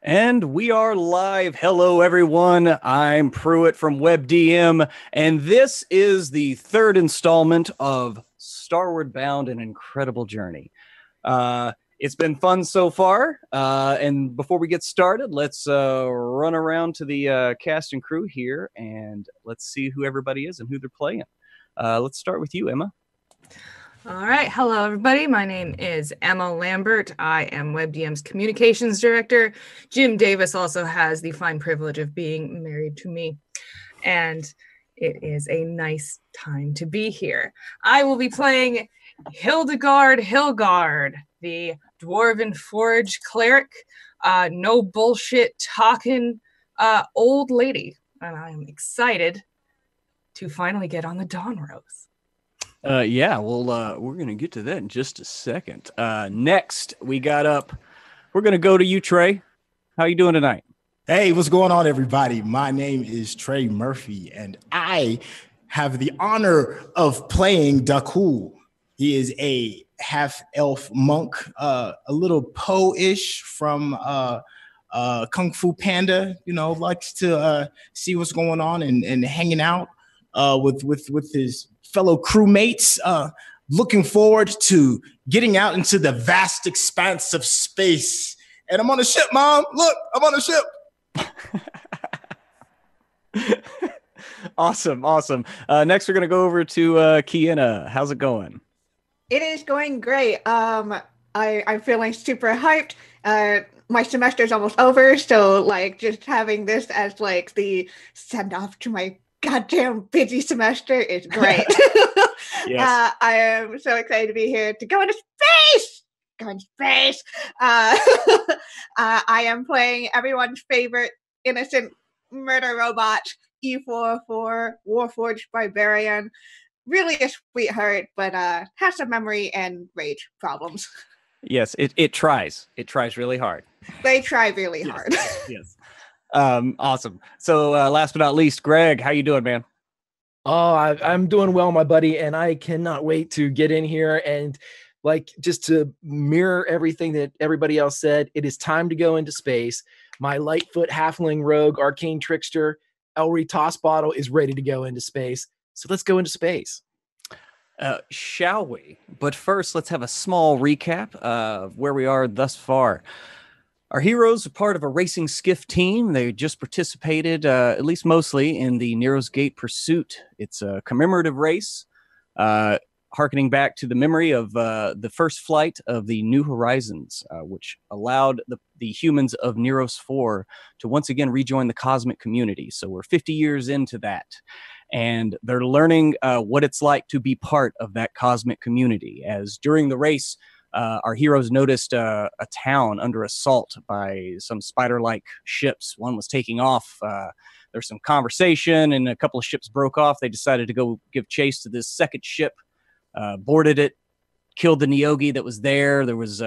And we are live. Hello, everyone. I'm Pruitt from WebDM, and this is the third installment of Starward Bound, an incredible journey. It's been fun so far, and before we get started, let's run around to the cast and crew here, and let's see who everybody is and who they're playing. Let's start with you, Emma. All right. Hello, everybody. My name is Emma Lambert. I am WebDM's communications director. Jim Davis also has the fine privilege of being married to me. And it is a nice time to be here. I will be playing Hildegard Hilgard, the Dwarven Forge cleric, no bullshit talking old lady. And I'm excited to finally get on the Dawn Rose. We're going to get to that in just a second. Next, we're going to go to you, Trey. How you doing tonight? Hey, what's going on, everybody? My name is Trey Murphy, and I have the honor of playing Dakul. He is a half-elf monk, a little Poe-ish from Kung Fu Panda, likes to see what's going on and hanging out with his fellow crewmates, looking forward to getting out into the vast expanse of space. And I'm on a ship, Mom. Look, I'm on a ship. Awesome. Next, we're going to go over to Kiana. How's it going? It is going great. I'm feeling super hyped. My semester is almost over, so just having this as the send off to my goddamn busy semester is great. Yes. I am so excited to be here to go into space. I am playing everyone's favorite innocent murder robot, E44 Warforged Barbarian. Really a sweetheart, but has some memory and rage problems. Yes, it tries. It tries really hard. They try really hard. Yes. Awesome. So last but not least, Greg, how you doing, man? Oh, I'm doing well, my buddy, and I cannot wait to get in here and just to mirror everything that everybody else said. It is time to go into space. My Lightfoot halfling rogue, arcane trickster, Elry Tossbottle is ready to go into space. So let's go into space. Shall we? But first, let's have a small recap of where we are thus far. Our heroes are part of a racing skiff team. They just participated, at least mostly, in the Nero's Gate Pursuit. It's a commemorative race, harkening back to the memory of the first flight of the New Horizons, which allowed the humans of Neros 4 to once again rejoin the cosmic community. So we're 50 years into that. And they're learning what it's like to be part of that cosmic community. As during the race, our heroes noticed a town under assault by some spider-like ships. One was taking off. There's some conversation, and a couple of ships broke off. They decided to go give chase to this second ship, boarded it, killed the Neogi that was there. There was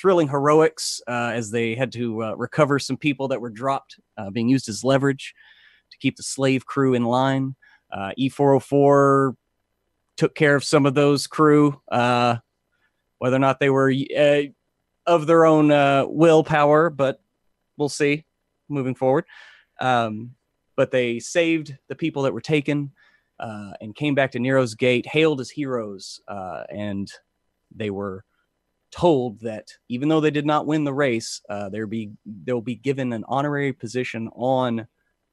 thrilling heroics as they had to recover some people that were dropped, being used as leverage to keep the slave crew in line. E404 took care of some of those crew, whether or not they were of their own willpower, but we'll see moving forward. But they saved the people that were taken and came back to Nero's Gate, hailed as heroes, and they were told that even though they did not win the race, they'll be given an honorary position on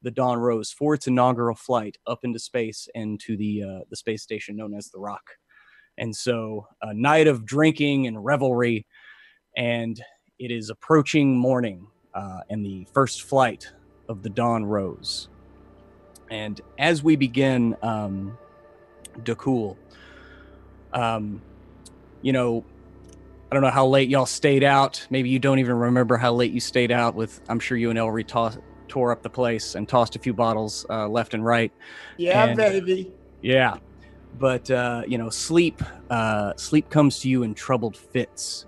the Dawn Rose for its inaugural flight up into space and to the space station known as the Rock. And so a night of drinking and revelry, and it is approaching morning and the first flight of the Dawn Rose. And as we begin, Dakul, I don't know how late y'all stayed out. Maybe you don't even remember how late you stayed out with, I'm sure you and Elry tore up the place and tossed a few bottles left and right. Yeah, baby. Yeah. But, sleep comes to you in troubled fits.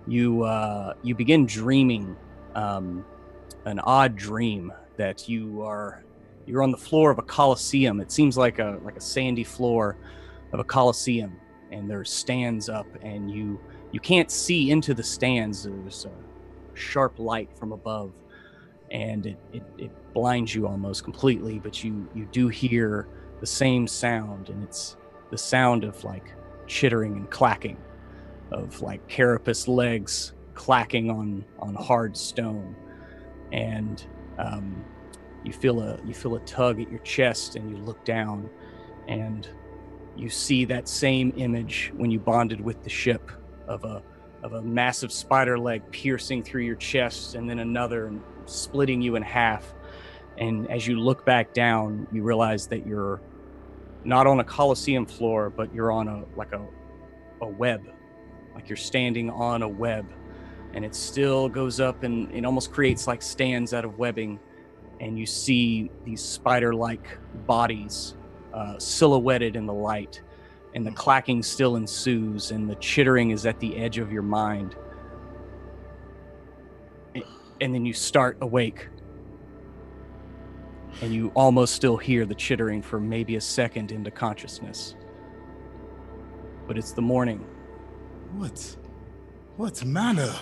You begin dreaming an odd dream that you're on the floor of a coliseum. It seems like a sandy floor of a coliseum, and there's stands up, and you can't see into the stands. There's a sharp light from above, and it blinds you almost completely, but you do hear the same sound, and it's the sound of like chittering and clacking of like carapace legs clacking on hard stone, and you feel a tug at your chest, and you look down, and you see that same image when you bonded with the ship of a massive spider leg piercing through your chest, and then another and splitting you in half. And as you look back down, you realize that you're not on a Colosseum floor, but you're on a web, like you're standing on a web, and it still goes up and it almost creates like stands out of webbing, and you see these spider-like bodies silhouetted in the light, and the clacking still ensues, and the chittering is at the edge of your mind. And then you start awake, and you almost still hear the chittering for maybe a second into consciousness. But it's the morning. What manner?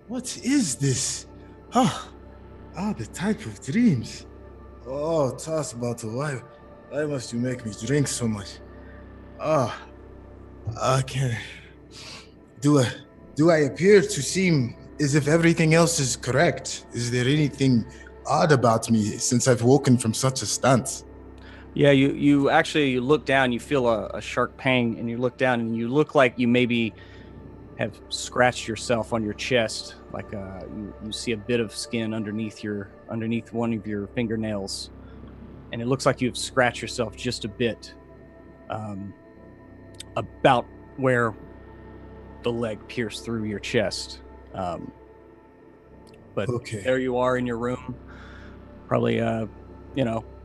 What is this? The type of dreams. Oh, toss bottle. Why must you make me drink so much? I can't. Do I appear to seem as if everything else is correct? Is there anything odd about me since I've woken from such a stance? Yeah, you actually look down, you feel a sharp pang, and you look down, and you look like you maybe have scratched yourself on your chest, like you see a bit of skin underneath one of your fingernails, and it looks like you've scratched yourself just a bit, about where the leg pierced through your chest. But okay. There you are in your room, probably a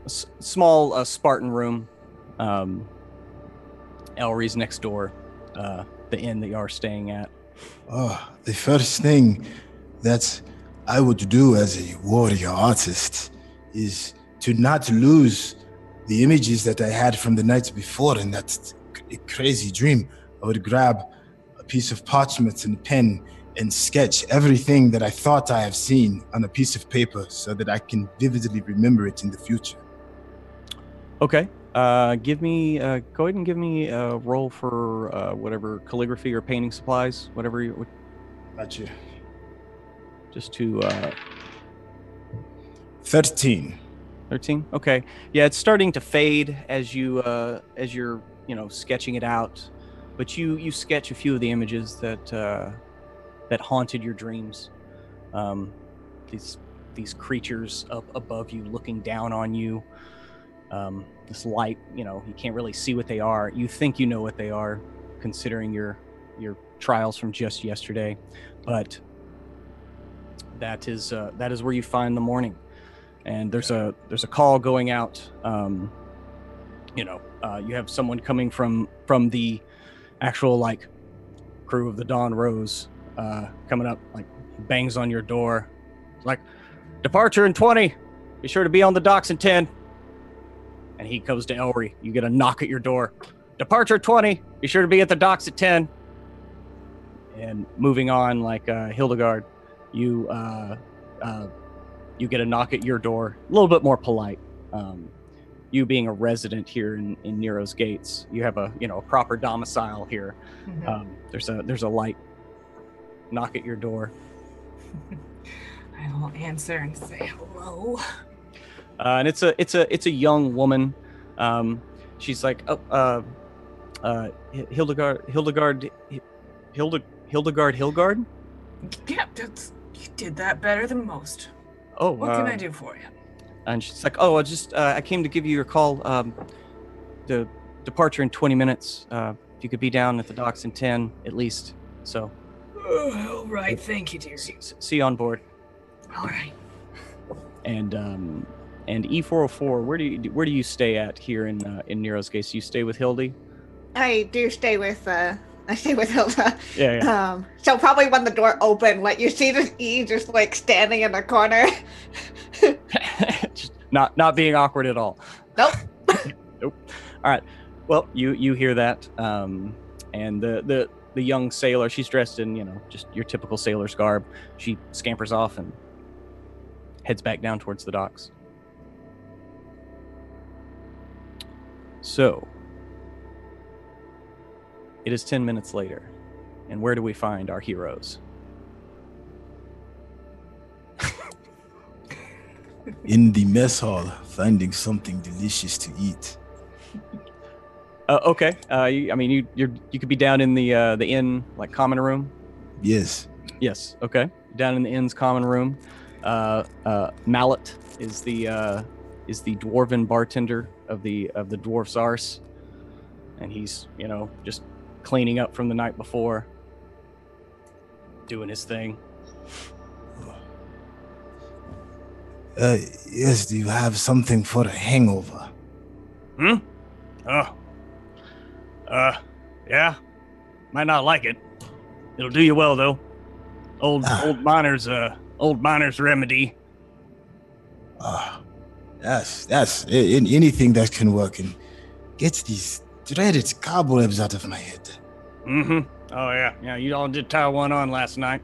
small Spartan room. Elry's next door, the inn that you are staying at. The first thing that I would do as a warrior artist is to not lose the images that I had from the night before in that crazy dream. I would grab a piece of parchment and a pen and sketch everything that I thought I have seen on a piece of paper so that I can vividly remember it in the future. Okay. Go ahead and give me a roll for whatever calligraphy or painting supplies, whatever you would. Gotcha. Just to 13. 13. Okay. Yeah, it's starting to fade as you're sketching it out, but you sketch a few of the images that haunted your dreams. These creatures up above you, looking down on you. This light, you can't really see what they are. You think you know what they are, considering your trials from just yesterday, but that is where you find the morning. And there's a call going out. You have someone coming from the actual crew of the Dawn Rose coming up, bangs on your door, departure in 20. Be sure to be on the docks in 10. And he goes to Elry. You get a knock at your door. Departure 20. Be sure to be at the docks at 10. And moving on, Hildegard, you get a knock at your door. A little bit more polite. You being a resident here in Nero's Gates, you have a proper domicile here. Mm-hmm. There's a light knock at your door. I will answer and say hello. And it's a young woman. She's like, Hildegard. Yeah, you did that better than most. Oh, what can I do for you? And she's like, I came to give you your call. The departure in 20 minutes. If you could be down at the docks in 10 at least. So. All right, thank you, dear. See you on board. All right. And E404, where do you stay at here in Nero's Gates? Do you stay with Hildy? I do stay with Hilda. Yeah. So probably when the door opened, you see this E just standing in the corner. Just not being awkward at all. Nope. Nope. All right. Well, you hear that, and the young sailor, she's dressed in just your typical sailor's garb. She scampers off heads back down towards the docks. So, it is 10 minutes later, and where do we find our heroes? In the mess hall, finding something delicious to eat. Okay. You could be down in the inn, like, common room. Yes. Yes. Okay. Down in the inn's common room. Mallet is the dwarven bartender of the Dwarf's Arse, and he's just cleaning up from the night before, doing his thing. Yes, do you have something for a hangover? Yeah. Might not like it. It'll do you well, though. Old miner's remedy. That's anything that can work and gets these dreaded cobwebs out of my head. Mm-hmm. Oh, yeah. Yeah, you all did tie one on last night.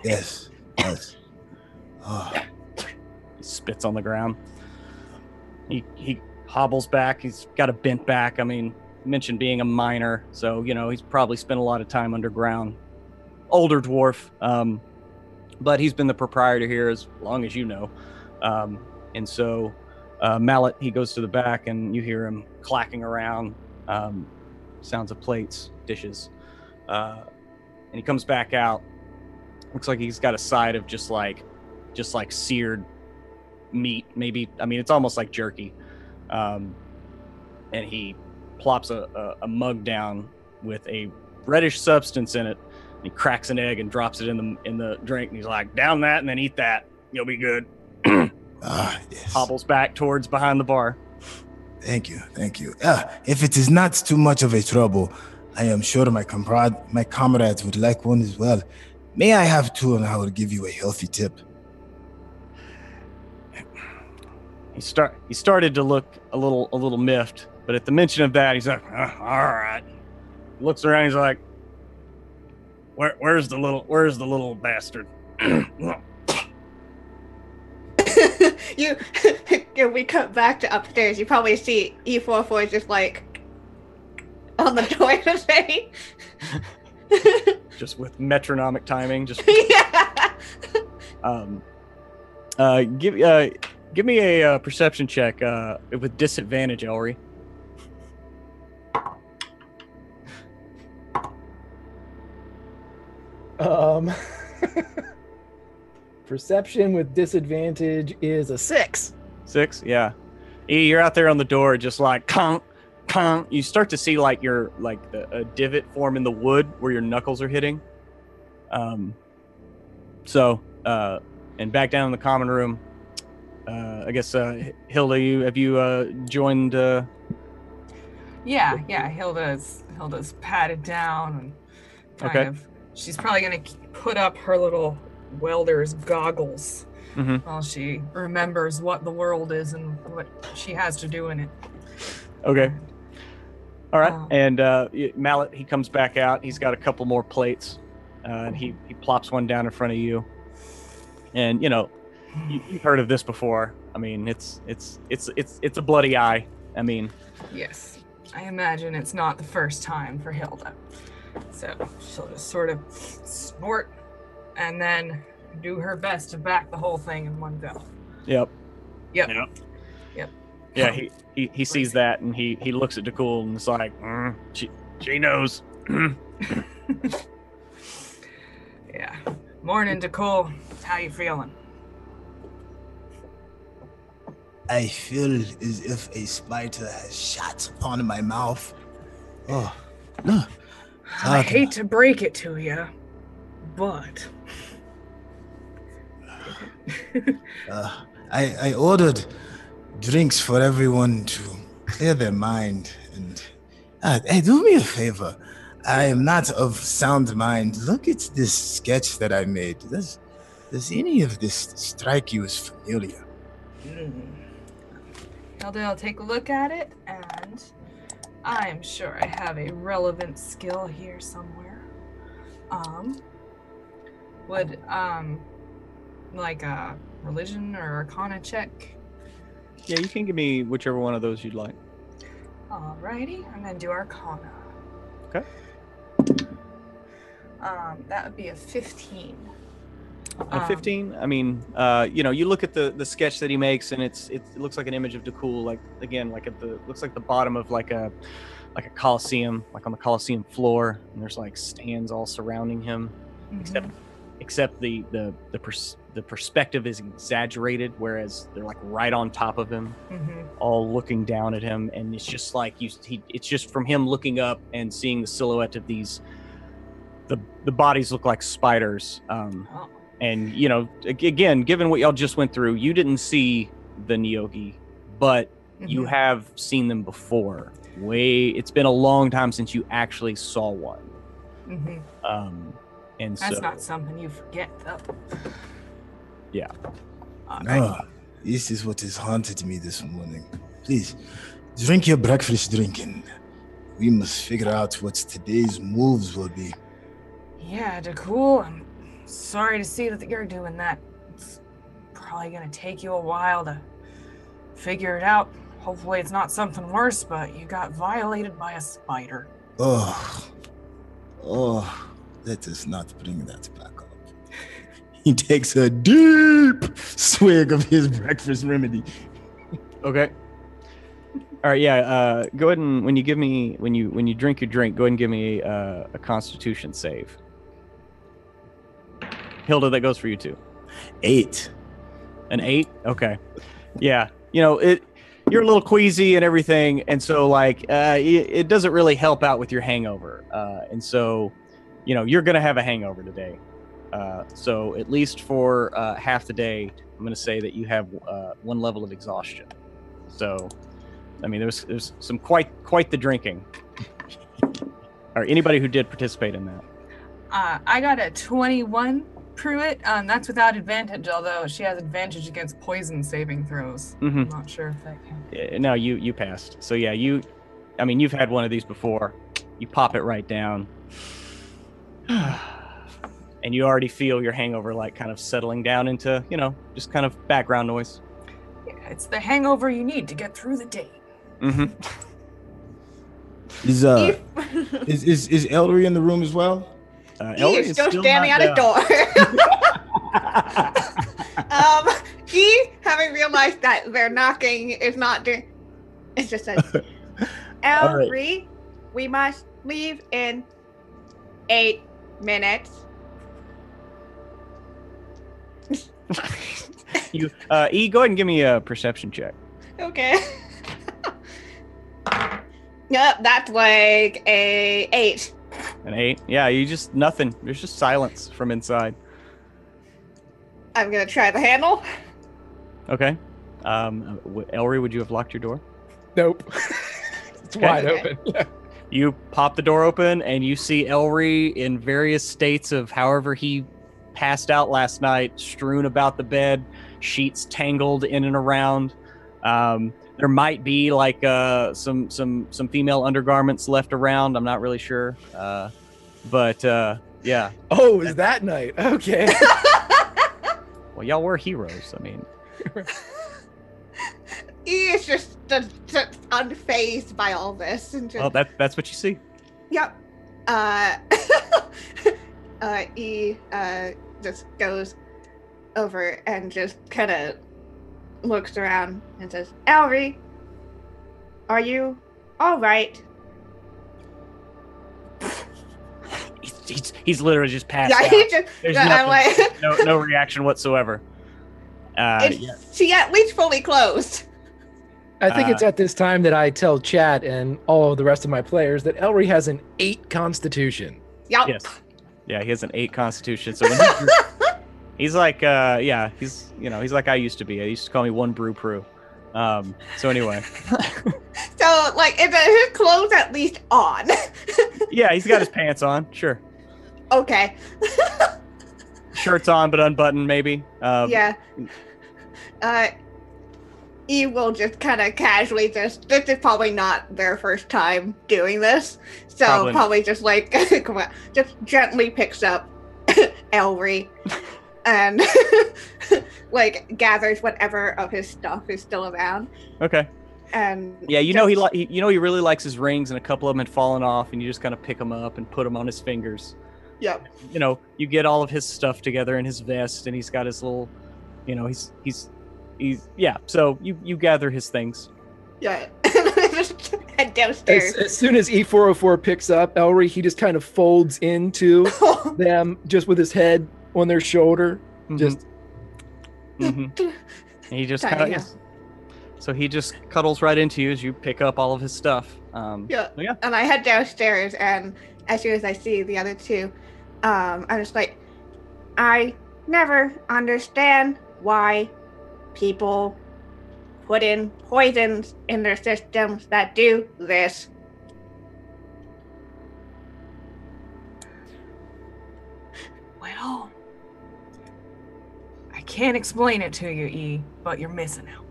Yes. Oh. He spits on the ground. He hobbles back. He's got a bent back. I mean, mentioned being a miner, so he's probably spent a lot of time underground. Older dwarf, but he's been the proprietor here as long as you know. And so Mallet, he goes to the back, and you hear him clacking around, sounds of plates, dishes, and he comes back out. Looks like he's got a side of just like seared meat, maybe. I mean, it's almost like jerky. And he plops a mug down with a reddish substance in it. And he cracks an egg and drops it in the drink. And he's like, "Down that and then eat that. You'll be good." Yes. Hobbles back towards behind the bar. Thank you. If it is not too much of a trouble, I am sure my comrades would like one as well. May I have two, and I will give you a healthy tip. He started to look a little miffed, but at the mention of that, he's like, "All right." He looks around. He's like, "Where's the little bastard?" We cut back to upstairs. You probably see E44 just like on the toilet thing. Just with metronomic timing. Just Yeah. Give me a perception check with disadvantage, Elry. Perception with disadvantage is a 6. 6, yeah. E, you're out there on the door, just like conk, conk. You start to see a divot form in the wood where your knuckles are hitting. And back down in the common room. I guess Hilda, have you joined? Yeah. Hilda's patted down and kind of. She's probably gonna put up her little welder's goggles while she remembers what the world is and what she has to do in it. Okay. All right. And Mallet, he comes back out. He's got a couple more plates, and he plops one down in front of you. And you've heard of this before. I mean, it's a bloody eye. I mean, yes, I imagine it's not the first time for Hilda. So she'll just sort of snort and then do her best to back the whole thing in one go. Yep. Yeah, he sees that, and he looks at Dakul and is like, she knows. Yeah. Morning, Dakul. How you feeling? I feel as if a spider has shot upon my mouth. Oh, no. I hate to break it to you, but... I ordered drinks for everyone to clear their mind. And hey, do me a favor. I am not of sound mind. Look at this sketch that I made. Does any of this strike you as familiar? Hilda, I'll take a look at it, and I'm sure I have a relevant skill here somewhere. Would like religion or arcana check? Yeah, you can give me whichever one of those you'd like. Alrighty, I'm gonna do arcana. Okay. That would be a 15. A 15. I mean, you look at the sketch that he makes, and it looks like an image of Dakul, like again, like looks like the bottom of like a coliseum, like on the coliseum floor, and there's like stands all surrounding him, except the perspective is exaggerated, whereas they're like right on top of him, all looking down at him, and it's just like it's just from him looking up and seeing the silhouette of these. The bodies look like spiders. And, again, given what y'all just went through, you didn't see the Nyogi, but you have seen them before. It's been a long time since you actually saw one. And that's not something you forget, though. Yeah. This is what has haunted me this morning. Please, drink your breakfast drink, and we must figure out what today's moves will be. Yeah, Dakul, I'm sorry to see that you're doing that. It's probably gonna take you a while to figure it out. Hopefully it's not something worse, but you got violated by a spider. Oh, let us not bring that back up. He takes a deep swig of his breakfast remedy. Okay. All right, yeah. Go ahead and when you drink your drink, go ahead and give me a Constitution save. Hilda, that goes for you too. 8. An 8? Okay. Yeah. You're a little queasy and everything, and so like it doesn't really help out with your hangover. And so, you're gonna have a hangover today. So at least for half the day, I'm gonna say that you have one level of exhaustion. So, I mean, there's some quite the drinking. Or anybody who did participate in that. I got a 21 Pruitt. That's without advantage, although she has advantage against poison saving throws. I'm not sure if that counts. No, you passed. So yeah, you've had one of these before. You pop it right down. And you already feel your hangover like kind of settling down into, just kind of background noise. Yeah, it's the hangover you need to get through the day. Is Ellery in the room as well? He is still standing at his door. He, having realized that their knocking is not doing, it's just says, Ellery, we must leave in 8 minutes. Go ahead and give me a perception check. Okay. Yep, that's like a 8. An 8? Yeah, you just nothing. There's just silence from inside. I'm gonna try the handle. Okay. Ellery, would you have locked your door? Nope. It's wide open. You pop the door open and you see Ellery in various states of however he passed out last night, strewn about the bed, sheets tangled in and around. There might be like some female undergarments left around. I'm not really sure, but yeah. Oh, it was that night? Okay. Well, y'all were heroes. I mean, He is just unfazed by all this, and just. Well, that's what you see. Yep. He just goes over and just kind of looks around and says, Ellery, are you all right? He's literally just passed out. There's no reaction whatsoever. She at least fully closed. I think it's at this time that I tell Chad and all of the rest of my players that Ellery has an 8 Constitution. Yep. Yes. Yeah, he has an 8 Constitution. So when he's like, he's like I used to be. He used to call me one brew prue. So anyway. So like, is his clothes at least on? Yeah, he's got his pants on. Sure. Okay. Shirt's on, but unbuttoned, maybe. Yeah. He will just kind of casually this is probably not their first time doing this. So probably just like, come on, just gently picks up Ellery. and like gathers whatever of his stuff is still around. Okay. And yeah, you know he really likes his rings, and a couple of them had fallen off, and you just kind of pick them up and put them on his fingers. Yep. You know, you get all of his stuff together in his vest, and he's got his little, you know, he's yeah. So you gather his things. Yeah. Head downstairs. As soon as E404 picks up Elry, he just kind of folds into them, just with his head on their shoulder. Mm-hmm. Just. Mm-hmm. He just Tiny, kind of. yeah. So he just cuddles right into you as you pick up all of his stuff. Yeah. So yeah. And I head downstairs, and as soon as I see the other two, I'm just like, I never understand why people put in poisons in their systems that do this. Well, I can't explain it to you, E, but you're missing out.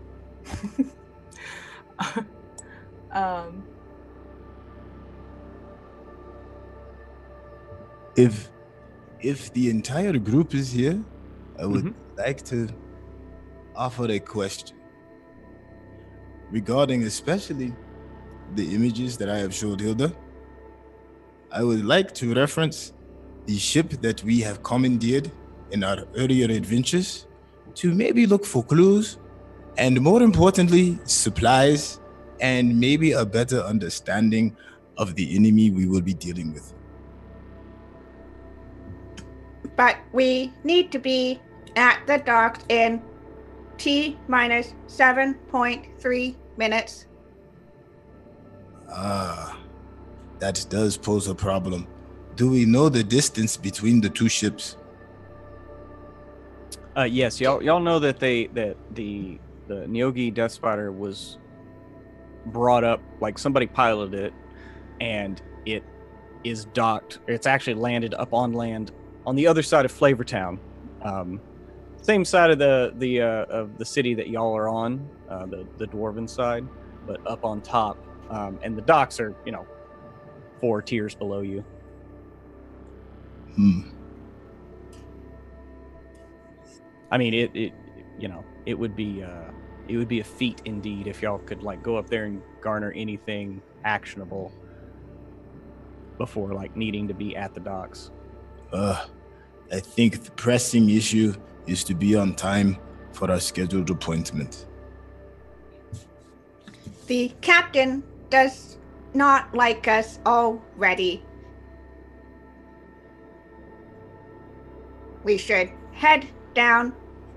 If the entire group is here, I would like to offer a question regarding especially the images that I have showed Hilda. I would like to reference the ship that we have commandeered in our earlier adventures to maybe look for clues and, more importantly, supplies and maybe a better understanding of the enemy we will be dealing with. But we need to be at the docks in T-minus 7.3 minutes. That does pose a problem. Do we know the distance between the two ships? Yes, y'all know that the Nyogi Death Spider was brought up, like somebody piloted it, and it is docked. It's actually landed up on land on the other side of Flavortown, same side of the city that y'all are on, the dwarven side, but up on top. And the docks are, 4 tiers below you. I mean, it would be a feat indeed if y'all could go up there and garner anything actionable before needing to be at the docks. I think the pressing issue is to be on time for our scheduled appointment. The captain does not like us already. We should head down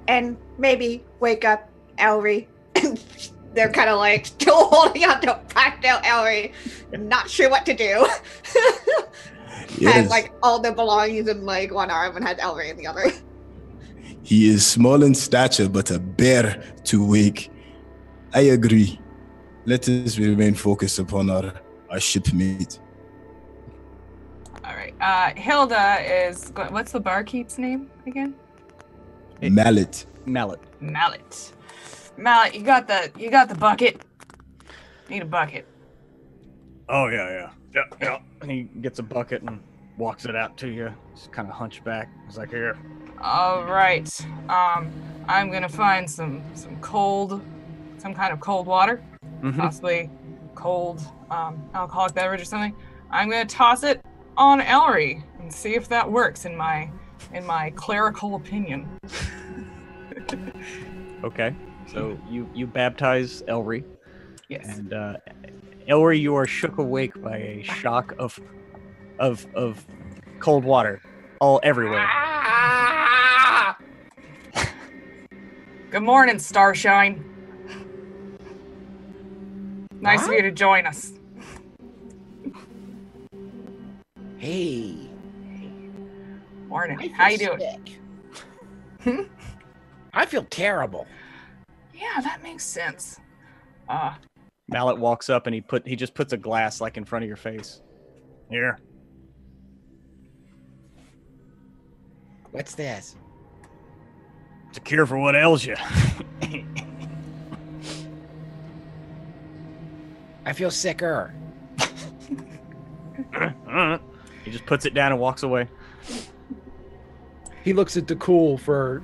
and maybe wake up Elry. They're kind of still holding on to packed out Elry, not sure what to do. Yes. Has all their belongings in one arm and has Elry in the other. He is small in stature, but a bear to wake. I agree. Let us remain focused upon our shipmate. All right. Hilda is. What's the barkeep's name again? Mallet. Mallet, you got the bucket. Need a bucket. Oh yeah. And he gets a bucket and walks it out to you. Just kind of hunchback. He's like, here. All right. I'm gonna find some kind of cold water, possibly cold alcoholic beverage or something. I'm gonna toss it on Elry and see if that works in my clerical opinion. Okay. So you baptize Elry. Yes. And Elry, you are shook awake by a shock of cold water all everywhere. Good morning, Starshine. Nice of you to join us. Hey. Morning. How you doing? Sick. I feel terrible. Yeah, that makes sense. Mallet walks up and he just puts a glass in front of your face. Here. What's this? It's a cure for what ails you. I feel sicker. He just puts it down and walks away. he looks at DeCool for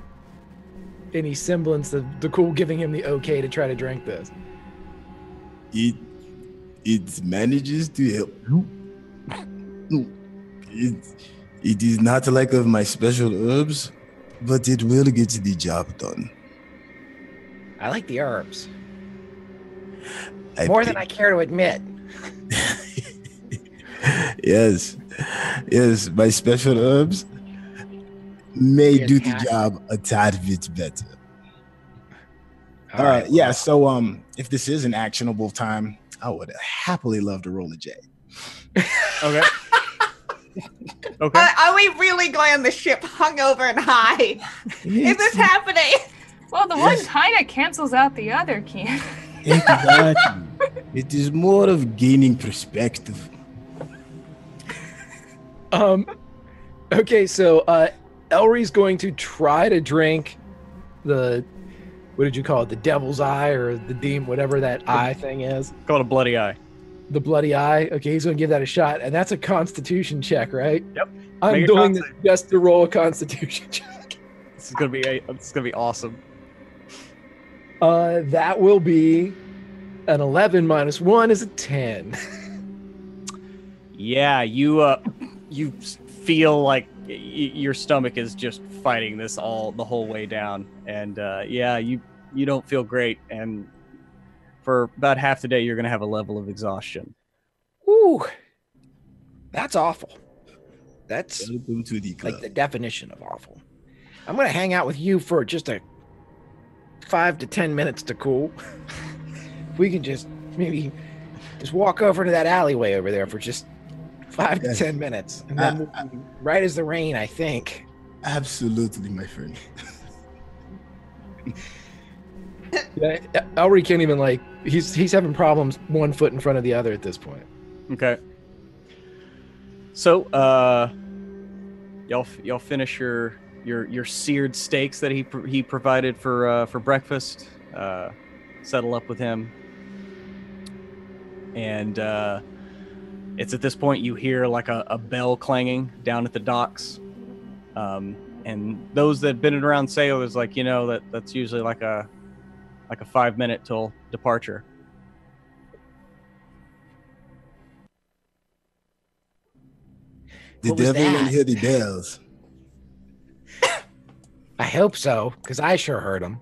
any semblance of DeCool giving him the okay to try to drink this. It manages to help. It is not like of my special herbs, but it will get the job done. I like the herbs. More than I care to admit. Yes, my special herbs may do the job a tad bit better. All right, yeah, so if this is an actionable time, I would happily love to roll a J. Okay. Okay. Are we really going on the ship hungover and high? Is this happening? Well, the one kind of cancels out the other, can. Exactly. It is more of gaining perspective. Okay, so Elry's going to try to drink the, what did you call it? The devil's eye or the demon, whatever that eye thing is. Call it a bloody eye. The bloody eye. Okay, he's going to give that a shot, and that's a Constitution check, right? Yep. I'm doing this just to roll a Constitution check. This is gonna be awesome. That will be an 11 minus 1 is a 10. Yeah, you feel like your stomach is just fighting this the whole way down, and you don't feel great, and for about half the day you're gonna have a level of exhaustion. Ooh, that's awful. That's Welcome to the club. like the definition of awful. I'm gonna hang out with you for just a 5 to 10 minutes to cool. If we can just maybe just walk over to that alleyway over there for just 5 to 10 minutes, and then we'll be right as the rain, I think. Absolutely, my friend. Yeah, Elry can't even he's having problems one foot in front of the other at this point. Okay. So, y'all finish your seared steaks that he provided for breakfast. Settle up with him, and it's at this point you hear like a bell clanging down at the docks, and those that have been around sailors that's usually like a 5-minute till departure. Did everyone hear the bells? I hope so, because I sure heard them.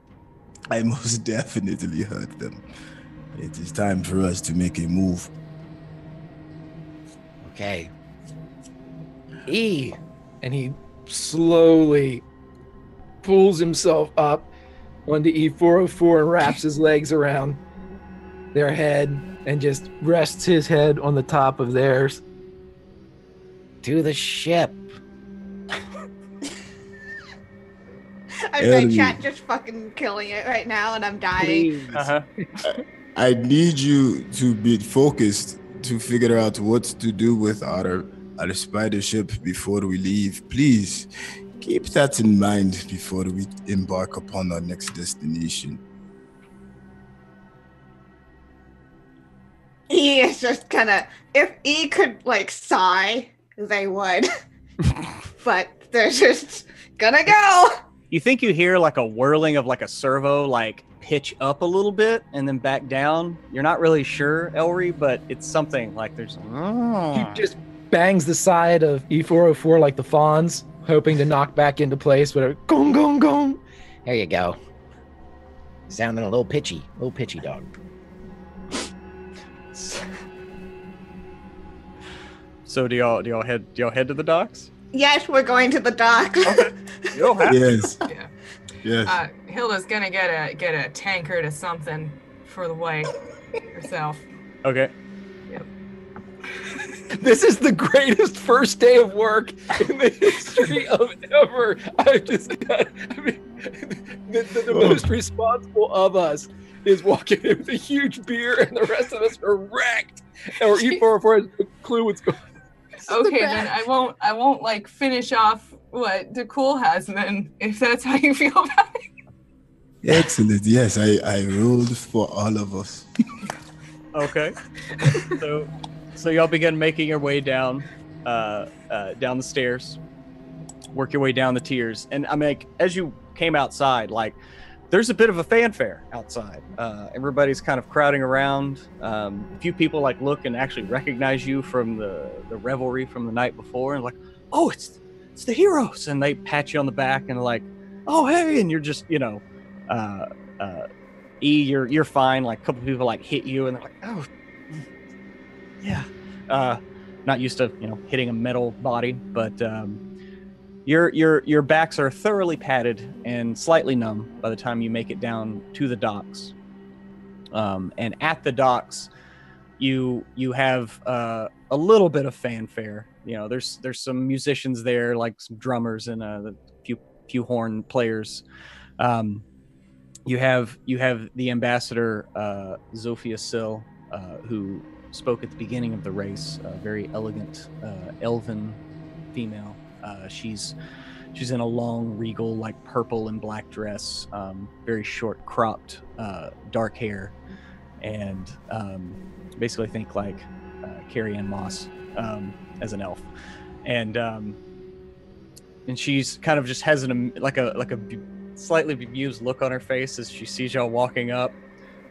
I most definitely heard them. It is time for us to make a move. Okay. And he slowly pulls himself up onto E404 and wraps his legs around their head and just rests his head on the top of theirs. To the ship. I'm my chat just fucking killing it right now, and I'm dying. I need you to be focused to figure out what to do with our spider ship before we leave. Please keep that in mind before we embark upon our next destination. E is just if E could sigh, they would. But they're just gonna go. You think you hear like a whirling of like a servo pitch up a little bit and then back down. You're not really sure, Elry, but it's something like there's. He just bangs the side of E404 like the fawns, hoping to knock back into place. Whatever. Gong, gong, gong. There you go. Sounding a little pitchy dog. So do y'all head to the docks? Yes, we're going to the docks. Okay. You'll have Yes. Yeah. Yes. Hilda's gonna get a tankard or something for the way herself. Okay. Yep. This is the greatest first day of work in the history of ever. The most responsible of us is walking in with a huge beer, and the rest of us are wrecked. Or E404 has no clue what's going on. Okay, then I won't finish off what DeCool has then, if that's how you feel about it. Excellent. Yes, I rolled for all of us. Okay. So y'all begin making your way down the stairs. work your way down the tiers. And I mean, like, as you came outside, like, there's a bit of a fanfare outside. Everybody's kind of crowding around. A few people like look and actually recognize you from the revelry from the night before, and like, oh, it's the heroes, and they pat you on the back and like, oh hey, and you're just you're fine. Like a couple people like hit you, and they're like, oh yeah, not used to hitting a metal body, but your backs are thoroughly padded and slightly numb by the time you make it down to the docks. And at the docks, you have a little bit of fanfare. There's some musicians there, like some drummers and a few horn players. You have the ambassador Zofia Sill, who spoke at the beginning of the race. A very elegant elven female. She's in a long regal like purple and black dress, very short cropped dark hair, and basically think like Carrie Ann Moss as an elf, and she's kind of just has like a slightly bemused look on her face as she sees y'all walking up,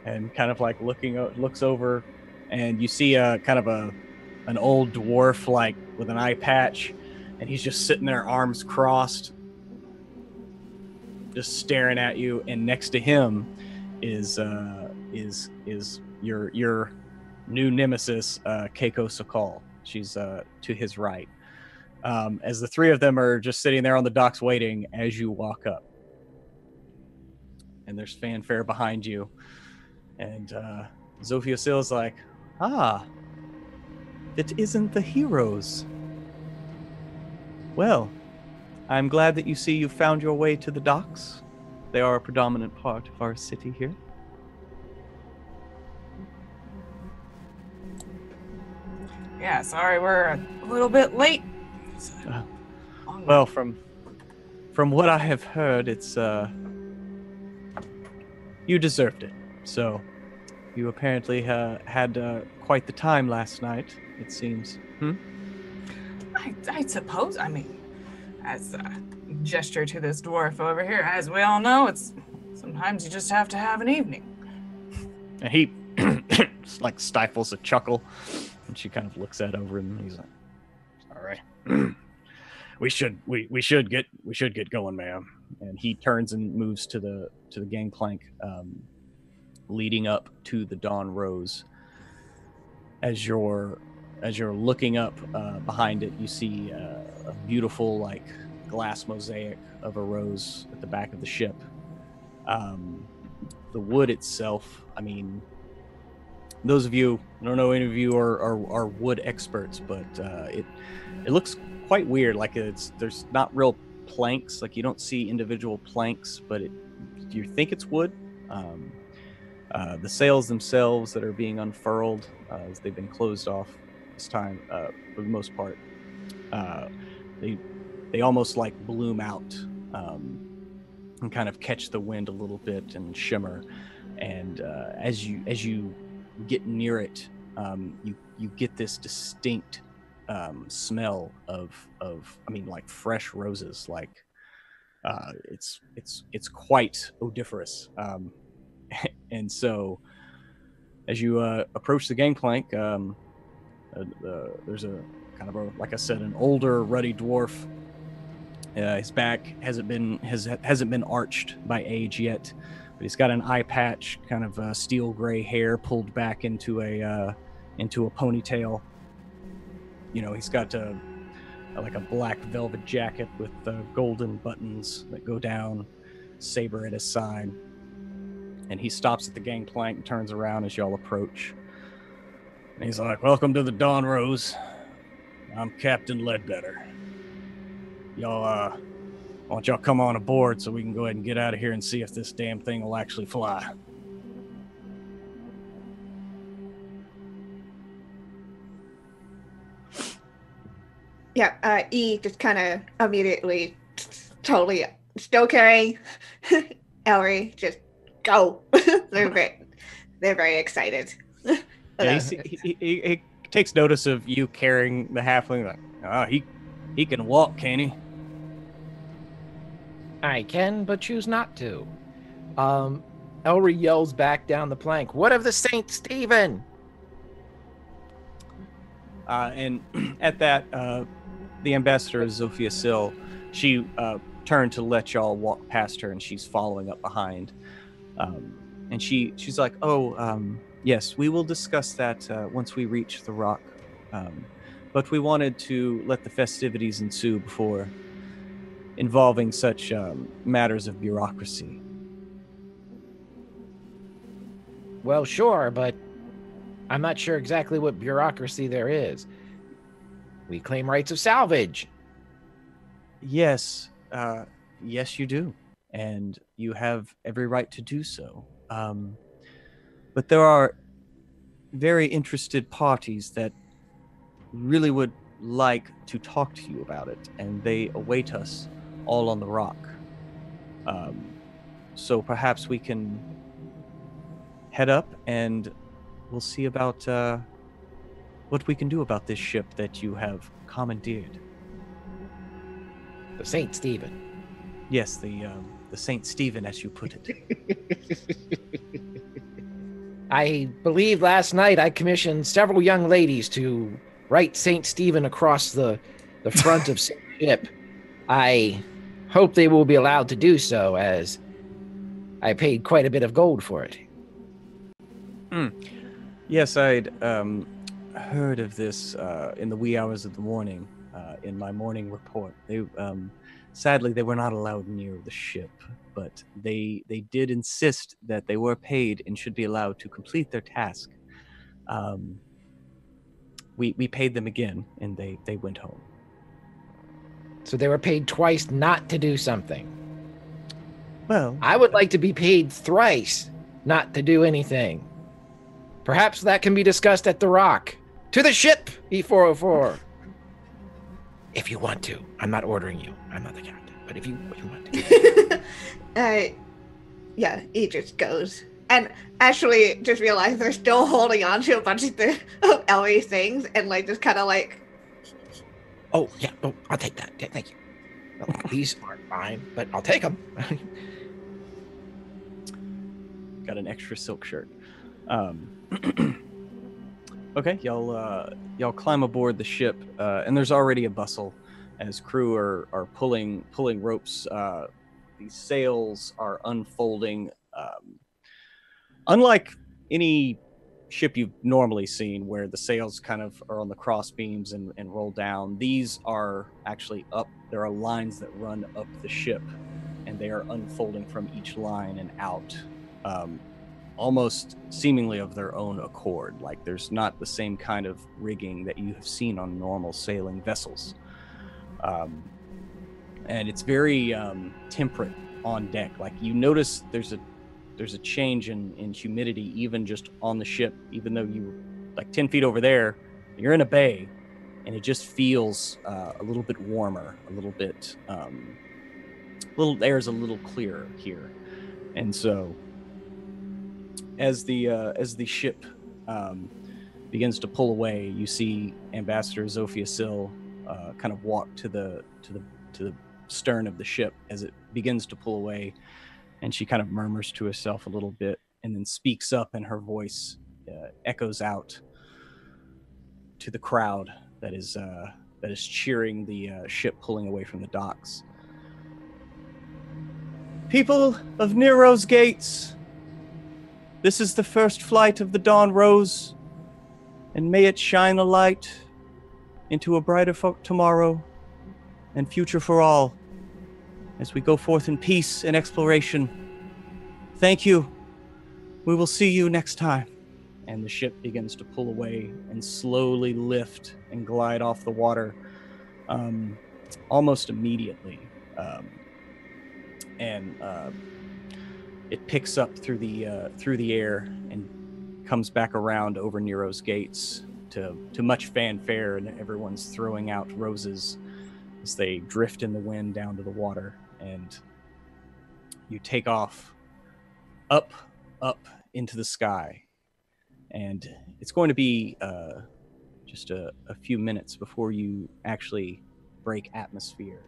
and kind of like looks over, and you see kind of an old dwarf like with an eye patch. And he's just sitting there, arms crossed, just staring at you. And next to him is your new nemesis, Keiko Sokol. She's to his right. As the three of them are just sitting there on the docks waiting as you walk up. And there's fanfare behind you. And Zofia Sill is like, it isn't the heroes. Well, I'm glad that you found your way to the docks. They are a predominant part of our city here. Yeah, sorry, we're a little bit late. Well, from what I have heard, it's you deserved it. So, you apparently had quite the time last night, it seems. I suppose. I mean, as a gesture to this dwarf over here, as we all know, it's sometimes you just have to have an evening. And he like stifles a chuckle, and she kind of looks at over him, and he's like, "All right, we should get going, ma'am." And he turns and moves to the gangplank, leading up to the Dawn Rose. As you're looking up behind it, you see a beautiful like glass mosaic of a rose at the back of the ship. The wood itself, I mean, those of you, I don't know any of you are wood experts, but it looks quite weird. Like there's not real planks, like you don't see individual planks, but you think it's wood. The sails themselves that are being unfurled as they've been closed off this time, for the most part, they almost like bloom out and kind of catch the wind a little bit and shimmer. And as you get near it, you get this distinct smell of I mean, like fresh roses. Like it's quite odoriferous. And so as you approach the gangplank, there's a kind of like I said, an older ruddy dwarf. His back hasn't been arched by age yet, but he's got an eye patch, kind of steel gray hair pulled back into a ponytail. He's got like a black velvet jacket with golden buttons that go down, saber at his side. And he stops at the gangplank and turns around as y'all approach. And he's like, "Welcome to the Dawn Rose. I'm Captain Ledbetter. Y'all, why don't y'all come on aboard so we can go ahead and get out of here and see if this damn thing will actually fly." Yeah, E just kind of immediately, totally still carrying Ellery, just go. They're very excited. Yeah, he takes notice of you carrying the halfling. Like, he can walk, can he? I can, but choose not to. Elry yells back down the plank, "What of the Saint Stephen?" And at that, the ambassador, Zofia Sill, she turned to let y'all walk past her, and she's following up behind. And she's like, yes, we will discuss that once we reach the rock. But we wanted to let the festivities ensue before involving such matters of bureaucracy. Well, sure, but I'm not sure exactly what bureaucracy there is. We claim rights of salvage. Yes, yes, you do. And you have every right to do so. But there are very interested parties that really would like to talk to you about it, and they await us all on the rock. So perhaps we can head up and we'll see about what we can do about this ship that you have commandeered. The Saint Stephen. Yes, the Saint Stephen, as you put it. I believe last night I commissioned several young ladies to write Saint Stephen across the front of said ship. I hope they will be allowed to do so, as I paid quite a bit of gold for it. Yes, I'd heard of this in the wee hours of the morning, in my morning report. They sadly, they were not allowed near the ship, but they did insist that they were paid and should be allowed to complete their task. We paid them again, and they went home. So they were paid twice not to do something. Well, I would like to be paid thrice not to do anything. Perhaps that can be discussed at the Rock. To the ship, E404. If you want to. I'm not ordering you. I'm not the captain. But if you want to. Yeah, he just goes. And actually just realized they're still holding on to a bunch of Ellie things and like just kind of like. Oh, yeah. Oh, I'll take that. Yeah, thank you. Well, these aren't mine, but I'll take them. Got an extra silk shirt. Okay, y'all climb aboard the ship, and there's already a bustle as crew are pulling ropes. These sails are unfolding. Unlike any ship you've normally seen, where the sails kind of are on the cross beams and roll down, these are actually up. There are lines that run up the ship, and they are unfolding from each line and out. Almost seemingly of their own accord. Like there's not the same kind of rigging that you have seen on normal sailing vessels. And it's very temperate on deck. Like you notice there's a change in humidity even just on the ship, even though you like 10 feet over there, you're in a bay, and it just feels a little bit warmer, a little bit, air's a little clearer here. And so as the ship begins to pull away, you see Ambassador Zofia Sill kind of walk to the stern of the ship as it begins to pull away, and she kind of murmurs to herself a little bit, and then speaks up, and her voice echoes out to the crowd that is cheering the ship pulling away from the docks. People of Nero's Gates, this is the first flight of the Dawn Rose, and may it shine a light into a brighter tomorrow and future for all as we go forth in peace and exploration. Thank you. We will see you next time. And the ship begins to pull away and slowly lift and glide off the water almost immediately. It picks up through the air and comes back around over Nero's Gates to much fanfare, and everyone's throwing out roses as they drift in the wind down to the water. And you take off up into the sky, and it's going to be just a few minutes before you actually break atmosphere.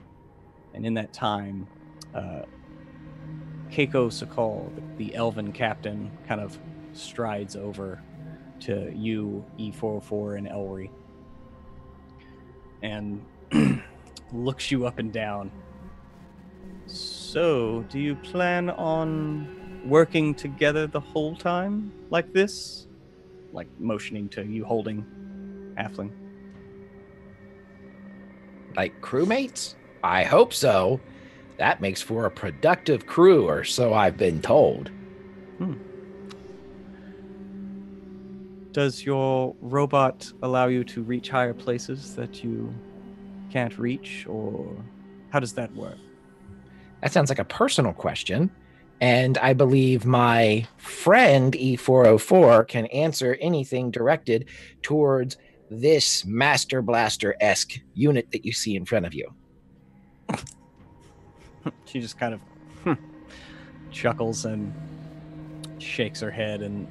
And in that time, Keiko Sakal, the elven captain, kind of strides over to you, E404, and Elry, and looks you up and down. So, do you plan on working together the whole time like this? Like motioning to you holding Halfling. Like crewmates? I hope so. That makes for a productive crew, or so I've been told. Does your robot allow you to reach higher places that you can't reach, or how does that work? That sounds like a personal question, and I believe my friend E404 can answer anything directed towards this Master Blaster-esque unit that you see in front of you. She just kind of chuckles and shakes her head and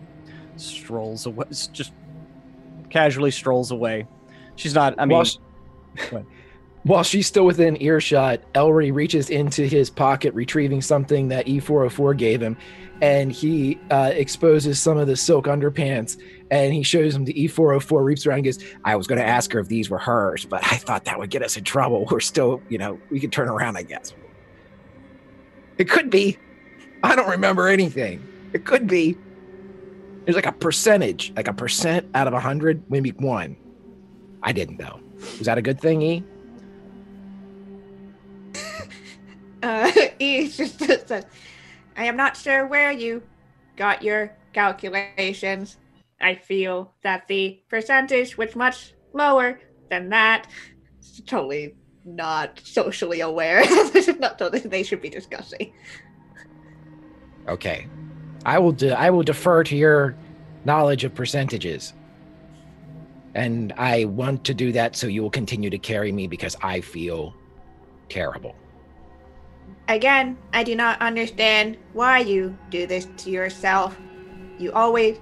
strolls away. Just casually strolls away. She's not, I mean... While she's still within earshot, Elry reaches into his pocket, retrieving something that E404 gave him, and he exposes some of the silk underpants, and he shows them to E404, reaps around and goes, I was going to ask her if these were hers, but I thought that would get us in trouble. We're still, we could turn around, I guess. It could be. I don't remember anything. It could be. There's like a percentage, like 1% out of 100, maybe 1. I didn't know. Was that a good thing, E? E just says, I am not sure where you got your calculations. I feel that the percentage was much lower than that. It's totally not socially aware. This is not something they should be discussing. Okay. I will defer to your knowledge of percentages. And I want to do that so you will continue to carry me because I feel terrible. Again, I do not understand why you do this to yourself. You always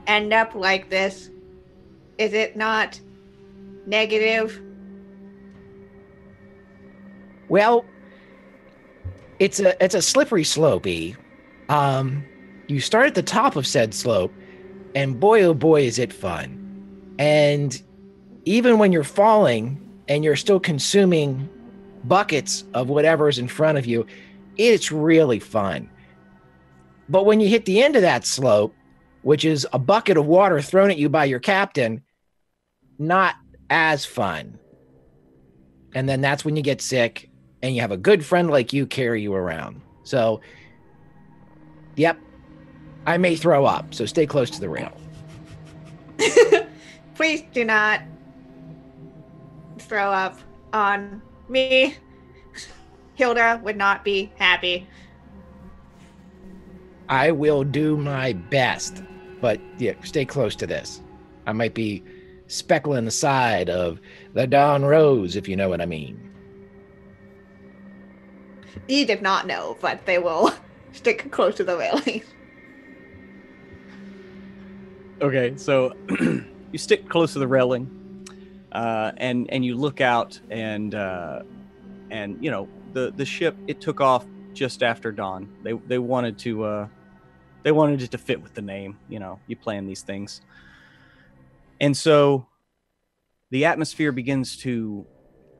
end up like this. Is it not negative? Well, it's a slippery slope, E. You start at the top of said slope, and boy, oh boy, is it fun. And even when you're falling and you're still consuming buckets of whatever's in front of you, it's really fun. But when you hit the end of that slope, which is a bucket of water thrown at you by your captain, not as fun. And then that's when you get sick and you have a good friend like you carry you around. So, yep, I may throw up, so stay close to the rail. Please do not throw up on me. Hilda would not be happy. I will do my best, but yeah, stay close to this. I might be speckling the side of the Dawn Rose, if you know what I mean. He did not know, but they will stick close to the railing. Okay, so you stick close to the railing, and you look out, and you know the ship. It took off just after dawn. They wanted it to fit with the name. You know, you plan these things, and so the atmosphere begins to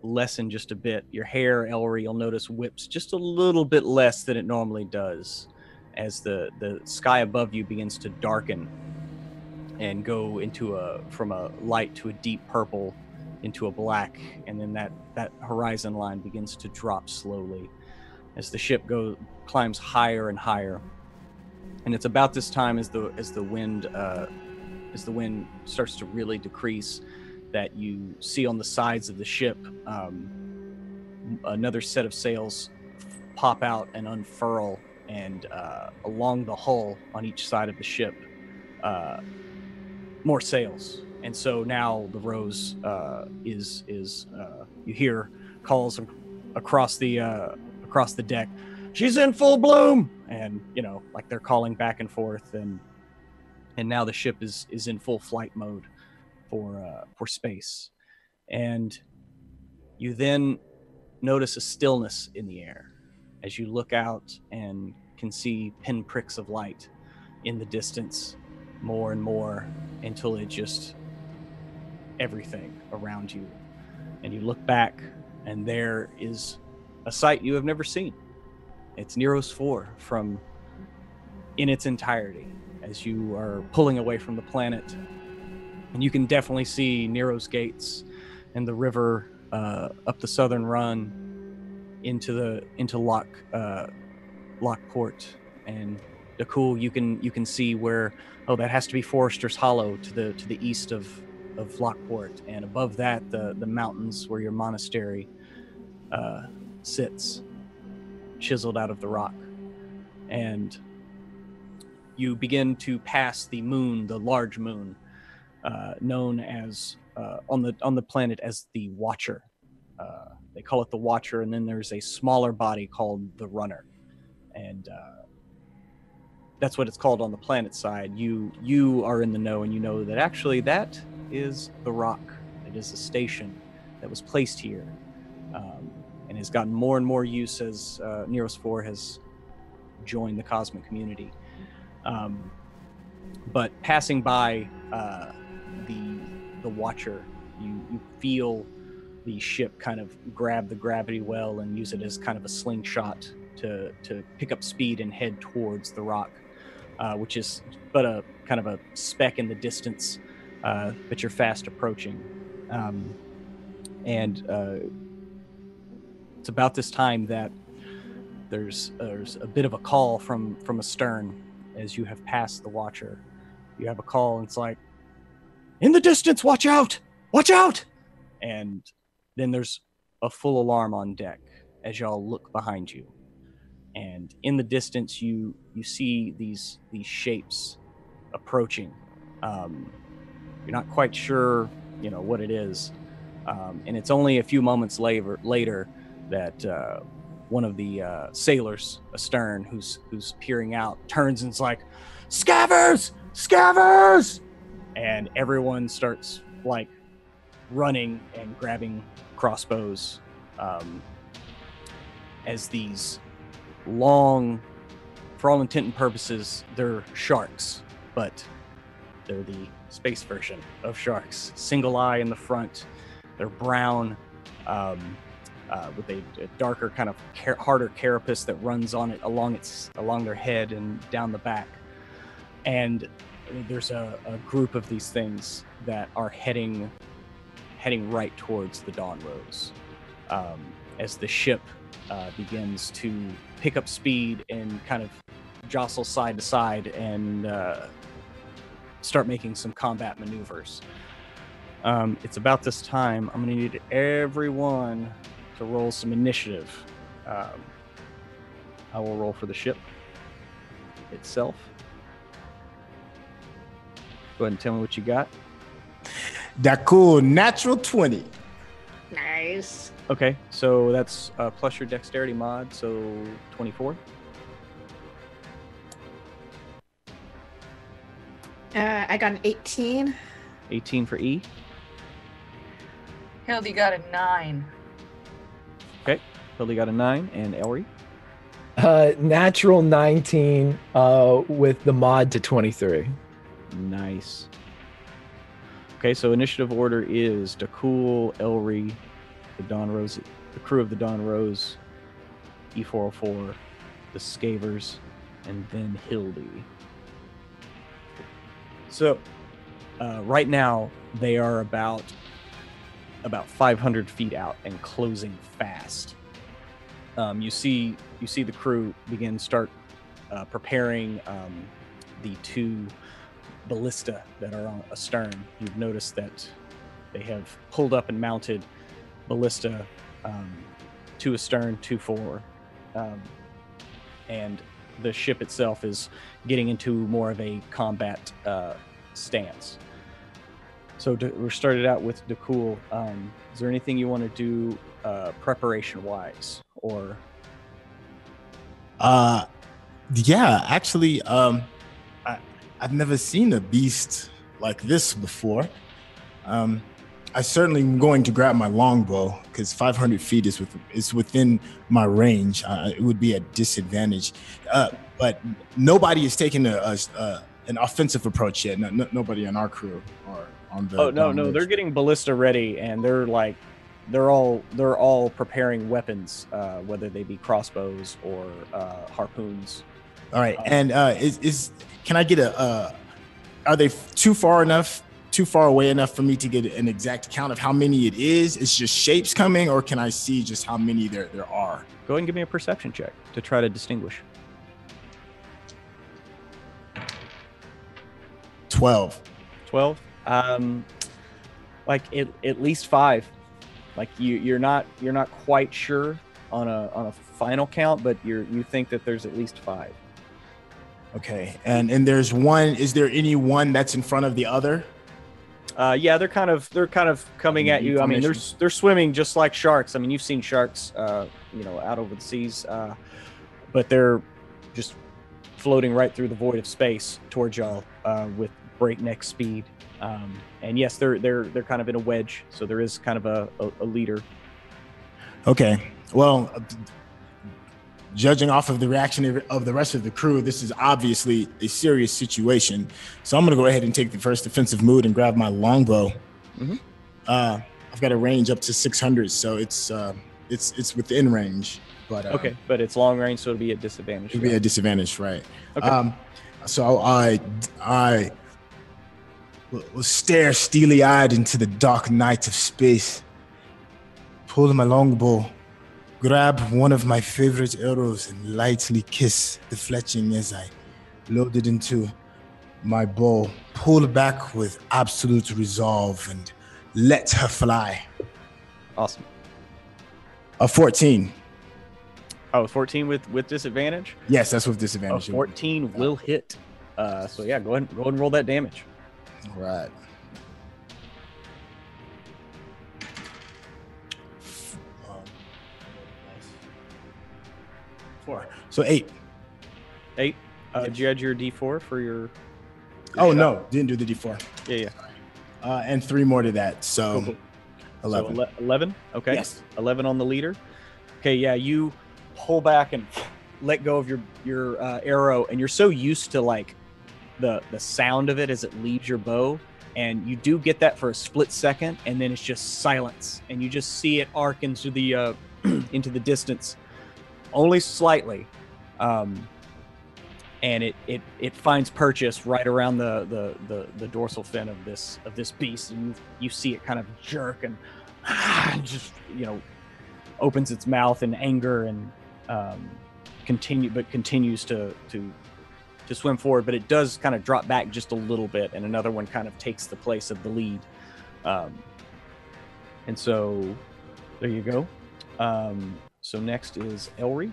lessen just a bit. Your hair, Elry, you'll notice whips just a little bit less than it normally does, as the sky above you begins to darken and go into from a light to a deep purple into a black, and then that horizon line begins to drop slowly as the ship climbs higher and higher. And it's about this time as the wind starts to really decrease that you see on the sides of the ship another set of sails pop out and unfurl, and along the hull on each side of the ship more sails. And so now the Rose is you hear calls across the deck, she's in full bloom, and you know, like they're calling back and forth, and now the ship is in full flight mode for space. And you then notice a stillness in the air, as you look out and can see pinpricks of light in the distance, more and more, until it just everything around you. And you look back, and there is a sight you have never seen. It's Nero's 4 from in its entirety, as you are pulling away from the planet. And you can definitely see Nero's gates and the river up the southern run into Lockport. And Dakul, you can see where, that has to be Forester's Hollow to the east of Lockport, and above that the mountains where your monastery sits, chiseled out of the rock. And you begin to pass the moon, the large moon, known as on the planet as the Watcher. They call it the Watcher, and then there's a smaller body called the Runner, and that's what it's called on the planet side. You are in the know, and you know that actually that is the rock. It is a station that was placed here, and has gotten more and more use as Nero's 4 has joined the cosmic community. But passing by the Watcher, you feel the ship kind of grab the gravity well and use it as kind of a slingshot to pick up speed and head towards the rock, which is but a kind of a speck in the distance, but you're fast approaching. And it's about this time that there's a bit of a call from astern as you have passed the Watcher. You have a call, and it's like, "In the distance, watch out! Watch out!" And then there's a full alarm on deck as y'all look behind you. And in the distance, you see these shapes approaching. You're not quite sure, what it is. And it's only a few moments later that one of the sailors astern, who's peering out, turns and's like, "Scavers! Scavers!" And everyone starts like running and grabbing crossbows, as these long, for all intent and purposes, they're sharks, but they're the space version of sharks. Single eye in the front. They're brown, with a darker kind of harder carapace that runs on it along their head and down the back. And there's a group of these things that are heading right towards the Dawn Rose, as the ship begins to pick up speed and kind of jostle side to side and start making some combat maneuvers. It's about this time I'm going to need everyone to roll some initiative. I will roll for the ship itself. Go ahead and tell me what you got. That cool, natural 20. Nice. Okay, so that's plus your dexterity mod, so 24. I got an 18. 18 for E. Hildy got a 9. Okay, Hildy got a 9, and Elry? Natural 19 with the mod to 23. Nice. Okay, so initiative order is Dakul, Elry, the Dawn Rose, the crew of the Dawn Rose, E404, the Scavers, and then Hildy. So, right now they are about 500 feet out and closing fast. You see the crew start preparing the two ballista that are on astern. You've noticed that they have pulled up and mounted ballista, 2 astern, 2 forward, and the ship itself is getting into more of a combat stance. So we're started out with Dakul. Is there anything you want to do preparation-wise, or? Yeah, actually, I've never seen a beast like this before. I certainly am going to grab my longbow because 500 feet is within my range. It would be a disadvantage, but nobody is taking an offensive approach yet. Nobody on our crew or on the. Oh no, they're getting ballista ready, and they're all preparing weapons, whether they be crossbows or harpoons. All right, and can I get are they too far away enough for me to get an exact count of how many it is? It's just shapes coming, or can I see just how many there are? Go ahead and give me a perception check to try to distinguish. 12. 12. Like at least 5. Like you're not quite sure on a final count, but you think that there's at least 5. Okay, and there's one. Is there any one that's in front of the other? Yeah, they're kind of coming at you. I mean, they're swimming just like sharks. I mean, you've seen sharks, out over the seas, but they're just floating right through the void of space towards y'all with breakneck speed. And yes, they're kind of in a wedge, so there is kind of a leader. Okay, well, judging off of the reaction of the rest of the crew, this is obviously a serious situation. So I'm going to go ahead and take the first defensive move and grab my longbow. Mm-hmm. I've got a range up to 600, so it's within range. But okay, but it's long range, so it'll be a disadvantage. It'll be a disadvantage, right? Okay. So I will stare steely-eyed into the dark night of space, pull my longbow, grab one of my favorite arrows and lightly kiss the fletching as I load it into my bow, pull back with absolute resolve and let her fly. Awesome. A 14. Oh, 14 with disadvantage? Yes, that's with disadvantage. 14 will hit. So yeah, go ahead and roll that damage. All right. 4. So 8. 8. Did you add your D4 for your oh, shot? No, didn't do the D4. Yeah. And 3 more to that. So cool. 11. So 11? Okay. Yes. 11 on the leader. Okay, yeah, you pull back and let go of your arrow, and you're so used to like the sound of it as it leaves your bow, and you do get that for a split second, and then it's just silence, and you just see it arc into the into the distance, only slightly, and it finds purchase right around the dorsal fin of this beast, and you see it kind of jerk and just opens its mouth in anger and continues to swim forward, but it does kind of drop back just a little bit, and another one kind of takes the place of the lead, and so there you go. So next is Elry.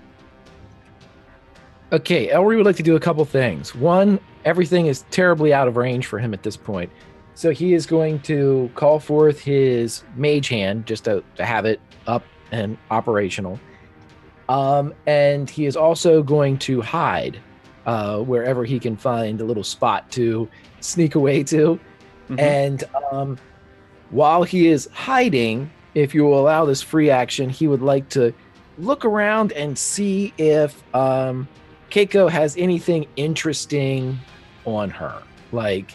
Okay, Elry would like to do a couple things. One, everything is terribly out of range for him at this point, so he is going to call forth his mage hand just to have it up and operational, and he is also going to hide wherever he can find a little spot to sneak away to. Mm-hmm. And while he is hiding, if you will allow this free action, he would like to look around and see if Keiko has anything interesting on her. Like,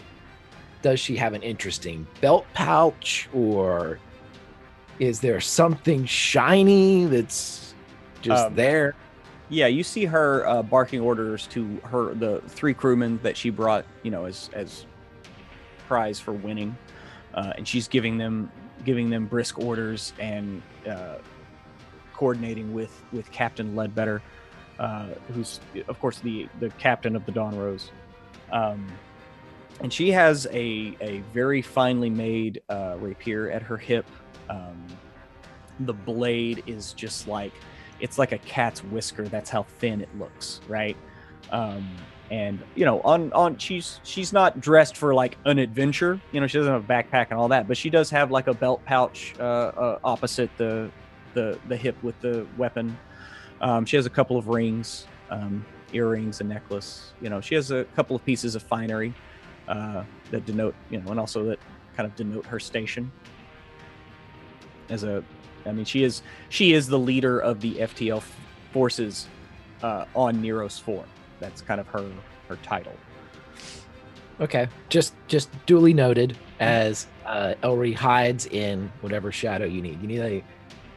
does she have an interesting belt pouch, or is there something shiny that's just there? Yeah, you see her barking orders to the 3 crewmen that she brought, as prize for winning, and she's giving them brisk orders and coordinating with Captain Ledbetter, who's of course the captain of the Dawn Rose, and she has a very finely made rapier at her hip. The blade is just like, it's like a cat's whisker. That's how thin it looks, right? And she's not dressed for like an adventure. She doesn't have a backpack and all that, but she does have like a belt pouch opposite the hip with the weapon. She has a couple of rings, earrings, a necklace. She has a couple of pieces of finery that denote, and also that kind of denote her station. she is the leader of the FTL forces on Nero's 4. That's kind of her title. Okay, just duly noted as Elry hides in whatever shadow you need. You need a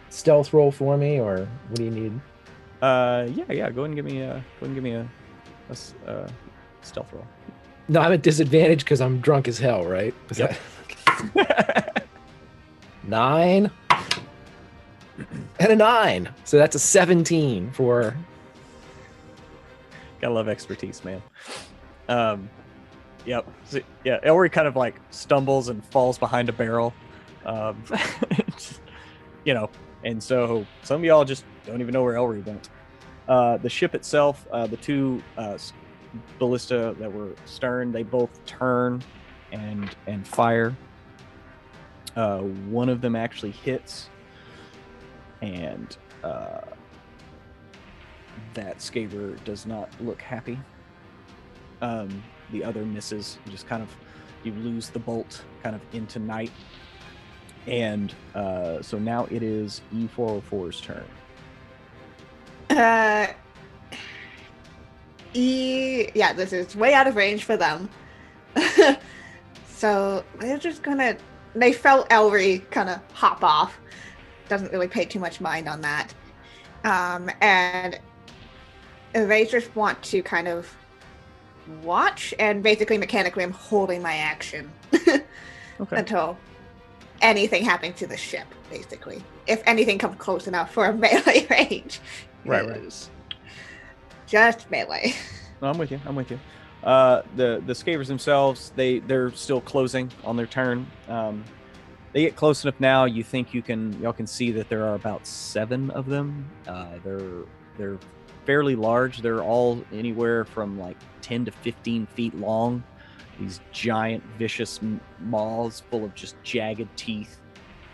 stealth roll for me, or what do you need? Yeah. Go ahead and give me a stealth roll. No, I'm at disadvantage because I'm drunk as hell, right? Yep. 9 and a 9, so that's a 17 for. Gotta love expertise, man. Yep. So, yeah, Elry kind of like stumbles and falls behind a barrel. And so some of y'all just don't even know where Elry went. The ship itself, the two ballista that were stern, they both turn and fire. One of them actually hits, and that Skaver does not look happy. The other misses. You lose the bolt kind of into night. And so now it is E404's turn. This is way out of range for them. So they're just gonna. They felt Elry kind of hop off. Doesn't really pay too much mind on that. And they just want to kind of watch, and basically mechanically I'm holding my action until anything happening to the ship, basically. If anything comes close enough for a melee range. Right. Just melee. No, I'm with you. The Skavers themselves, they're still closing on their turn. They get close enough now. You think y'all can see that there are about 7 of them. They're fairly large. They're all anywhere from like 10 to 15 feet long. These giant, vicious maws full of just jagged teeth.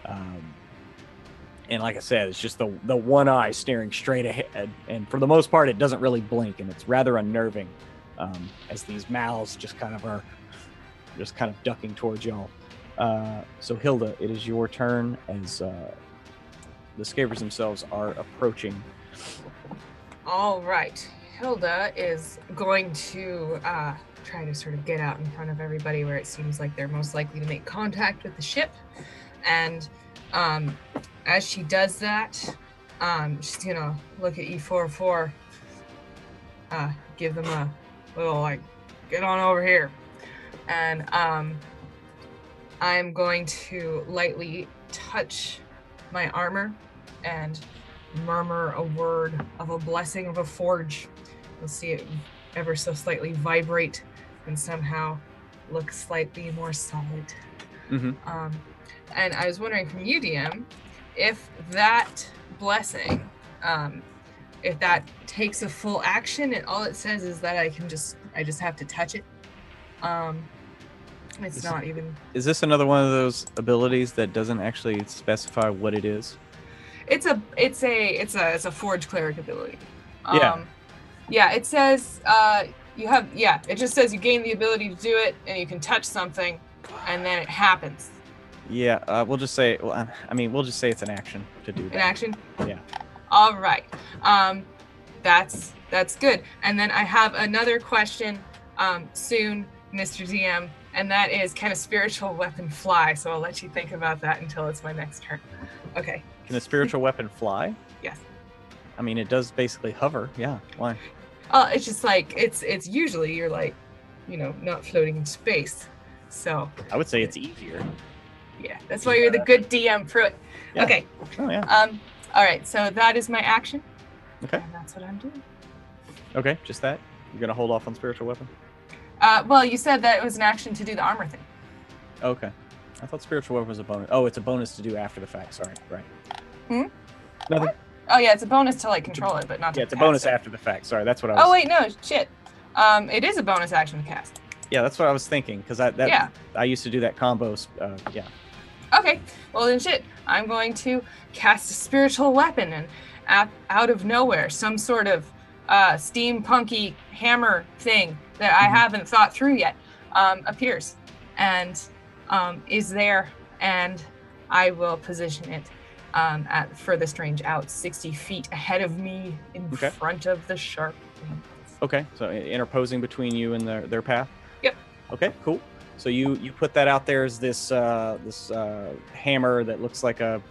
And like I said, it's just the one eye staring straight ahead. And for the most part, it doesn't really blink, and it's rather unnerving as these mouths just kind of ducking towards y'all. So Hilda, it is your turn as the Skavers themselves are approaching. All right. Hilda is going to try to sort of get out in front of everybody where it seems like they're most likely to make contact with the ship. And as she does that, she's going to look at E44, give them a little, like, get on over here. And I'm going to lightly touch my armor and murmur a word of a blessing of a forge. You'll see it ever so slightly vibrate and somehow look slightly more solid. Mm-hmm. And I was wondering from you, DM, if that blessing, if that takes a full action, and all it says is that I just have to touch it. It's not even. Is this another one of those abilities that doesn't actually specify what it is? It's a forge cleric ability. Yeah, it says it just says you gain the ability to do it, and you can touch something, and then it happens. Yeah, we'll just say it's an action to do that. An action? Yeah. All right. That's good. And then I have another question soon, Mr. DM, and that is, can a spiritual weapon fly? So I'll let you think about that until it's my next turn. Okay. Can a spiritual weapon fly? Yes. I mean, it does basically hover. Yeah. Why? It's just like it's usually you're like, not floating in space. So I would say it's easier. Yeah, that's why you're the good DM, Pruitt. Yeah. Okay. Oh yeah. All right. So that is my action. Okay. And that's what I'm doing. Okay, just that. You're gonna hold off on spiritual weapon. Well, you said that it was an action to do the armor thing. Okay. I thought spiritual weapon was a bonus. Oh, it's a bonus to do after the fact. Sorry. Right. Nothing. What? Oh yeah, it's a bonus to like control it, but not to it's a bonus after the fact. Sorry, that's what I was. Oh wait, no, shit. It is a bonus action to cast. Yeah, that's what I was thinking, because I used to do that combo. Yeah. Okay, well then shit. I'm going to cast a spiritual weapon, and out of nowhere, some sort of steampunky hammer thing that I haven't thought through yet appears and is there, and I will position it at furthest range out 60 feet ahead of me in front of the shark. Okay, so interposing between you and their path? Yep. Okay, cool. So you put that out there as this hammer that looks like a,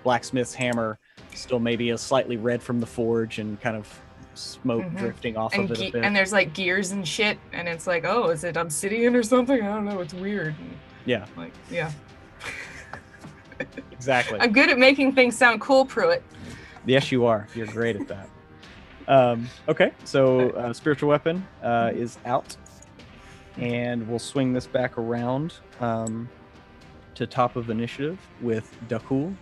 blacksmith's hammer, still maybe a slightly red from the forge and kind of smoke drifting off of it a bit. And there's like gears and shit, and it's like, oh, is it obsidian or something? I don't know, it's weird. Yeah. Like, yeah. Exactly. I'm good at making things sound cool, Pruitt. Yes, you are. You're great at that. Okay, so spiritual weapon is out, and we'll swing this back around to top of initiative with Dakul.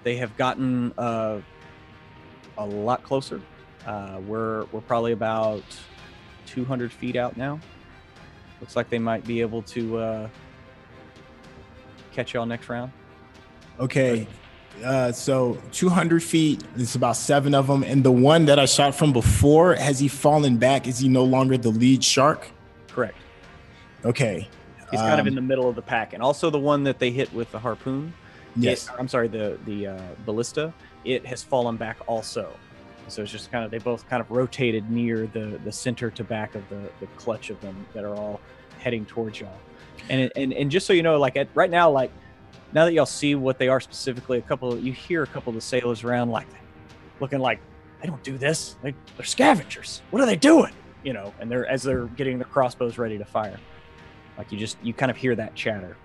They have gotten a lot closer. We're probably about 200 feet out now. Looks like they might be able to catch y'all next round. Okay. So 200 feet, it's about 7 of them. And the one that I shot from before, has he fallen back? Is he no longer the lead shark? Correct. Okay. He's kind of in the middle of the pack. And also the one that they hit with the harpoon. Yes. The ballista, it has fallen back also. So it's just kind of, they both kind of rotated near the center to back of the clutch of them that are all heading towards y'all. And just so you know, like right now, like now that y'all see what they are specifically, you hear a couple of the sailors around like looking like they don't do this. They're scavengers. What are they doing? And as they're getting their crossbows ready to fire. Like you kind of hear that chatter.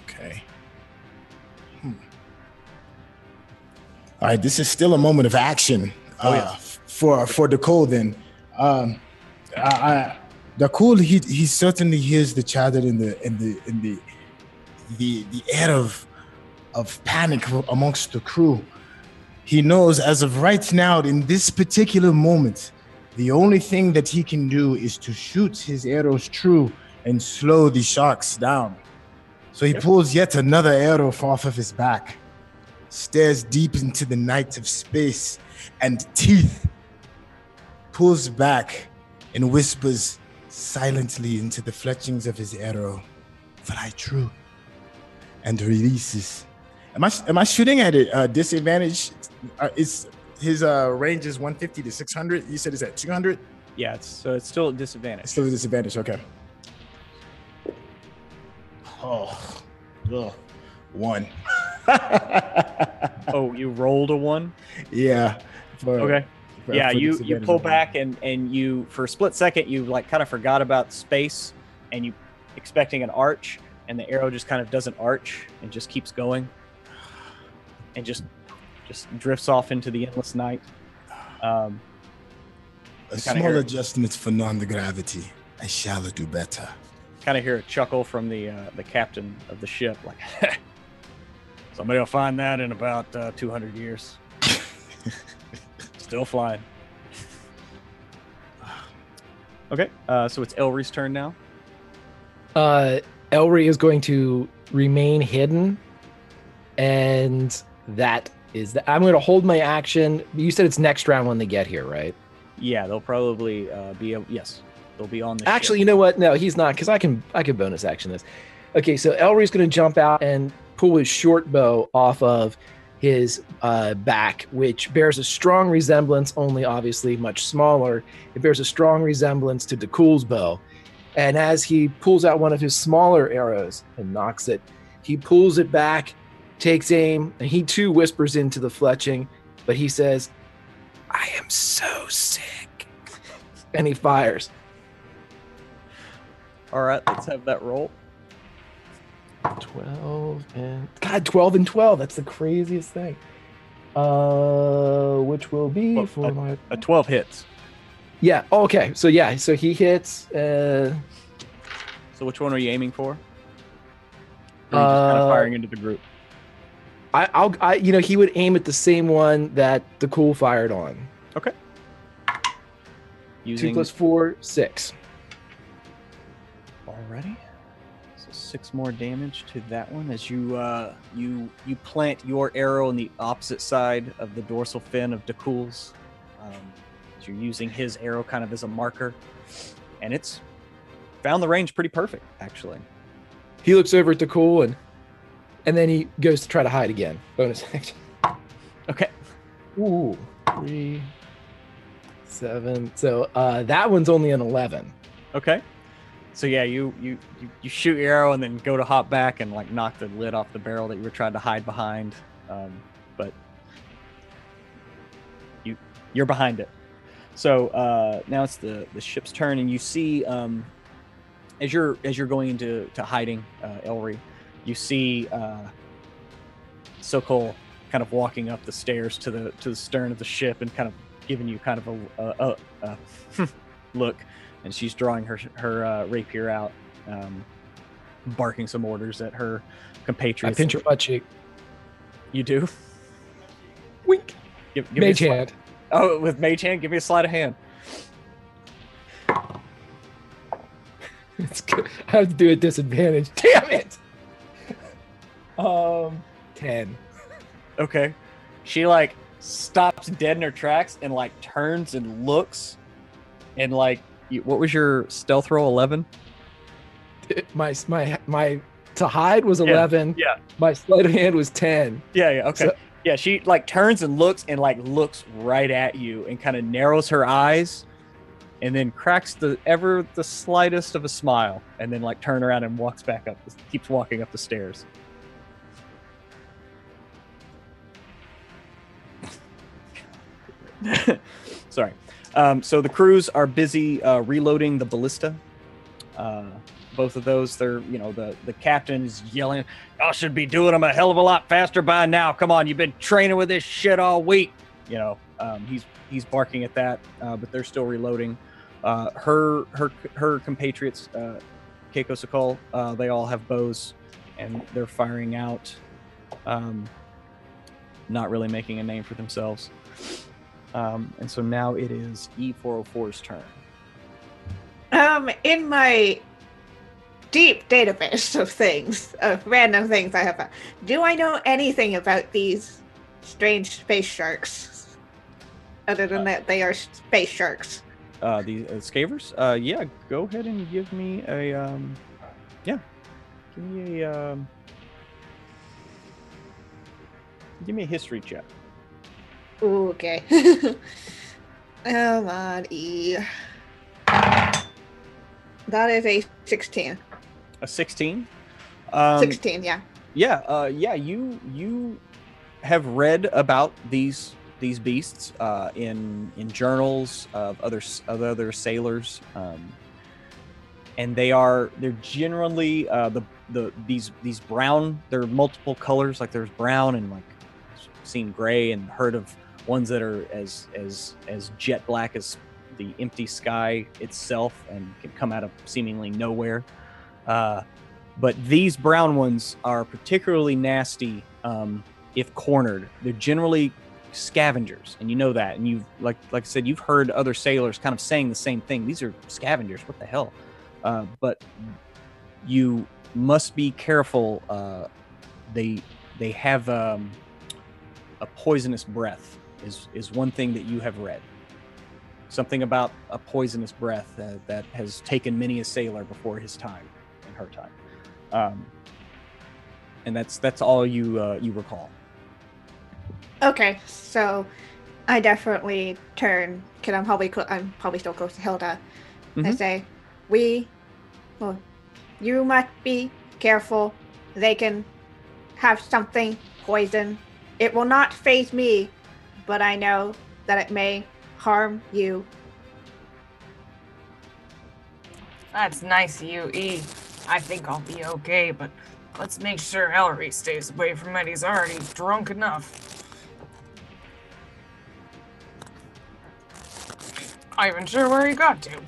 Okay. All right, this is still a moment of action for Dakul then. Dakul, he certainly hears the chatter in the air of panic amongst the crew. He knows as of right now, in this particular moment, the only thing that he can do is to shoot his arrows true and slow the sharks down. So he pulls yet another arrow off of his back, stares deep into the night of space, and teeth, pulls back and whispers silently into the fletchings of his arrow, "Fly true," and releases. Am I shooting at a disadvantage? His range is 150 to 600. You said it's at 200? Yeah, it's still a disadvantage. It's still a disadvantage, okay. Oh, 1. Oh, you rolled a 1? Yeah. Okay. You pull back and you, for a split second, you like kind of forgot about space and you expecting an arch, and the arrow just kind of doesn't arch and just keeps going and just drifts off into the endless night. A small adjustment for non-gravity. I shall do better. Kind of hear a chuckle from the captain of the ship, like, somebody will find that in about 200 years. Still flying. Okay, so it's Elry's turn now. Elry is going to remain hidden, and that is that. I'm going to hold my action. You said it's next round when they get here, right? Yeah, they'll probably yes, they'll be on the Actually, ship. you know what? No, he's not, because I can bonus action this. Okay, so Elry's going to jump out and pull his short bow off of his back, which bears a strong resemblance, only obviously much smaller. It bears a strong resemblance to Dakul's bow. And as he pulls out one of his smaller arrows and knocks it, he pulls it back, takes aim, and he too whispers into the fletching, but he says, "I am so sick." And he fires. All right, let's have that roll. 12 and 12. That's the craziest thing. Which will be a 12 hits. Yeah. Okay. So he hits. So which one are you aiming for? Or are you just kind of firing into the group? He would aim at the same one that Dakul fired on. Okay. 2 + 4, 6. Alrighty. 6 more damage to that one as you plant your arrow on the opposite side of the dorsal fin of Dakul's. You're using his arrow kind of as a marker, and it's found the range pretty perfect, actually. He looks over at Dakul and then he goes to try to hide again. Bonus action. Okay. Ooh, 3, 7. So that one's only an 11. Okay. So yeah, you shoot your arrow and then go to hop back and like knock the lid off the barrel that you were trying to hide behind, but you're behind it. So now it's the ship's turn, and you see as you're going into hiding, Elry, you see Sokol kind of walking up the stairs to the stern of the ship and kind of giving you kind of a look, and she's drawing her rapier out, barking some orders at her compatriots. I pinch her butt cheek. You do? Wink. Give Mage me hand. Oh, with mage hand, give me a sleight of hand. It's good. I have to do a disadvantage. Damn it. 10. Okay. She like stops dead in her tracks and like turns and looks, and like, what was your stealth roll? 11. My to hide was 11. Yeah. My sleight of hand was 10. Yeah. Okay. So, yeah, she like turns and looks right at you and kind of narrows her eyes, and then cracks the slightest of a smile, and then like turn around and keeps walking up the stairs. Sorry. So the crews are busy reloading the ballista. Both of those, they're, the captain is yelling, "Y'all should be doing them a hell of a lot faster by now. Come on, you've been training with this shit all week." He's barking at that, but they're still reloading. Her compatriots, Keiko Sokol, they all have bows, and they're firing out, not really making a name for themselves. And so now it is E404's turn. In my deep database of random things I have, do I know anything about these strange space sharks? Other than that, they are space sharks. The scavers? Yeah, go ahead and give me a, give me a history check. Ooh, okay. Come on, E. That is a 16. A 16? 16, yeah. Yeah, you have read about these beasts in journals of other sailors, and they're generally these brown. There are multiple colors, like there's brown and like seen gray, and heard of ones that are as jet black as the empty sky itself and can come out of seemingly nowhere. But these brown ones are particularly nasty if cornered. They're generally scavengers, and you know that. And you've like I said, you've heard other sailors kind of saying the same thing. These are scavengers. What the hell? But you must be careful. They have a poisonous breath is one thing that you have read. Something about a poisonous breath that has taken many a sailor before his time and her time. And that's all you recall. Okay, so I definitely turn, because I'm probably still close to Hilda, and say, you must be careful. They can have something poison. It will not faze me, but I know that it may harm you. That's nice of you, E. I think I'll be okay, but let's make sure Ellery stays away from it. He's already drunk enough. Not even sure where he got to.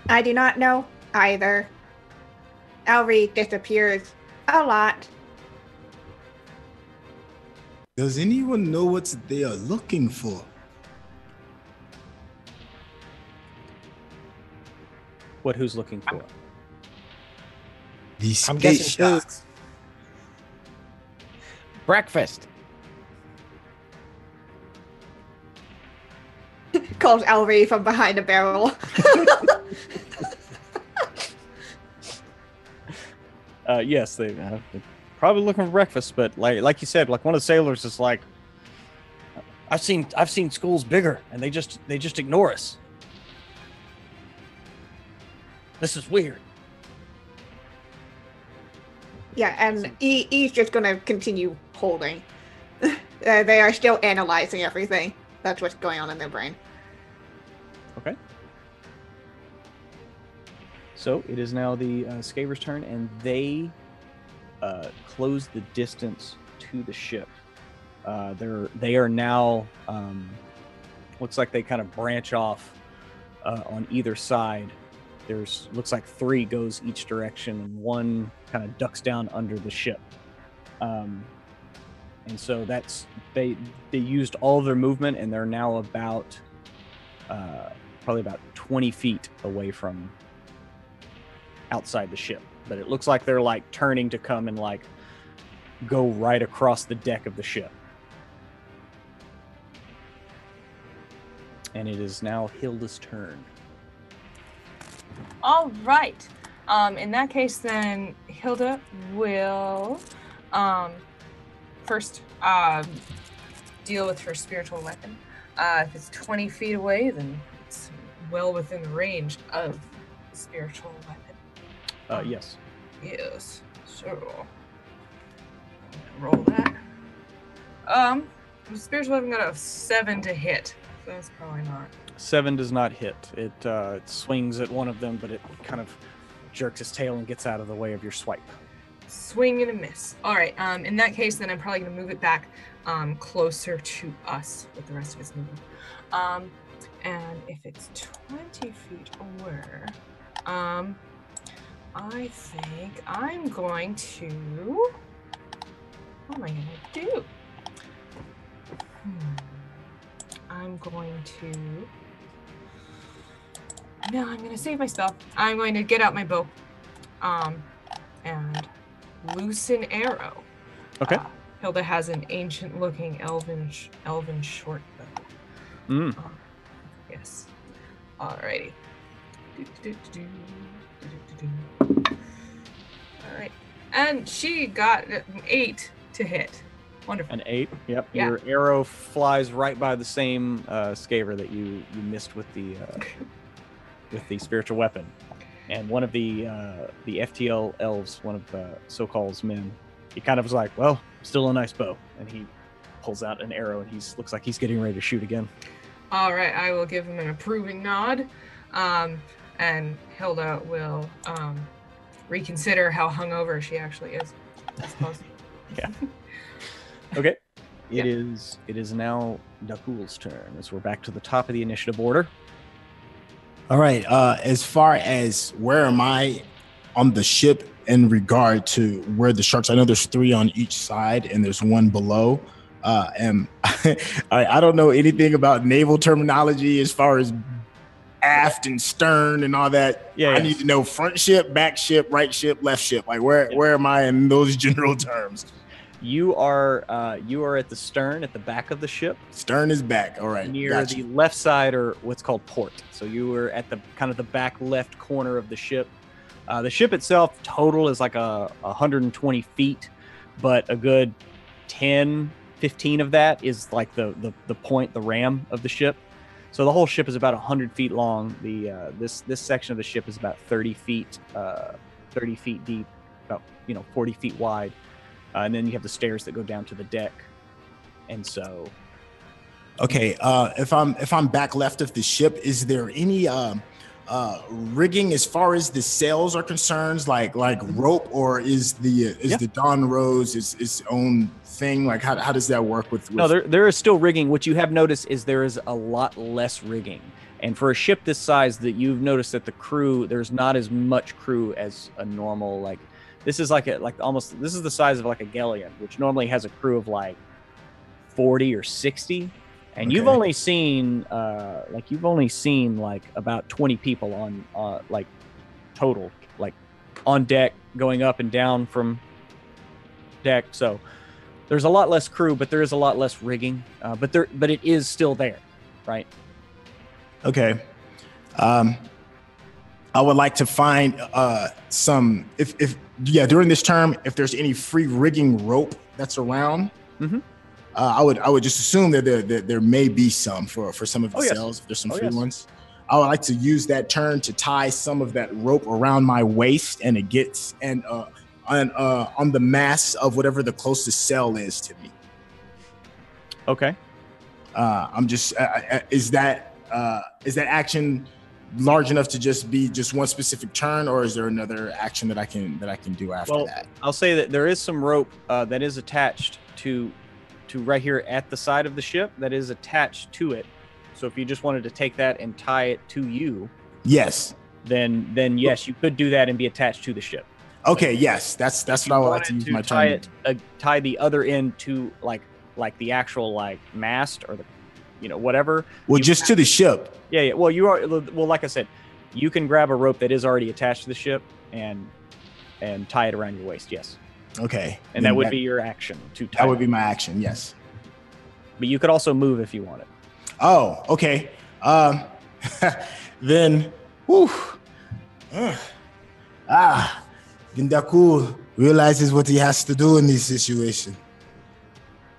I do not know either. Ellery disappears a lot. Does anyone know what they are looking for? Who's looking for? These I'm space guessing food. sharks. Breakfast. Calls Ellery from behind a barrel. Yes, they're probably looking for breakfast, but like you said, like one of the sailors is like, I've seen schools bigger, and they just ignore us. This is weird. Yeah, and E's just gonna continue holding. They are still analyzing everything. That's what's going on in their brain. Okay. So it is now the Skaver's turn, and they close the distance to the ship. They are now looks like they kind of branch off on either side. Looks like 3 goes each direction, and 1 kind of ducks down under the ship. And so they used all of their movement, and they're now about probably about 20 feet away from outside the ship. But it looks like they're like turning to come and like go right across the deck of the ship. And it is now Hilda's turn. All right. In that case, then Hilda will first deal with her spiritual weapon. If it's 20 feet away, then it's well within the range of the spiritual weapon. Yes. Yes. So roll that. The spiritual weapon got a 7 to hit. So that's probably not. 7 does not hit. It swings at one of them, but it kind of jerks its tail and gets out of the way of your swipe. Swing and a miss. All right. In that case, then I'm probably going to move it back closer to us with the rest of its movement. And if it's 20 feet away, I think I'm going to... What am I going to do? I'm going to... No, I'm going to save my spell. I'm going to get out my bow. And loose an arrow. Okay. Hilda has an ancient-looking elven short bow. Yes. Alrighty. Alright. And she got an 8 to hit. Wonderful. An 8. Yep. Yeah. Your arrow flies right by the same Skaver that you missed with the spiritual weapon. And one of the FTL elves, one of Sokol's men, he kind of was like, well, still a nice bow. And he pulls out an arrow, and looks like he's getting ready to shoot again. All right, I will give him an approving nod. And Hilda will reconsider how hungover she actually is, I suppose. Yeah. Okay. It is now Dakul's turn, as we're back to the top of the initiative order. All right. As far as where am I on the ship in regard to where the sharks? I know there's 3 on each side, and there's 1 below. And I don't know anything about naval terminology as far as aft and stern and all that. Yeah. I need to know front ship, back ship, right ship, left ship. Like where am I in those general terms? You are at the stern, at the back of the ship. Stern is back. All right. Near Gotcha. the left side, or what's called port. So you were at the kind of the back left corner of the ship. The ship itself total is like 120 feet, but a good 10, 15 of that is like the point, the ram of the ship. So the whole ship is about 100 feet long. This section of the ship is about 30 feet deep, about 40 feet wide. And then you have the stairs that go down to the deck. And so, okay, if I'm back left of the ship, is there any rigging as far as the sails are concerned, like rope, or is the Dawn Rose its own thing? Like how does that work with... No, there is still rigging. What you have noticed is there is a lot less rigging. And for a ship this size, that you've noticed that the crew, there's not as much crew as a normal, like, this is this is the size of like a galleon, which normally has a crew of like 40 or 60. And Okay. you've only seen like about 20 people on like total, like on deck, going up and down from deck. So there's a lot less crew, but there is a lot less rigging. But it is still there, right? Okay. I would like to find some during this term, if there's any free rigging rope that's around. Mm-hmm. I would just assume that there may be some for some of the cells. If there's some free ones, I would like to use that turn to tie some of that rope around my waist and on the mass of whatever the closest cell is to me. Okay. I'm just is that action large enough to just be just one specific turn, or is there another action that I can do after that? I'll say that there is some rope that is attached to right here at the side of the ship that is attached to it. So if you just wanted to take that and tie it to you, yes, then yes, you could do that and be attached to the ship. Okay, yes, that's what I would like to use my turn. Tie the other end to like the actual like mast or the whatever. Well, just to the ship. Yeah. Well, like I said, you can grab a rope that is already attached to the ship and tie it around your waist. Yes. Okay. And that would be your action to tie. That would be my action. Yes. But you could also move if you wanted. Oh, okay. Then, Gindaku realizes what he has to do in this situation.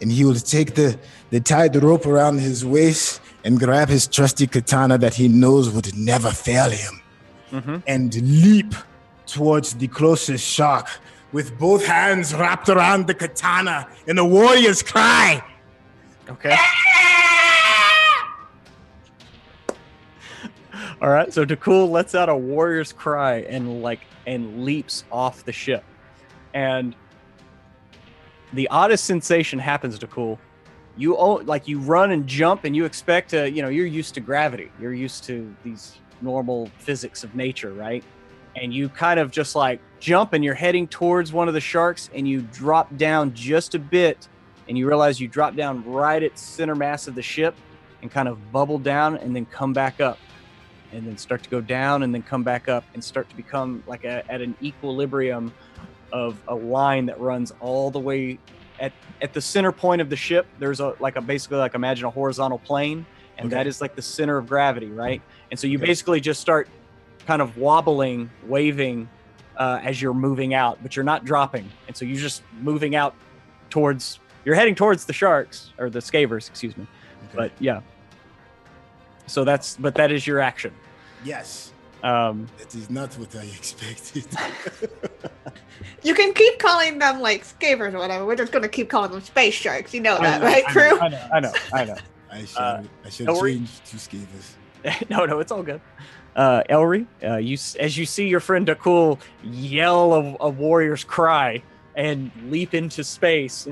And he will take the rope around his waist and grab his trusty katana that he knows would never fail him, and leap towards the closest shark with both hands wrapped around the katana in a warrior's cry. Okay. All right. So Dakul lets out a warrior's cry and leaps off the ship, and the oddest sensation happens, Dakul. You run and jump, and you expect to, you're used to gravity. You're used to these normal physics of nature, right? And you kind of just like jump, and you're heading towards one of the sharks, and you drop down just a bit, and you realize you drop down right at center mass of the ship and kind of bubble down and then come back up, and then start to go down and then come back up and start to become like at an equilibrium of a line that runs all the way at the center point of the ship. There's basically imagine a horizontal plane, and that is like the center of gravity, right? And so you basically just start kind of wobbling, waving as you're moving out, but you're not dropping. And so you're just moving out you're heading towards the sharks, or the scavers, excuse me. Okay. But yeah. So that is your action. Yes. That is not what I expected. You can keep calling them like scavers or whatever. We're just going to keep calling them space sharks. You know that, right, Crew? I know. I should change to scavers. No, it's all good. Elry, as you see your friend Dakul yell a warrior's cry and leap into space,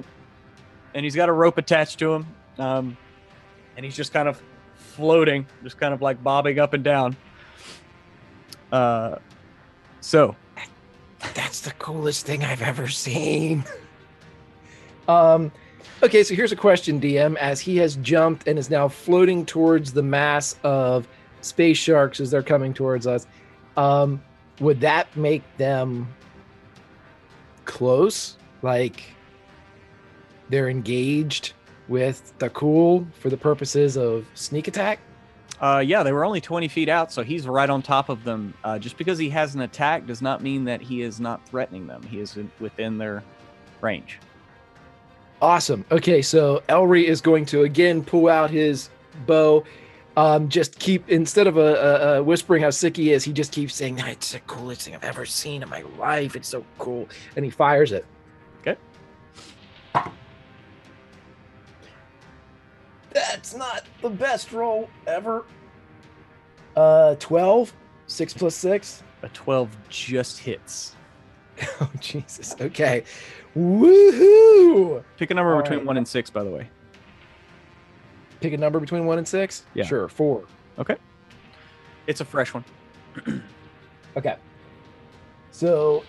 and he's got a rope attached to him, and he's just kind of floating, just kind of like bobbing up and down. So that's the coolest thing I've ever seen. Okay, so here's a question, DM. As he has jumped and is now floating towards the mass of space sharks as they're coming towards us, would that make them close? Like they're engaged with Dakul for the purposes of sneak attack? Yeah, they were only 20 feet out, so he's right on top of them. Just because he has an attack does not mean that he is not threatening them. He is within their range. Awesome. Okay, so Elry is going to again pull out his bow. Just keep, instead of whispering how sick he is, he just keeps saying, "It's the coolest thing I've ever seen in my life. It's so cool." And he fires it. Okay. That's not the best roll ever. 12, 6 plus 6. A 12 just hits. Oh, Jesus. Okay. Woohoo! Pick a number between 1 and 6, by the way. Pick a number between 1 and 6? Yeah. Sure, 4. Okay. It's a fresh one. Okay. So,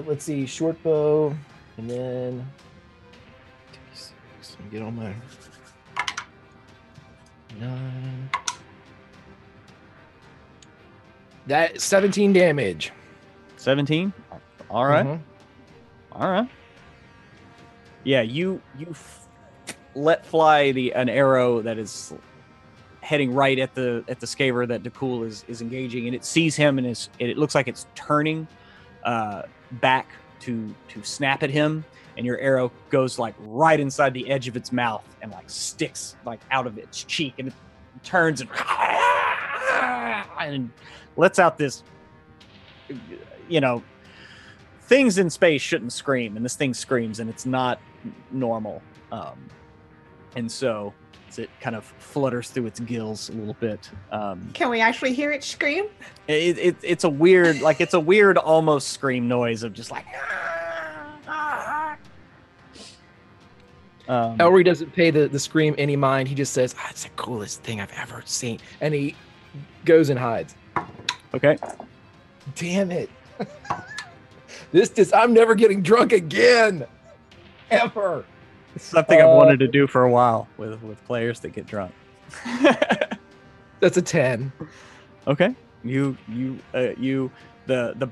let's see. Short bow, and then... Let me get on my... 9. That 17 damage. 17? All right. Mm-hmm. All right. Yeah, you let fly an arrow that is heading right at the scaver that Dakul is engaging, and it sees him, and it looks like it's turning back to snap at him, and your arrow goes like right inside the edge of its mouth and like sticks like out of its cheek, and it turns and lets out this, things in space shouldn't scream, and this thing screams, and it's not normal. And so it kind of flutters through its gills a little bit. Can we actually hear it scream? It's a weird almost scream noise of just like. Elry doesn't pay the scream any mind. He just says, "It's the coolest thing I've ever seen," and he goes and hides. Okay. Damn it! I'm never getting drunk again, ever. It's something I've wanted to do for a while with players that get drunk. That's a 10. Okay. The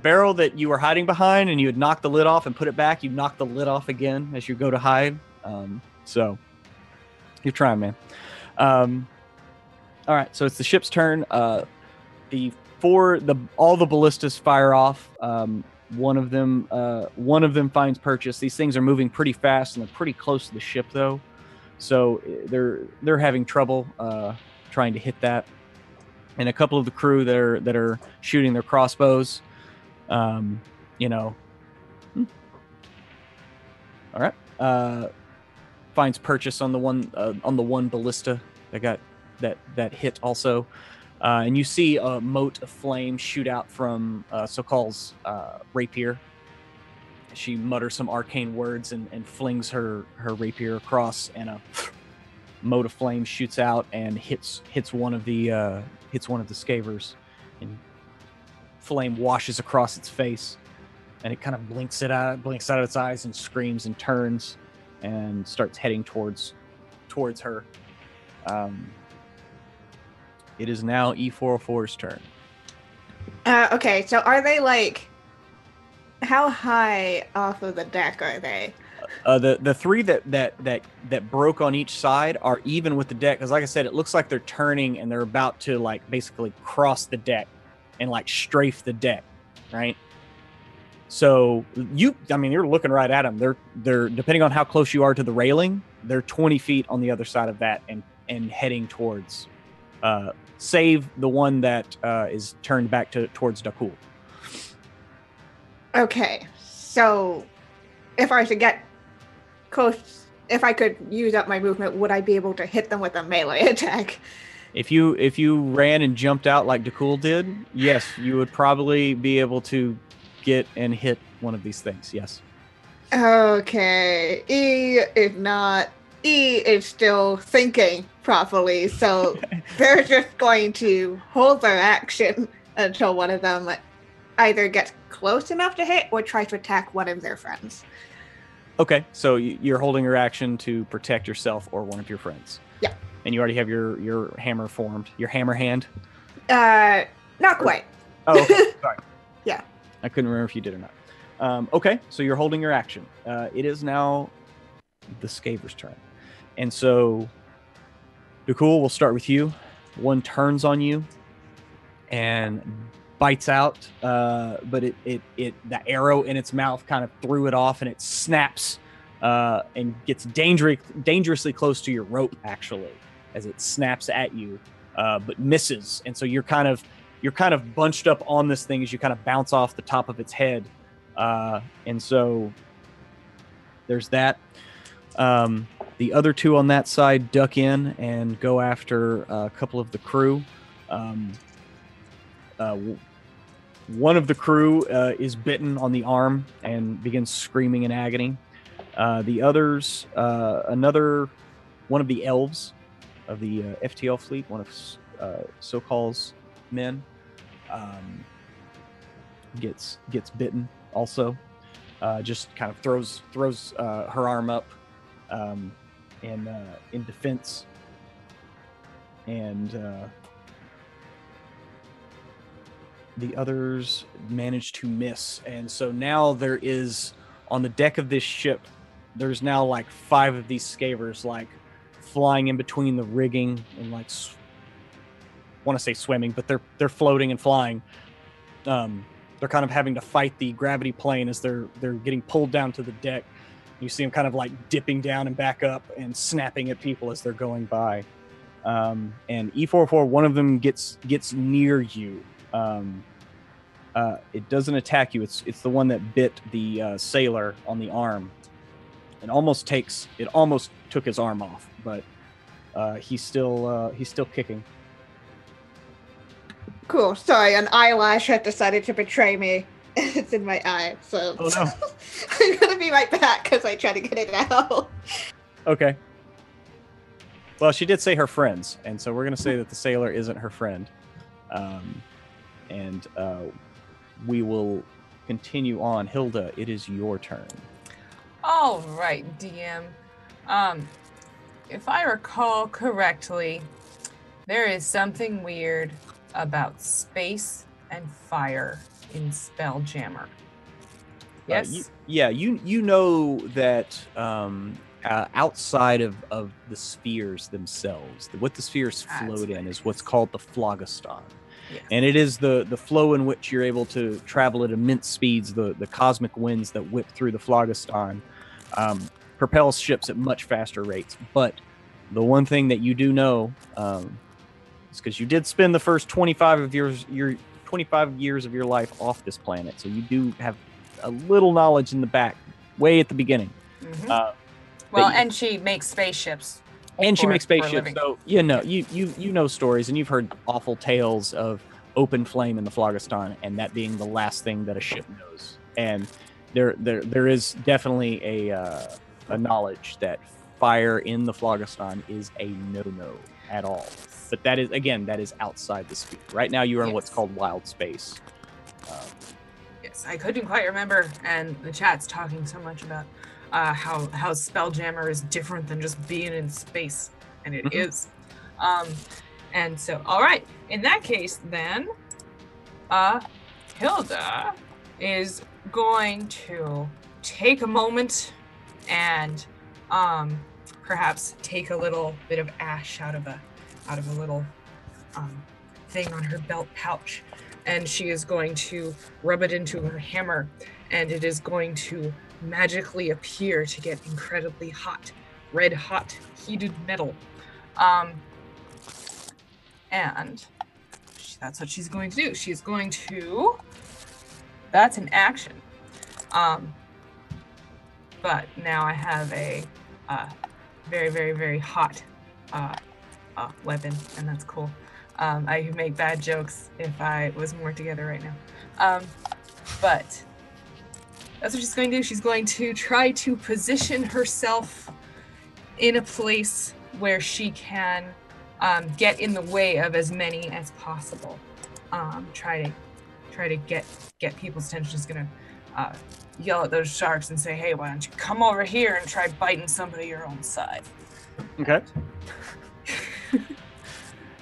barrel that you were hiding behind, and you had knocked the lid off and put it back. You knock the lid off again as you go to hide. So you're trying, man. All right. So it's the ship's turn. All the ballistas fire off. One of them finds purchase. These things are moving pretty fast, and they're pretty close to the ship, though. So they're having trouble trying to hit that. And a couple of the crew that are shooting their crossbows, All right. Finds purchase on the one ballista that hit also. And you see a mote of flame shoot out from Sokol's rapier. She mutters some arcane words and flings her rapier across, and a mote of flame shoots out and hits one of the scavers, and flame washes across its face, and it kind of blinks out of its eyes and screams and turns and starts heading towards her. It is now E404's turn. Okay, so are they like, how high off of the deck are they? The three that broke on each side are even with the deck, because like I said, it looks like they're turning and they're about to like basically cross the deck and like strafe the deck, right? So you're looking right at them. They're depending on how close you are to the railing, they're 20 feet on the other side of that and heading towards. Save the one that is turned back towards Dakul. Okay, so if I should get close, if I could use up my movement, would I be able to hit them with a melee attack? If you ran and jumped out like Dakul did, yes, you would probably be able to get and hit one of these things. Yes. Okay. E is still thinking properly, so they're just going to hold their action until one of them either gets close enough to hit or try to attack one of their friends. Okay, so you're holding your action to protect yourself or one of your friends. Yeah. And you already have your hammer formed, your hammer hand? Not quite. Oh, okay. Sorry. Yeah. I couldn't remember if you did or not. Okay, so you're holding your action. It is now the Scaver's turn. And so, Dakul, we'll start with you. One turns on you and bites out, but the arrow in its mouth kind of threw it off, and it snaps and gets dangerously close to your rope, actually, as it snaps at you, but misses. And so you're kind of bunched up on this thing as you kind of bounce off the top of its head. And so there's that. The other two on that side duck in and go after a couple of the crew. One of the crew is bitten on the arm and begins screaming in agony. The others, one of the elves of the FTL fleet, one of Sokol's men, gets bitten also. Just kind of throws her arm up in defense, and the others manage to miss. And so now there is, on the deck of this ship, there's now like 5 of these scavers like flying in between the rigging and like want to say swimming, but they're floating and flying. They're kind of having to fight the gravity plane as they're getting pulled down to the deck. You see them kind of like dipping down and back up and snapping at people as they're going by. And E44, one of them gets near you. It doesn't attack you. It's the one that bit the sailor on the arm. It almost took his arm off, but he's still kicking. Cool. Sorry, an eyelash had decided to betray me. It's in my eye, so Oh no. I'm gonna be right back because I try to get it out. Okay. Well, she did say her friends, and so we're gonna say that the sailor isn't her friend, and we will continue on. Hilda, it is your turn. All right, DM. If I recall correctly, there is something weird about space and fire in Spelljammer. Yes? You know that outside of the spheres themselves, what the spheres float in is what's called the phlogiston. Yes. And it is the flow in which you're able to travel at immense speeds. The cosmic winds that whip through the phlogiston propels ships at much faster rates. But the one thing that you do know is because you did spend the first 25 years of your life off this planet, so you do have a little knowledge in the back, way at the beginning. Mm-hmm. And she makes spaceships. And she makes spaceships, so you know stories, and you've heard awful tales of open flame in the phlogiston, and that being the last thing that a ship knows. And there is definitely a knowledge that fire in the phlogiston is a no-no at all. But that is outside the sphere. Right now, you are in what's called wild space. Yes, I couldn't quite remember, and the chat's talking so much about how Spelljammer is different than just being in space, and it is. And so, all right, in that case, then, Hilda is going to take a moment and perhaps take a little bit of ash out of a little thing on her belt pouch, and she is going to rub it into her hammer, and it is going to magically appear to get incredibly hot, red hot, heated metal. And that's what she's going to do. She's going to, that's an action. But now I have a very, very, very hot weapon, and that's cool. I could make bad jokes if I was more together right now. But that's what she's going to do. She's going to try to position herself in a place where she can get in the way of as many as possible. Try to get people's attention. She's gonna yell at those sharks and say, "Hey, why don't you come over here and try biting somebody your own side?" Okay.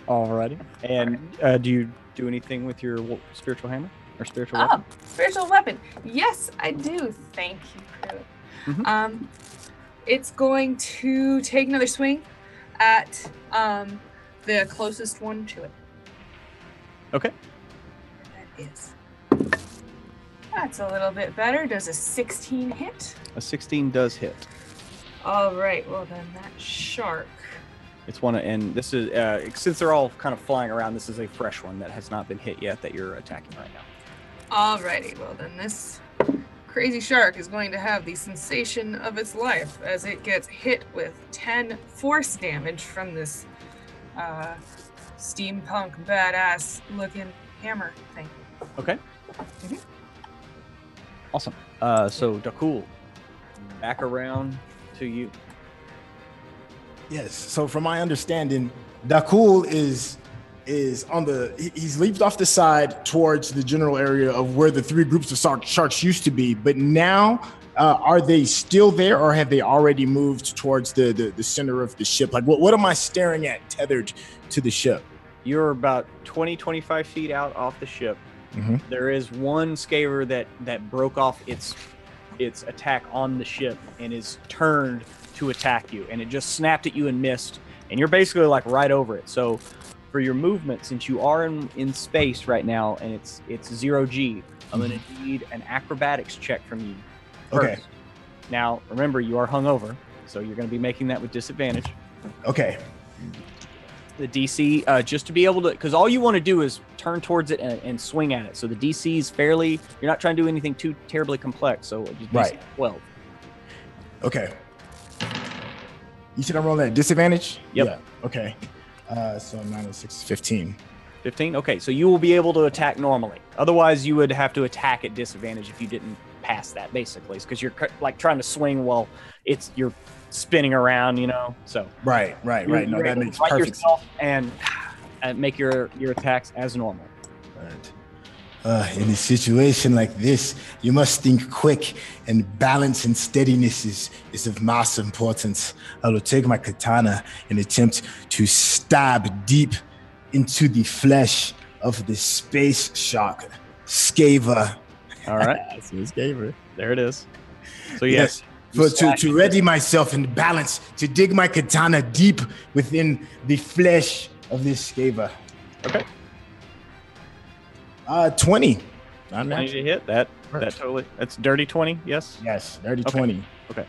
Alrighty. And do you do anything with your spiritual hammer or spiritual weapon? Spiritual weapon. Yes, I do. Thank you, Pruitt. Mm-hmm. It's going to take another swing at the closest one to it. Okay. That is. That's a little bit better. Does a 16 hit? A 16 does hit. All right. Well, then that shark. It's one, and this is since they're all kind of flying around. This is a fresh one that has not been hit yet that you're attacking right now. Alrighty. Well, then this crazy shark is going to have the sensation of its life as it gets hit with 10 force damage from this steampunk badass looking hammer thing. Okay. Mm-hmm. Awesome. So Dakul, back around to you. Yes. So from my understanding, Dakul is on he's leaped off the side towards the general area of where the three groups of sharks used to be. But now, are they still there, or have they already moved towards the center of the ship? Like, what am I staring at tethered to the ship? You're about 25 feet out off the ship. Mm-hmm. There is one scaver that broke off its attack on the ship and is turned to attack you, and it just snapped at you and missed, and you're basically like right over it. So for your movement, since you are in space right now and it's 0G, I'm going to need an acrobatics check from you first. Okay. Now, remember, you are hungover, so you're going to be making that with disadvantage. Okay. The DC, just to be able to, because all you want to do is turn towards it and swing at it. So the DC is fairly, you're not trying to do anything too terribly complex. So just DC 12. Okay. You said I'm rolling at disadvantage? Yep. Yeah. Okay. So 9 and 6 is 15. 15? Okay, so you will be able to attack normally. Otherwise, you would have to attack at disadvantage if you didn't pass that, basically. It's because you're like trying to swing while you're spinning around, so. Right. No, that makes perfect sense. And make your attacks as normal. Right. In a situation like this, you must think quick, and balance and steadiness is of mass importance. I will take my katana and attempt to stab deep into the flesh of the space shark, Skaver. All right. Skaver. There it is. So yes. To ready myself in balance, to dig my katana deep within the flesh of this Skaver. Okay. 20. 20 to hit. That totally. That's dirty 20. Yes. Yes, dirty 20. Okay.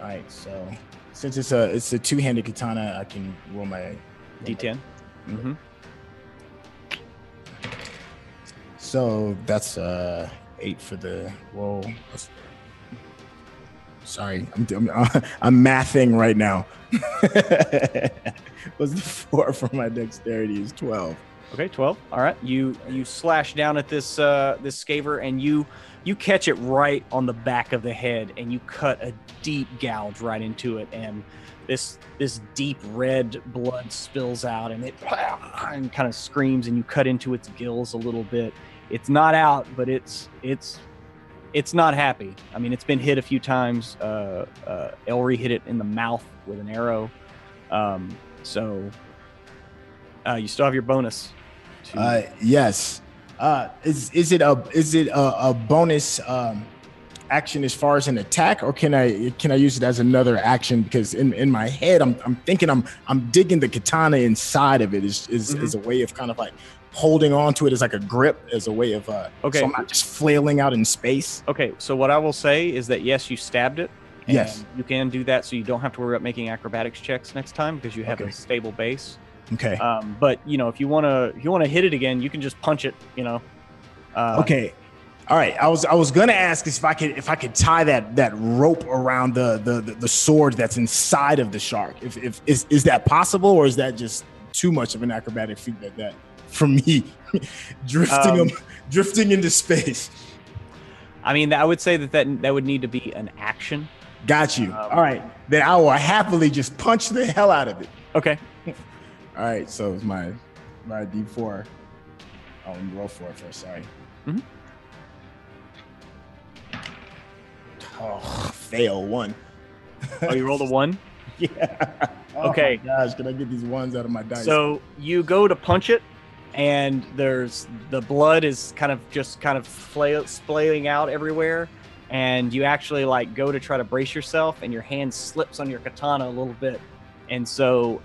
All right. So since it's a two-handed katana, I can roll my D10. Mm-hmm. So that's 8 for the roll. Sorry, I'm mathing right now. Was the 4 for my dexterity is 12. Okay, 12. All right. You slash down at this Skaver, and you catch it right on the back of the head, and you cut a deep gouge right into it, and this deep red blood spills out, and it and kind of screams, and you cut into its gills a little bit. It's not out, but it's not happy. I mean, it's been hit a few times. Elry hit it in the mouth with an arrow. So you still have your bonus. Yes. Is it a bonus action as far as an attack, or can I use it as another action? Because in my head, I'm thinking I'm digging the katana inside of it is a way of kind of like holding on to it as like a grip, as a way of so I'm not just flailing out in space. Okay, so what I will say is that yes, you stabbed it. Yes, you can do that, so you don't have to worry about making acrobatics checks next time because you have a stable base. Okay. But if you wanna hit it again, you can just punch it. Okay. All right. I was gonna ask if I could tie that rope around the sword that's inside of the shark. Is that possible, or is that just too much of an acrobatic feat that for me drifting into space? I mean, I would say that would need to be an action. Got you. All right. Then I will happily just punch the hell out of it. Okay. All right. So it's my D4. Oh, let me roll for it first. Sorry. Mm-hmm. Oh, fail 1. Oh, you rolled a 1? Yeah. Okay. Oh my gosh, can I get these ones out of my dice? So you go to punch it, and the blood is kind of splaying out everywhere, and you actually like go to try to brace yourself, and your hand slips on your katana a little bit, and so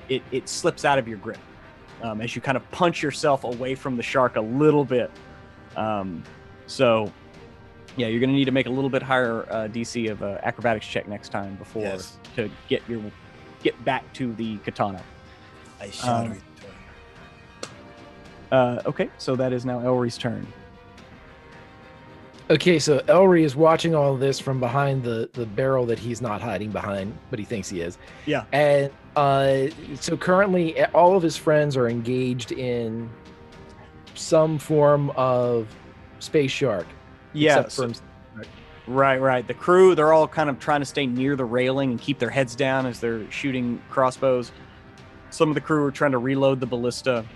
it slips out of your grip as you kind of punch yourself away from the shark a little bit. So yeah, you're going to need to make a little bit higher DC of acrobatics check next time before to get back to the katana. I shall return. Okay, so that is now Elry's turn. Okay, so Elry is watching all of this from behind the barrel that he's not hiding behind, but he thinks he is. Yeah. And so currently all of his friends are engaged in some form of space shark. Yeah. Right. The crew, they're all kind of trying to stay near the railing and keep their heads down as they're shooting crossbows. Some of the crew are trying to reload the ballista.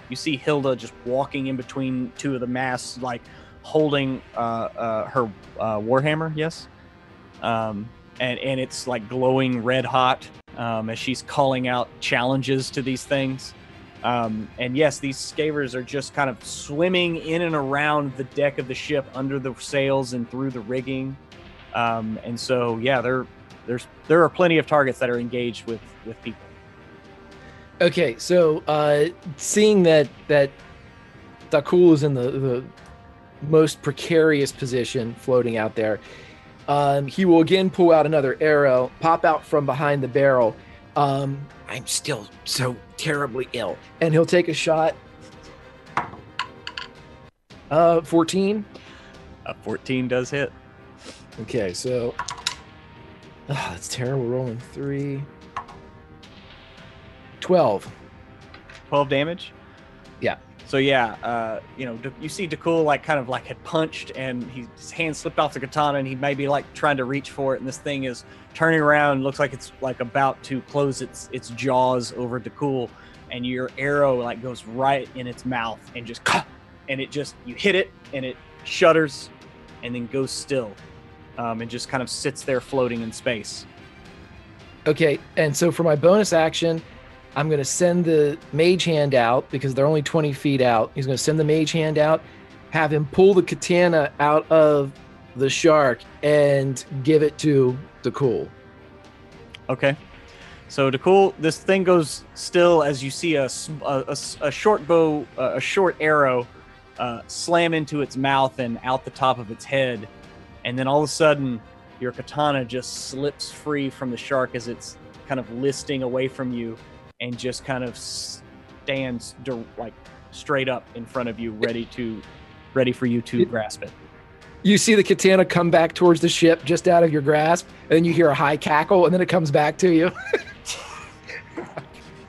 You see Hilda just walking in between two of the masts, like holding her warhammer, yes? And it's like glowing red hot as she's calling out challenges to these things. And yes, these scavers are just kind of swimming in and around the deck of the ship, under the sails and through the rigging. And so, yeah, there are plenty of targets that are engaged with people. Okay, so seeing that Dakul is in the most precarious position floating out there, he will again pull out another arrow, pop out from behind the barrel. I'm still so terribly ill. And he'll take a shot. 14. 14 does hit. Okay, so that's terrible. Rolling 3. 12. 12 damage? Yeah. So yeah, you see Dakul like kind of like had punched and his hand slipped off the katana and he may be like trying to reach for it and this thing is turning around, looks like it's like about to close its jaws over Dakul and your arrow like goes right in its mouth and just and it just, you hit it and it shudders and then goes still and just kind of sits there floating in space. Okay, and so for my bonus action, I'm going to send the mage hand out because they're only 20 feet out. He's going to send the mage hand out, have him pull the katana out of the shark and give it to Dakul. Okay. So Dakul, this thing goes still as you see a short bow, a short arrow slam into its mouth and out the top of its head. And then all of a sudden, your katana just slips free from the shark as it's kind of listing away from you and just kind of stands like straight up in front of you, ready for you to grasp it. You see the katana come back towards the ship just out of your grasp, and then you hear a high cackle, and then it comes back to you.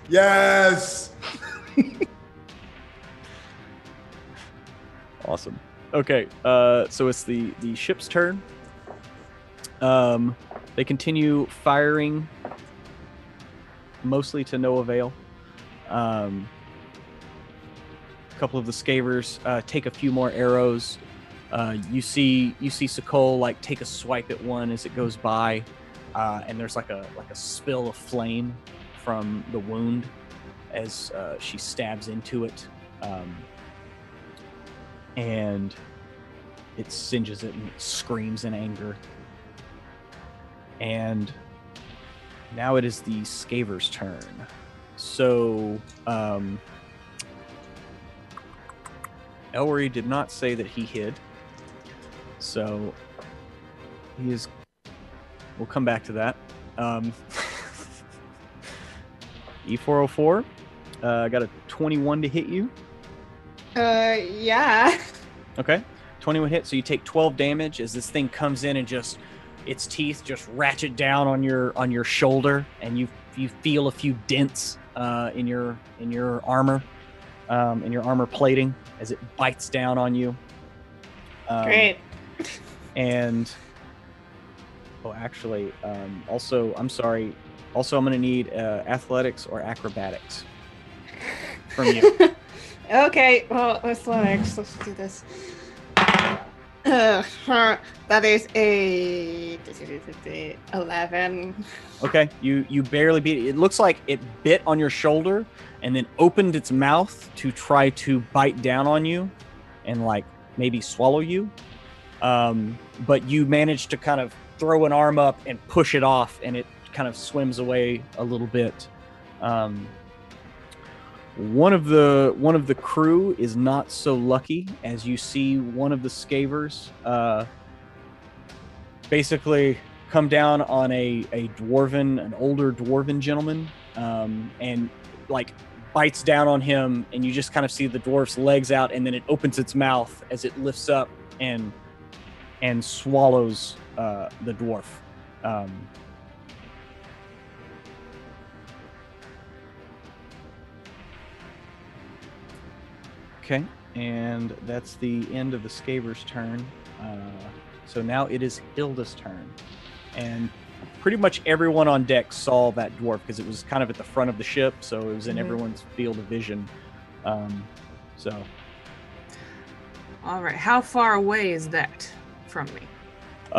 Yes. Awesome. Okay, so it's the ship's turn. They continue firing, mostly to no avail. A couple of the scavers take a few more arrows. You see Sakol like take a swipe at one as it goes by, and there's like a spill of flame from the wound as she stabs into it, and it singes it and it screams in anger. And now it is the Scaver's turn. So, Ellery did not say that he hid. So, he is... We'll come back to that. E404, got a 21 to hit you. Yeah. Okay, 21 hit, so you take 12 damage as this thing comes in and just... Its teeth just ratchet down on your shoulder, and you feel a few dents in your armor, in your armor plating as it bites down on you. Great. And actually, also I'm sorry. Also, I'm going to need athletics or acrobatics from you. Okay. Well, athletics. Let's do this. That is a 11. Okay, you barely beat it. It looks like it bit on your shoulder and then opened its mouth to try to bite down on you and like maybe swallow you. But you managed to kind of throw an arm up and push it off, and it kind of swims away a little bit. One of the crew is not so lucky, as you see one of the scavers basically come down on an older dwarven gentleman, and like bites down on him, and you just kind of see the dwarf's legs out, and then it opens its mouth as it lifts up and swallows the dwarf. Okay, and that's the end of the Scaver's turn. So now it is Hilda's turn. And pretty much everyone on deck saw that dwarf because it was kind of at the front of the ship, so it was in everyone's field of vision. So. All right, how far away is that from me?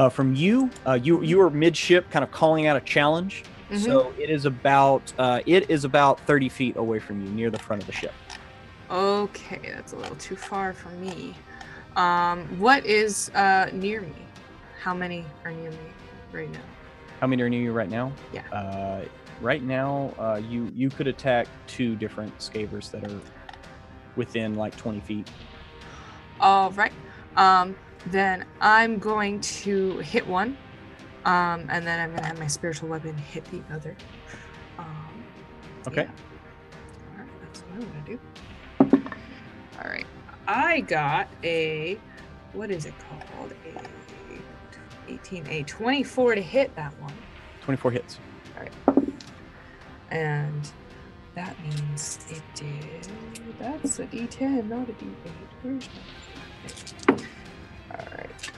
From you, you are midship, kind of calling out a challenge. Mm-hmm. So it is about 30 feet away from you, near the front of the ship. Okay, that's a little too far for me. What is near me? How many are near me right now? How many are near you right now? Yeah. right now, you could attack 2 different scavers that are within like 20 feet. All right. Then I'm going to hit one, and then I'm going to have my spiritual weapon hit the other. Okay. Yeah. All right, that's what I'm going to do. All right. I got a, what is it called? A 24 to hit that one. 24 hits. All right. And that means it did. That's a D10, not a D8. Where's my D8? All right.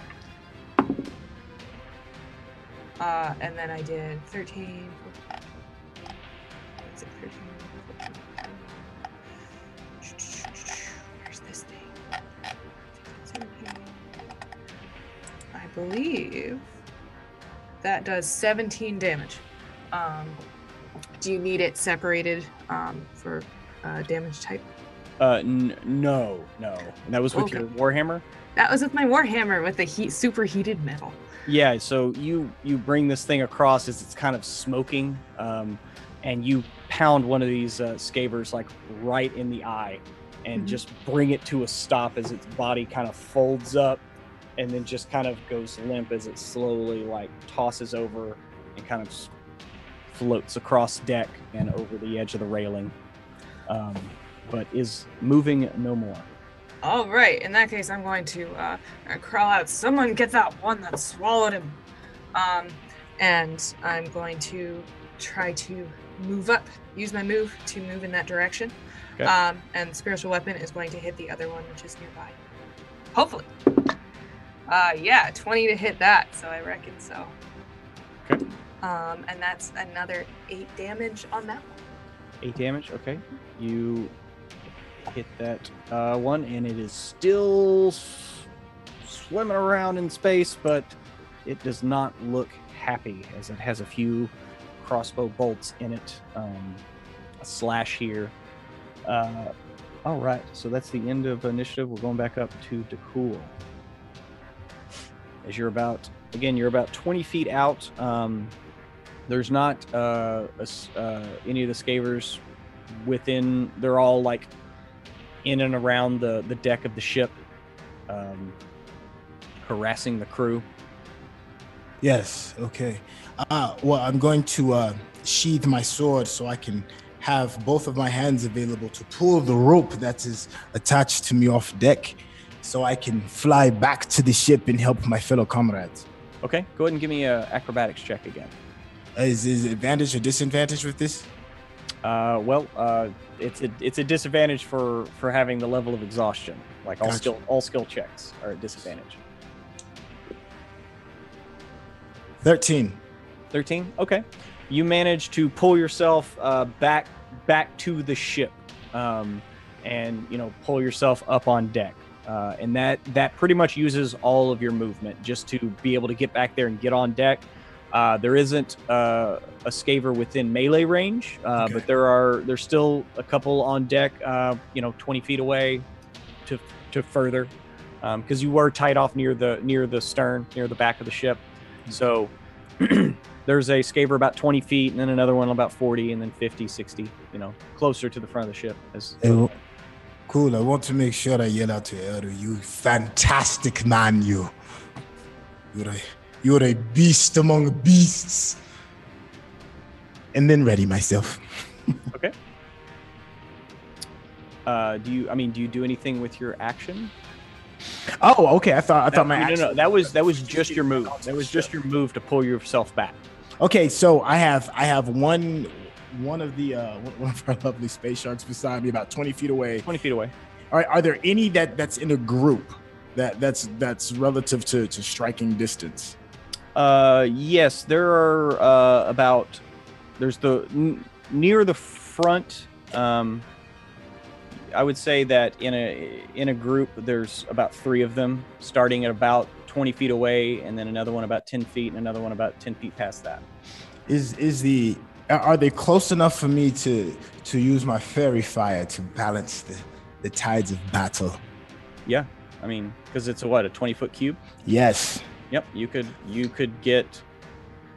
And then I did 13. What's it? 13. 14. Where's this thing? 17. I believe that does 17 damage. Do you need it separated for damage type? No. And that was with your Warhammer? That was with my Warhammer with the super heated metal. Yeah, so you bring this thing across as it's kind of smoking, and you pound one of these scavers like right in the eye and just bring it to a stop as its body kind of folds up and then just kind of goes limp as it slowly like tosses over and kind of floats across deck and over the edge of the railing, but is moving no more. All right, in that case, I'm going to crawl out. Someone get that one that swallowed him. And I'm going to try to move up, use my move to move in that direction. Okay. And the spiritual weapon is going to hit the other one, which is nearby. Hopefully. Yeah, 20 to hit that, so I reckon so. Okay. And that's another 8 damage on that one. 8 damage, okay. You hit that one, and it is still swimming around in space, but it does not look happy as it has a few crossbow bolts in it. A slash here. All right, so that's the end of initiative. We're going back up to Dakul. As you're about 20 feet out. There's not any of the scavers within. They're all like in and around the deck of the ship, harassing the crew. Yes, okay. Well, I'm going to sheath my sword so I can have both of my hands available to pull the rope that is attached to me off deck so I can fly back to the ship and help my fellow comrades. Okay, go ahead and give me an acrobatics check again. Is advantage or disadvantage with this? It's a disadvantage for having the level of exhaustion. Like Gotcha. all skill checks are at disadvantage. 13. 13. Okay, you manage to pull yourself back to the ship, and pull yourself up on deck. And that pretty much uses all of your movement just to be able to get back there and get on deck. There isn't a scaver within melee range, Okay. but there's still a couple on deck, 20 feet away to further, because you were tied off near the stern, near the back of the ship. So there's a scaver about 20 feet, and then another one about 40, and then 50, 60, closer to the front of the ship. Cool. I want to make sure I yell out to Elder, you fantastic man, you. You're a beast among beasts. And then ready myself. Okay. Do you do anything with your action? Oh, okay. I thought my action. No. That was just your move. That was just your move to pull yourself back. Okay, so I have one of our lovely space sharks beside me, about 20 feet away. 20 feet away. All right, are there any that's in a group that's relative to striking distance? Yes, there are there's near the front. I would say that in a group there's about 3 of them, starting at about 20 feet away, and then another one about 10 feet, and another one about 10 feet past that. Are they close enough for me to use my fairy fire to balance the tides of battle? Yeah, because it's a 20-foot cube. Yes. Yep, you could get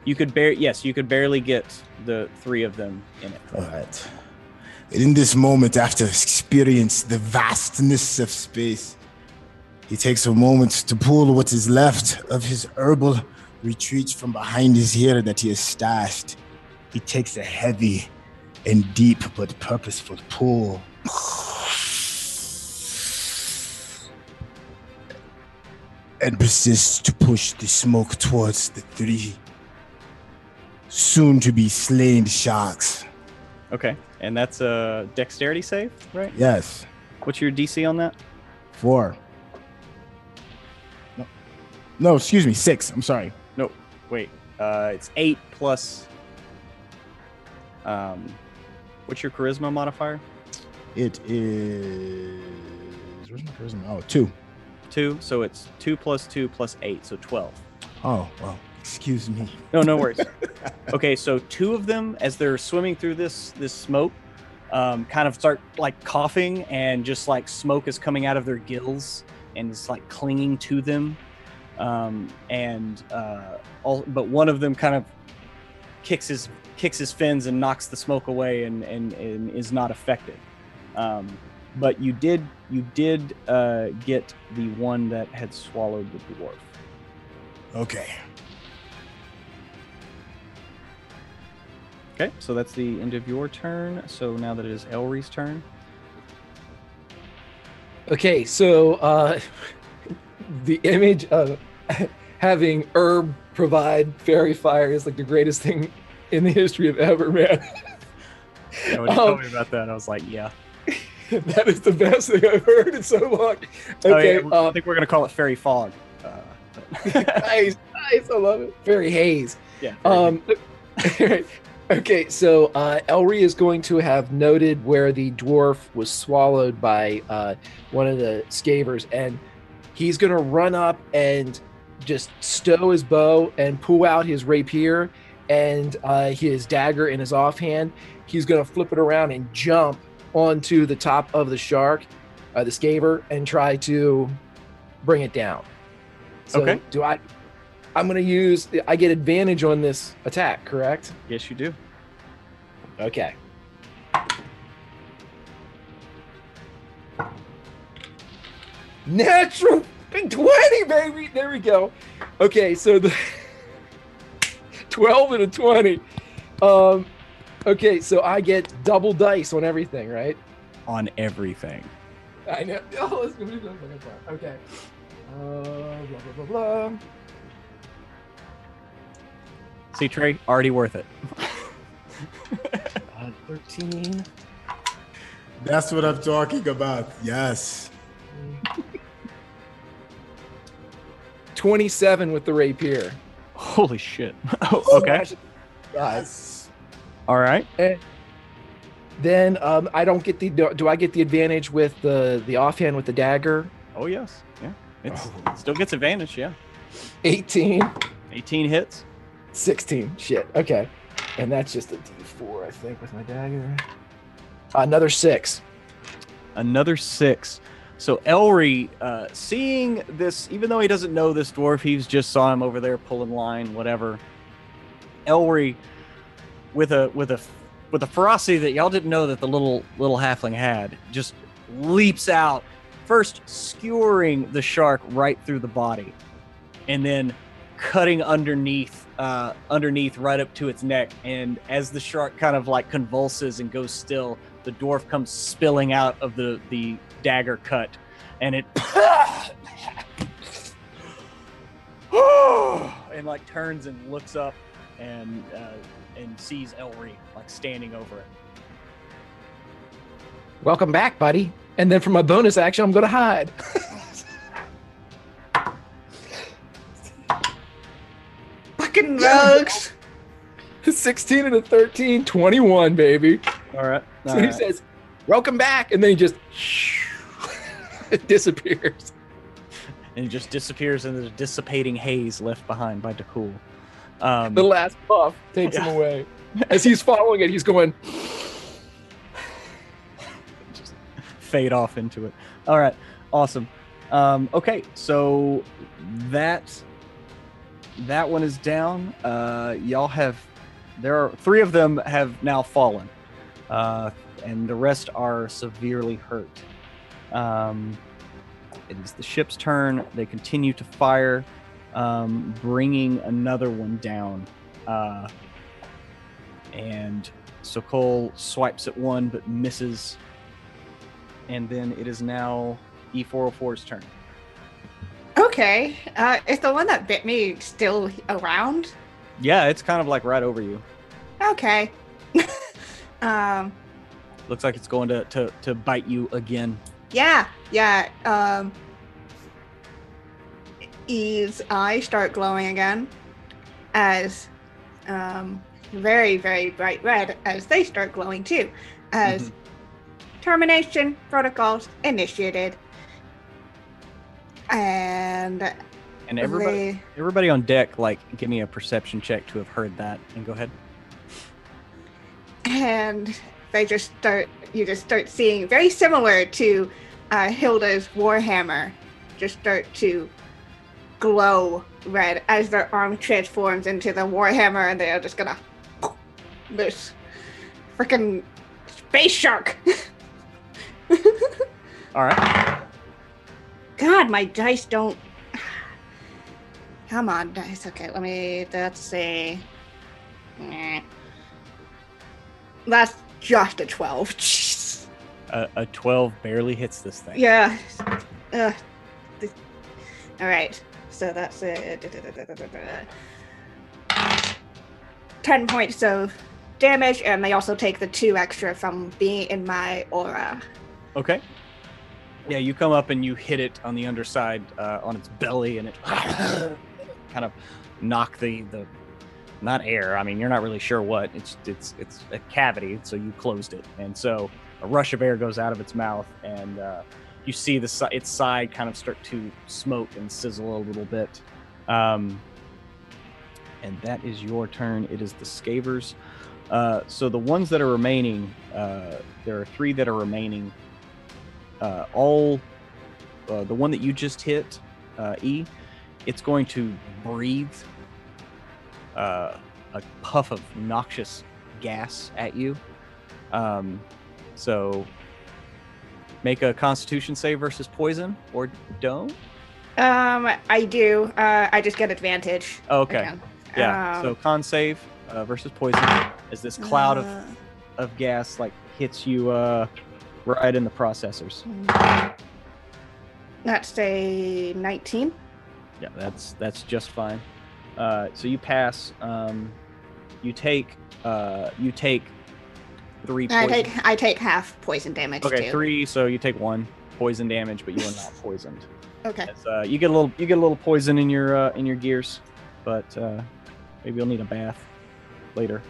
You could barely get the 3 of them in it. All right. In this moment, after experience the vastness of space, he takes a moment to pull what is left of his herbal retreats from behind his ear that he has stashed. He takes a heavy and deep but purposeful pull. And persists to push the smoke towards the 3 soon-to-be slain sharks. Okay, and that's a dexterity save, right? Yes. What's your DC on that? 4. No, excuse me, 6. I'm sorry. No, wait. It's 8 plus. What's your charisma modifier? It is. Where's my charisma? Oh, 2. 2. So it's 2 plus 2 plus 8, so 12. Oh, well, excuse me. No worries. Okay, so 2 of them, as they're swimming through this smoke, kind of start like coughing, and just like smoke is coming out of their gills and it's like clinging to them. But one of them kind of kicks his fins and knocks the smoke away and is not affected. But you did get the one that had swallowed the dwarf. Okay. Okay, so that's the end of your turn. So now that it is Elry's turn. Okay, so the image of having herb provide fairy fire is like the greatest thing in the history of ever, man. Yeah, when you told me about that, I was like, yeah. That is the best thing I've heard in so long. Okay, I think we're going to call it fairy fog. nice, I love it. Fairy haze. Yeah. Okay, so Elry is going to have noted where the dwarf was swallowed by one of the scavers, and he's going to run up and just stow his bow and pull out his rapier and his dagger in his offhand. He's going to flip it around and jump onto the top of the shark, the scaver, and try to bring it down. So okay. I'm going to use, I get advantage on this attack, correct? Yes, you do. Okay. Natural 20, baby. There we go. Okay, so the 12 and a 20. Okay, so I get double dice on everything, right? On everything. I know. Oh, let's go. Okay. Blah, blah, blah, blah. See, Trey, already worth it. 13. That's what I'm talking about. Yes. 27 with the rapier. Holy shit. Oh, okay. Yes. All right. And then I don't get the. Do I get the advantage with the offhand with the dagger? Oh yes. Yeah. It still gets advantage. Yeah. 18. 18 hits. 16. Shit. Okay. And that's just a D4, I think, with my dagger. Another 6. Another 6. So Elry, seeing this, even though he doesn't know this dwarf, he's just saw him over there pulling line, whatever. Elry, with a ferocity that y'all didn't know that the little halfling had, just leaps out, first skewering the shark right through the body, and then cutting underneath right up to its neck. And as the shark kind of like convulses and goes still, the dwarf comes spilling out of the dagger cut, and it and like turns and looks up and sees Elry like standing over it. Welcome back, buddy. And then for my bonus action, I'm going to hide. Fucking rogues. 16 and a 13, 21, baby. All right. So he says, welcome back. And then he just it disappears. And he just disappears in the dissipating haze left behind by Dakul. The last puff takes him away. As he's following it, he's going... just fade off into it. All right. Awesome. Okay. So that that one is down. Y'all have, there are 3 of them have now fallen, and the rest are severely hurt. It is the ship's turn. They continue to fire, bringing another one down. And Sokol swipes at one but misses. And then it is now E404's turn. Okay. Is the one that bit me still around? Yeah, it's kind of like right over you. Okay. Looks like it's going to bite you again. Yeah. Eve's eyes start glowing again as very, very bright red as they start glowing too. As termination protocols initiated. And everybody on deck, like, give me a perception check to have heard that, and go ahead. And you just start seeing, very similar to Hilda's warhammer, just start to glow red as their arm transforms into the warhammer, and they are just gonna this freaking space shark. All right. God, my dice don't. Come on, dice. Okay, let's see. That's just a 12. Jeez. A 12 barely hits this thing. Yeah. All right. So that's 10 points of damage, and they also take the 2 extra from being in my aura. Okay. Yeah, you come up and you hit it on the underside, on its belly, and it kind of knock the not air. I mean, you're not really sure what. It's a cavity, so you closed it, and so a rush of air goes out of its mouth, and you see its side kind of start to smoke and sizzle a little bit. And that is your turn. It is the Scavers. So the ones that are remaining, there are 3 that are remaining. The one that you just hit, E, it's going to breathe a puff of noxious gas at you. So make a Constitution save versus poison, or don't. I do. I just get advantage. Okay. Again. Yeah. So con save versus poison, as this cloud of gas like hits you right in the processors. That's a 19. Yeah, that's just fine. So you pass. You take 3 poison. I take half poison damage. Okay, too. 3. So you take 1 poison damage, but you are not poisoned. Okay. As, you get a little poison in your gears, but maybe you'll need a bath later.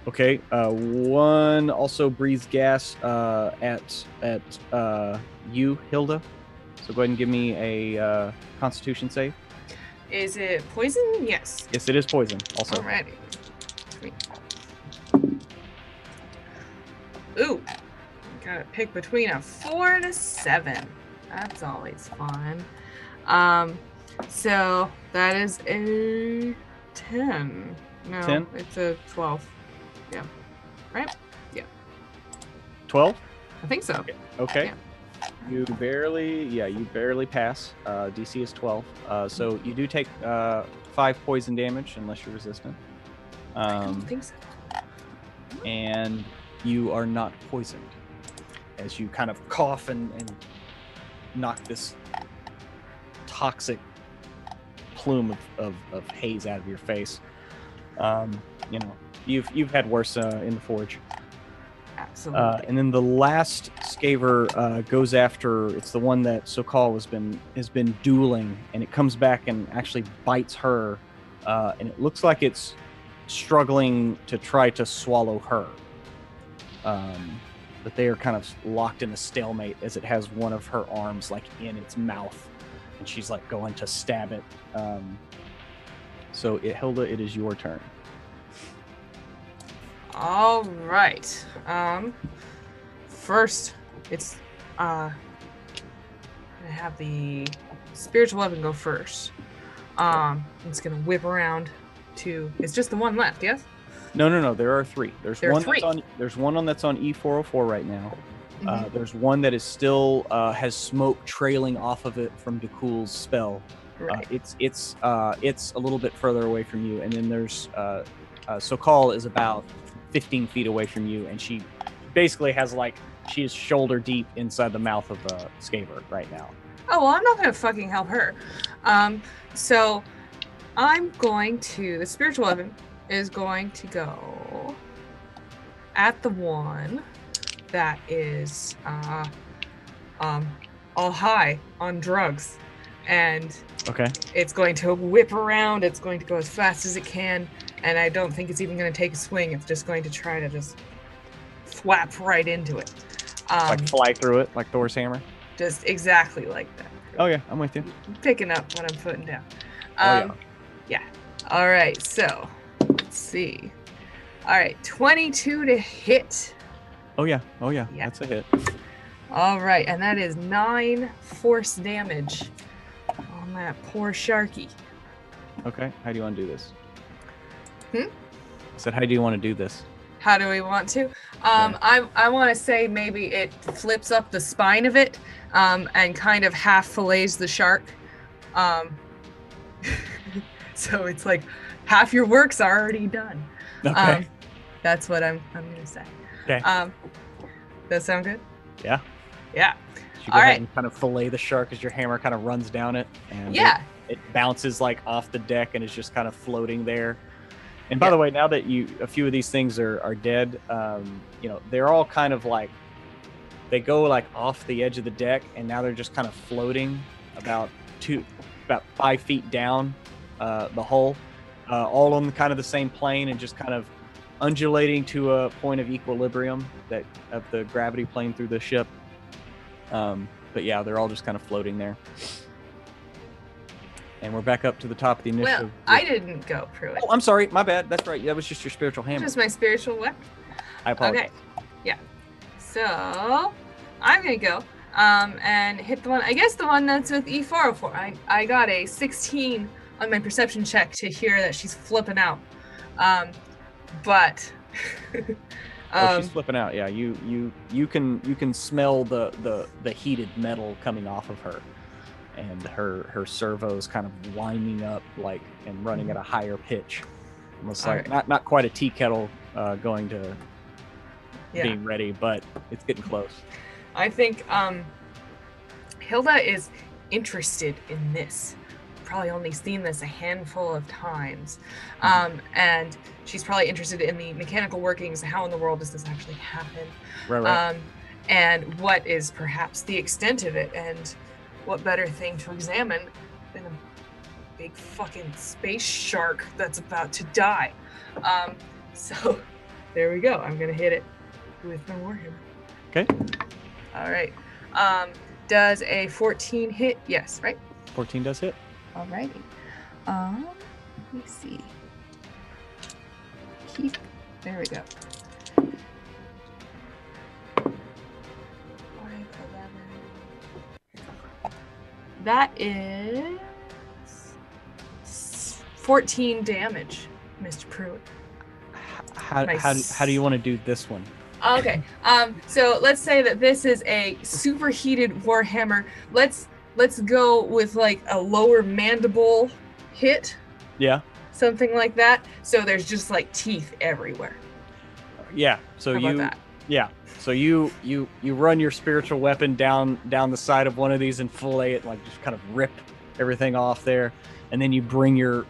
Okay. 1 also breathes gas at you, Hilda. So go ahead and give me a Constitution save. Is it poison? Yes. Yes, it is poison. Also. Alrighty. Sweet. Ooh. Gotta pick between a 4 and a 7. That's always fun. So that is a 10. No, 10? It's a 12. Yeah. Right? Yeah. 12? I think so. Okay. Yeah. You barely pass. DC is 12. So you do take 5 poison damage unless you're resistant. I don't think so. And you are not poisoned as you kind of cough and knock this toxic plume of haze out of your face. You've had worse in the forge. Absolutely. And then the last Scaver goes after. It's the one that Sokol has been dueling, and it comes back and actually bites her. And it looks like it's struggling to try to swallow her. But they are kind of locked in a stalemate as it has one of her arms like in its mouth, and she's like going to stab it. So Hilda, it is your turn. All right. First, it's gonna have the spiritual weapon go first. It's gonna whip around to. It's just the one left, yes? No. There are three. There's There are one three. There's one that's on E404 right now. Mhm. There's one that is still has smoke trailing off of it from Dakul's spell. Right. It's a little bit further away from you, and then there's Sokal is about 15 feet away from you, and she basically has she is shoulder deep inside the mouth of Skaver right now. Oh, well, I'm not going to fucking help her. So I'm going to, the spiritual weapon is going to go at the one that is all high on drugs. And Okay. it's going to whip around. It's going to go as fast as it can. And I don't think it's even going to take a swing. It's just going to try to just thwap right into it. Fly through it like Thor's hammer. Just exactly like that. Oh yeah, I'm with you. Picking up what I'm putting down. Yeah. All right, so let's see. All right, 22 to hit. Oh yeah. Yeah. That's a hit. All right, and that is 9 force damage on that poor Sharky. Okay. How do you want to do this? I said, how do you want to do this? How do we want to? I want to say maybe it flips up the spine of it and kind of half fillets the shark. So it's like half your work's already done. Okay. That's what I'm gonna say. Okay. That sound good? Yeah. Yeah. You go All ahead right. and kind of fillet the shark as your hammer kind of runs down it. And Yeah. It bounces off the deck and is just kind of floating there. And by the way, now that a few of these things are dead, they're all kind of they go off the edge of the deck, and now they're just kind of floating about 5 feet down the hull, all on kind of the same plane and just kind of undulating to a point of equilibrium of the gravity playing through the ship. But yeah, they're all just kind of floating there. And we're back up to the top of the initiative. Well, I didn't go through it. Oh, I'm sorry. My bad. That's right. That was just your spiritual hammer. Just my spiritual weapon. I apologize. Okay. Yeah. So I'm gonna go and hit the one. I guess the one that's with E404. I got a 16 on my perception check to hear that she's flipping out. But she's flipping out. Yeah. You can smell the heated metal coming off of her. And her servos kind of winding up and running at a higher pitch, almost not quite a tea kettle going to being ready, but it's getting close. I think Hilda is interested in this. Probably only seen this a handful of times, and she's probably interested in the mechanical workings. How in the world does this actually happen? Right. And what is perhaps the extent of it, and what better thing to examine than a big fucking space shark that's about to die? So there we go. I'm gonna hit it with my warhammer. Okay. All right. Does a 14 hit? Yes, right? 14 does hit. Alrighty. Let me see. There we go. 11. That is 14 damage, Mr. Pruitt. How do you want to do this one? Okay. So let's say that this is a superheated warhammer. Let's go with a lower mandible hit. Yeah. Something like that. So there's just teeth everywhere. Yeah. So How about that? Yeah. So you run your spiritual weapon down the side of one of these and fillet it, just kind of rip everything off there, and then you bring your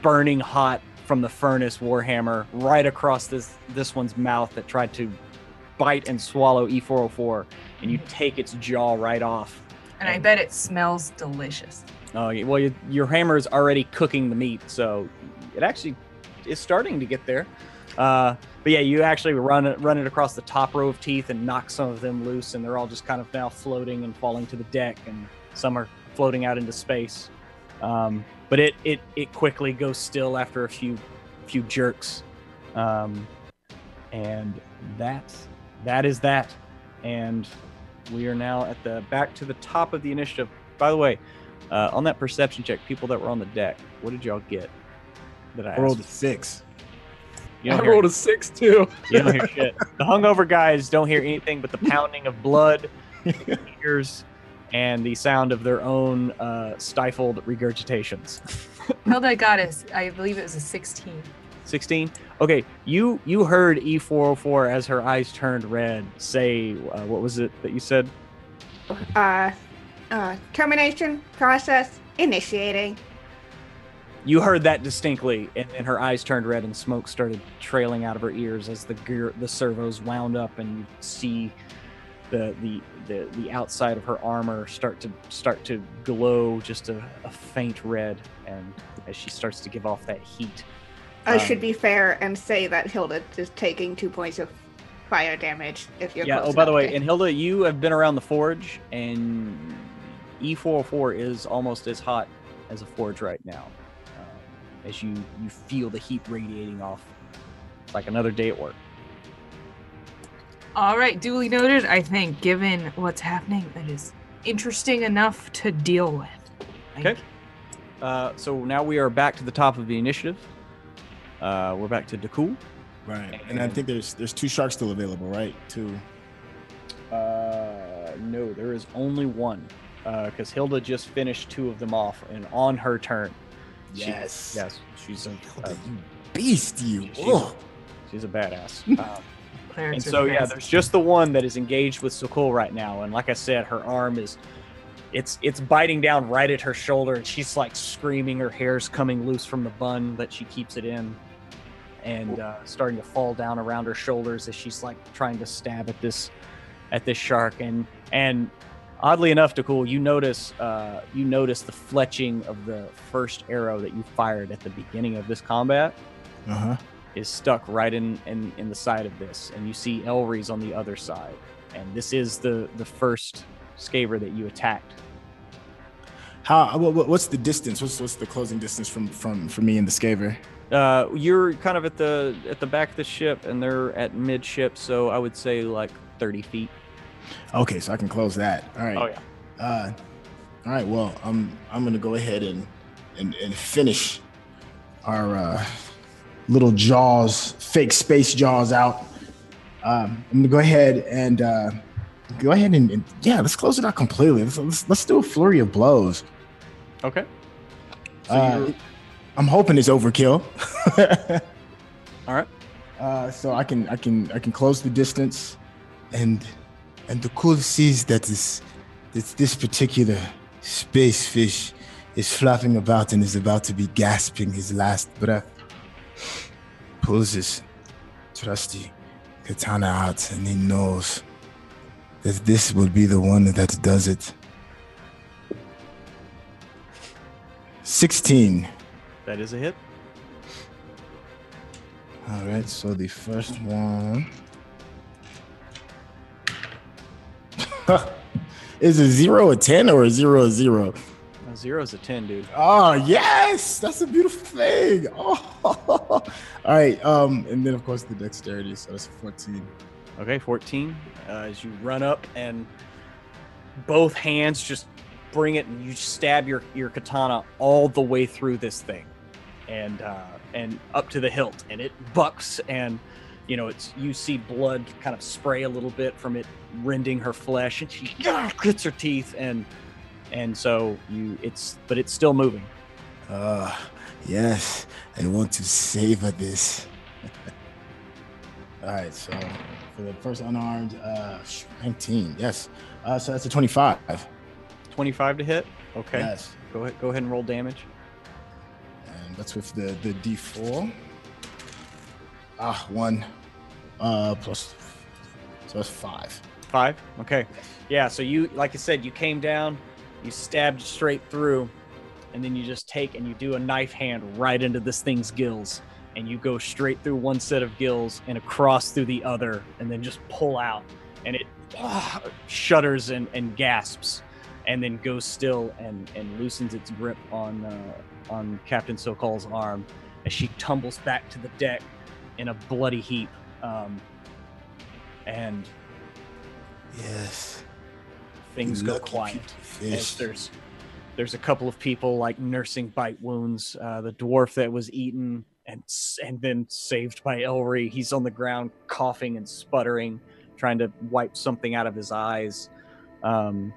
burning hot from the furnace warhammer right across this one's mouth that tried to bite and swallow E404, and you take its jaw right off. And I bet it smells delicious. Oh, well, your hammer is already cooking the meat, so it actually is starting to get there. But yeah, you actually run it across the top row of teeth and knock some of them loose, and they're all just kind of now floating and falling to the deck, and some are floating out into space. But it quickly goes still after a few jerks, and that is that. And we are now at the back to the top of the initiative. By the way, on that perception check, people that were on the deck, what did y'all get? That I rolled a asked? 6. You I don't hear rolled a 6 too. You don't hear shit. The hungover guys don't hear anything but the pounding of blood, ears, and the sound of their own stifled regurgitations. Hilda got us. I believe it was a 16. 16. Okay, you heard E404 as her eyes turned red say, what was it that you said? Termination process initiating. You heard that distinctly, and then her eyes turned red, and smoke started trailing out of her ears as the servos wound up, and you see the outside of her armor start to glow just a faint red, and as she starts to give off that heat. I should be fair and say that Hilda is taking 2 points of fire damage if you're close by the enough way, to- and Hilda, you have been around the forge, and E404 is almost as hot as a forge right now. As you feel the heat radiating off. It's like another day at work. All right, duly noted. I think, given what's happening, it is interesting enough to deal with. Okay. So now we are back to the top of the initiative. We're back to Dakul. Right. And I think there's 2 sharks still available, right? 2. No, there is only one. Because Hilda just finished 2 of them off, and on her turn. Yes. She's a You beast, you. she's a badass. Clerics And are so the best. there's just the one that is engaged with Sokol right now, and like I said, her arm is it's biting down right at her shoulder, and she's like screaming. Her hair's coming loose from the bun that she keeps it in, and starting to fall down around her shoulders as she's like trying to stab at this shark. And oddly enough, Dakul, you notice the fletching of the first arrow that you fired at the beginning of this combat is stuck right in the side of this, and you see Elry's on the other side, and this is the first scaver that you attacked. What's the distance? What's the closing distance from me and the scaver? You're kind of at the back of the ship, and they're at midship, so I would say like 30 feet. Okay, so I can close that. All right. Oh yeah. All right. Well, I'm gonna go ahead and finish our little jaws, fake space jaws out. I'm gonna go ahead and let's close it out completely. Let's do a flurry of blows. Okay. So I'm hoping it's overkill. all right. So I can close the distance, and the cool sees that this particular space fish is flapping about and is about to be gasping his last breath. Pulls his trusty katana out, and he knows that this will be the one that does it. 16. That is a hit. All right, so the first one is a 0 a 10 or a 0 a 0? A 0 is a 10, dude. Oh yes, that's a beautiful thing. Oh, all right. And then of course the dexterity, so that's a 14. Okay, 14. As you run up and both hands just bring it, and you stab your katana all the way through this thing, and up to the hilt, and it bucks, and you see blood kind of spray a little bit from it rending her flesh, and she grits her teeth, and so but it's still moving. Yes, I want to savor this. All right, so for the first unarmed, 19, yes. So that's a 25. 25 to hit. Okay. Yes. Go ahead and roll damage. And that's with the D4. 1 plus, so that's 5. 5. Okay. Yeah. So you, like I said, you came down, you stabbed straight through, and then you just take and you do a knife hand right into this thing's gills, and you go straight through one set of gills and across through the other, and then just pull out, and it shudders and gasps, and then goes still and loosens its grip on Captain Sokol's arm as she tumbles back to the deck in a bloody heap. And yes, things go Lucky quiet. fish. As there's a couple of people like nursing bite wounds. The dwarf that was eaten and then saved by Elry, he's on the ground coughing and sputtering, trying to wipe something out of his eyes. And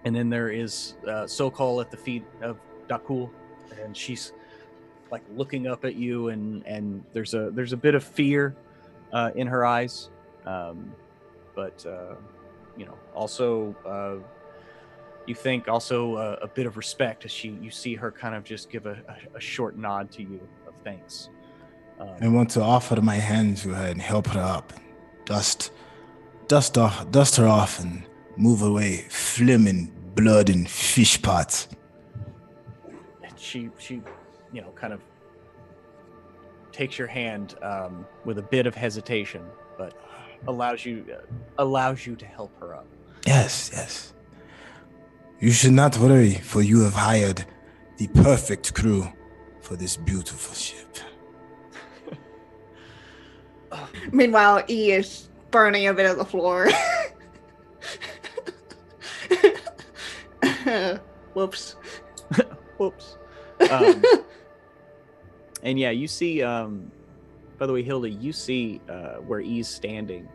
then there is Sokol at the feet of Dakul, and she's like looking up at you, and there's a bit of fear in her eyes, but also you think also a bit of respect as you see her kind of just give a short nod to you of thanks. I want to offer my hand to her and help her up, dust her off, and move away, flaming blood and fish pots. And she kind of takes your hand with a bit of hesitation, but allows you to help her up. Yes. You should not worry, for you have hired the perfect crew for this beautiful ship. Meanwhile, E is burning a bit of the floor. Whoops. Whoops. And yeah, you see, by the way, Hilda, you see where E's standing,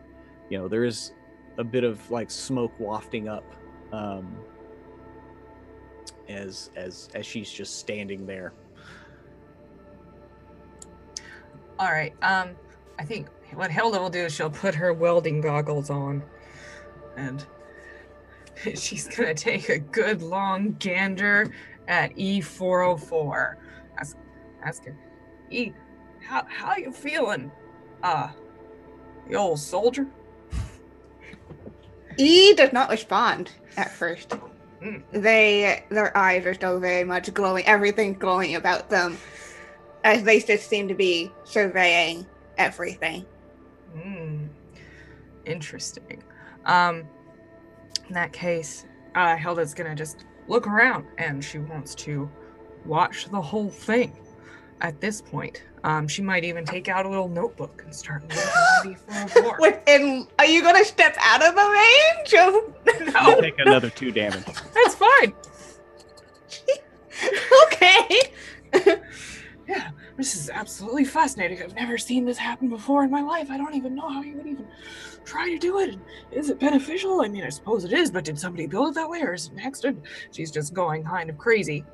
there is a bit of like smoke wafting up as she's just standing there. All right. I think what Hilda will do is she'll put her welding goggles on, and she's gonna take a good long gander at E404. Ask her, E, how you feeling? The old soldier? E does not respond at first. Their eyes are still very much glowing. Everything's glowing about them, as they just seem to be surveying everything. Interesting. In that case, Hilda's gonna just look around, and she wants to watch the whole thing. At this point, she might even take out a little notebook and start looking at E404. Are you gonna step out of the range? No. Take another 2 damage. That's fine. Okay. Yeah, this is absolutely fascinating. I've never seen this happen before in my life. I don't even know how you would even try to do it. And is it beneficial? I mean, I suppose it is, but did somebody build it that way, or is it an accident? She's just going kind of crazy.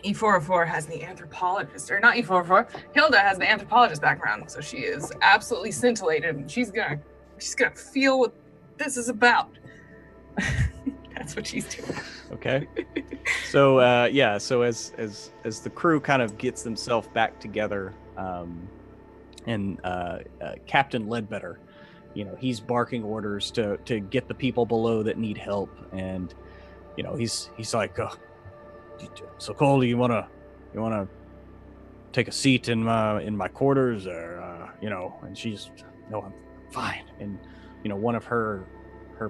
E404 has the anthropologist, or not E404, Hilda has the anthropologist background, so she is absolutely scintillated, and she's gonna feel what this is about. That's what she's doing. Okay. So so as the crew kind of gets themselves back together, and Captain Ledbetter, he's barking orders to get the people below that need help, and he's like, so Cole, you wanna take a seat in my quarters, or and she's, no, I'm fine. And one of her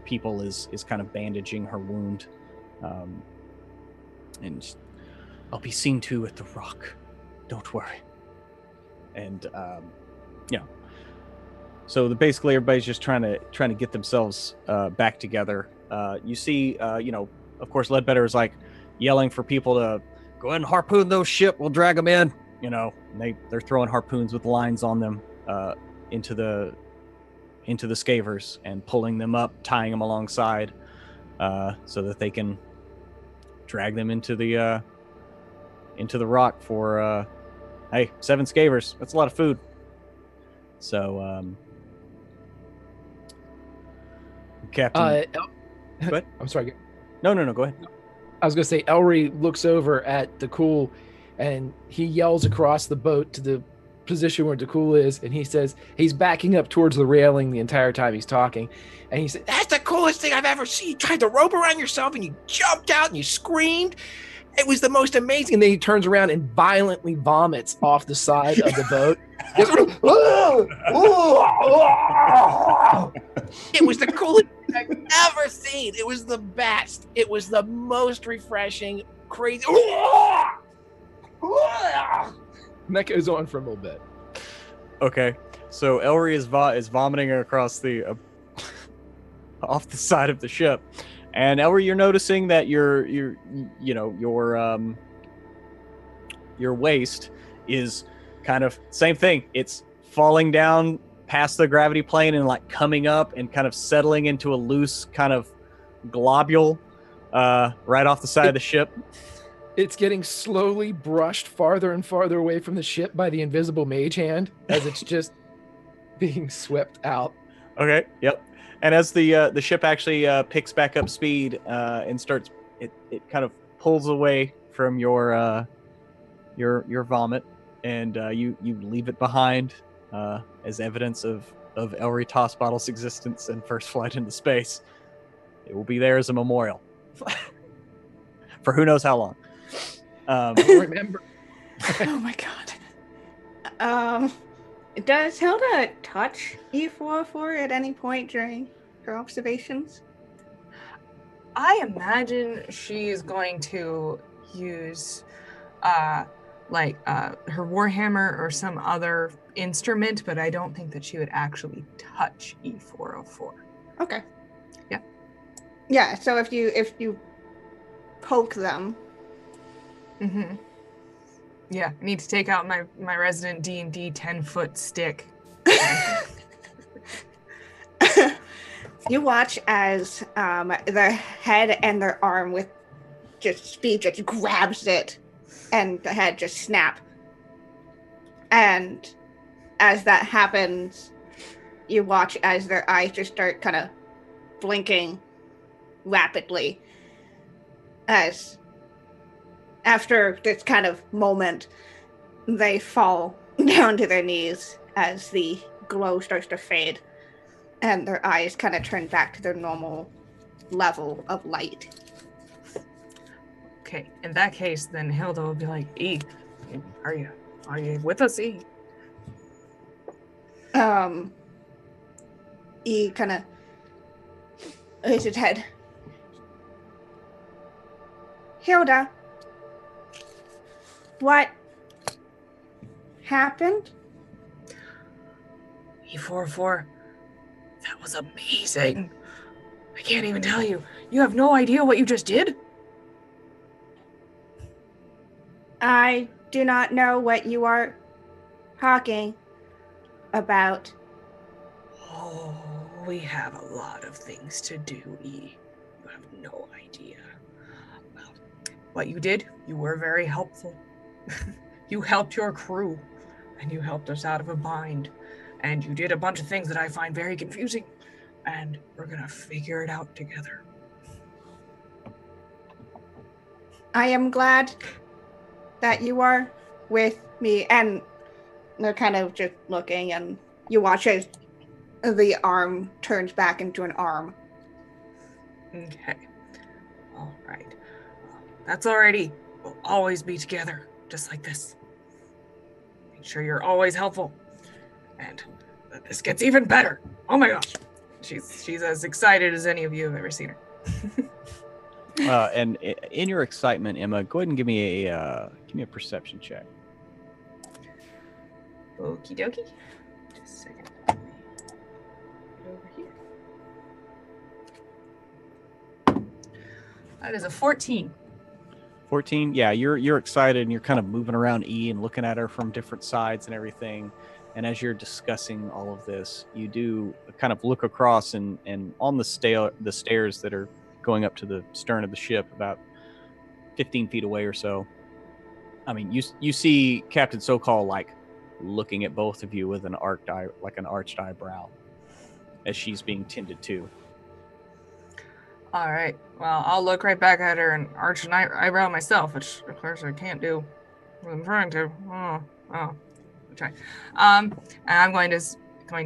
people is kind of bandaging her wound, and I'll be seen to at the rock, don't worry. And so basically everybody's just trying to get themselves back together. You see, of course Ledbetter is like yelling for people to go ahead and harpoon those ship. We'll drag them in. And they're throwing harpoons with lines on them into the scavers and pulling them up, tying them alongside, so that they can drag them into the rock for 7 scavers. That's a lot of food. So Captain, go ahead. I'm sorry. No, go ahead. I was going to say, Elry looks over at Dakul, and he yells across the boat to the position where Dakul is, and he says, he's backing up towards the railing the entire time he's talking, and he said, "That's the coolest thing I've ever seen. You tried to rope around yourself, and you jumped out, and you screamed. It was the most amazing." And then he turns around and violently vomits off the side of the boat. It was the coolest thing I've ever seen. It was the best. It was the most refreshing, crazy. And that goes on for a little bit. Okay, so Elry is vomiting across the off the side of the ship. And Elry, you're noticing that your waist is kind of same thing. It's falling down past the gravity plane and like coming up and kind of settling into a loose kind of globule right off the side of the ship. It's getting slowly brushed farther and farther away from the ship by the invisible mage hand as it's just being swept out. Okay. Yep. And as the ship actually picks back up speed and starts, it kind of pulls away from your vomit, and you leave it behind as evidence of Elry Toss Bottle's existence and first flight into space. It will be there as a memorial for who knows how long. Remember. Oh my god. Does Hilda touch E404 at any point during her observations? I imagine she's going to use her warhammer or some other instrument, but I don't think that she would actually touch E404. Okay. Yeah. Yeah, so if you poke them. Mm-hmm. Yeah, I need to take out my resident D&D 10-foot stick. You watch as their head and their arm with just speed just grabs it, and the head just snap. And as that happens, you watch as their eyes just start kind of blinking rapidly. As after this kind of moment, they fall down to their knees as the glow starts to fade, and their eyes kind of turn back to their normal level of light. Okay, in that case, then Hilda will be like, E, are you with us, E? E kind of raised his head. Hilda, what happened? E404, that was amazing. I can't even tell you. You have no idea what you just did? I do not know what you are talking about. Oh, we have a lot of things to do, E. You have no idea. Well, what you did, you were very helpful. You helped your crew, and you helped us out of a bind. And you did a bunch of things that I find very confusing, and we're gonna figure it out together. I am glad that you are with me. And they're kind of just looking, and you watch as the arm turns back into an arm. Okay. All right. That's already. We'll always be together, just like this. Make sure you're always helpful. And that this gets even better. Oh my gosh. She's as excited as any of you have ever seen her. And in your excitement, Emma, go ahead and give me a perception check. Okie dokie. Just a second. Get over here. That is a 14. 14. Yeah, you're excited and you're kind of moving around E and looking at her from different sides and everything. And as you're discussing all of this, you do kind of look across and on the stairs that are going up to the stern of the ship, about 15 feet away or so. I mean, you see Captain SoCal like looking at both of you with an arched eyebrow as she's being tended to. All right. Well, I'll look right back at her and arch an eyebrow myself, which of course I can't do what I'm trying to. Oh. I'll try. And I'm going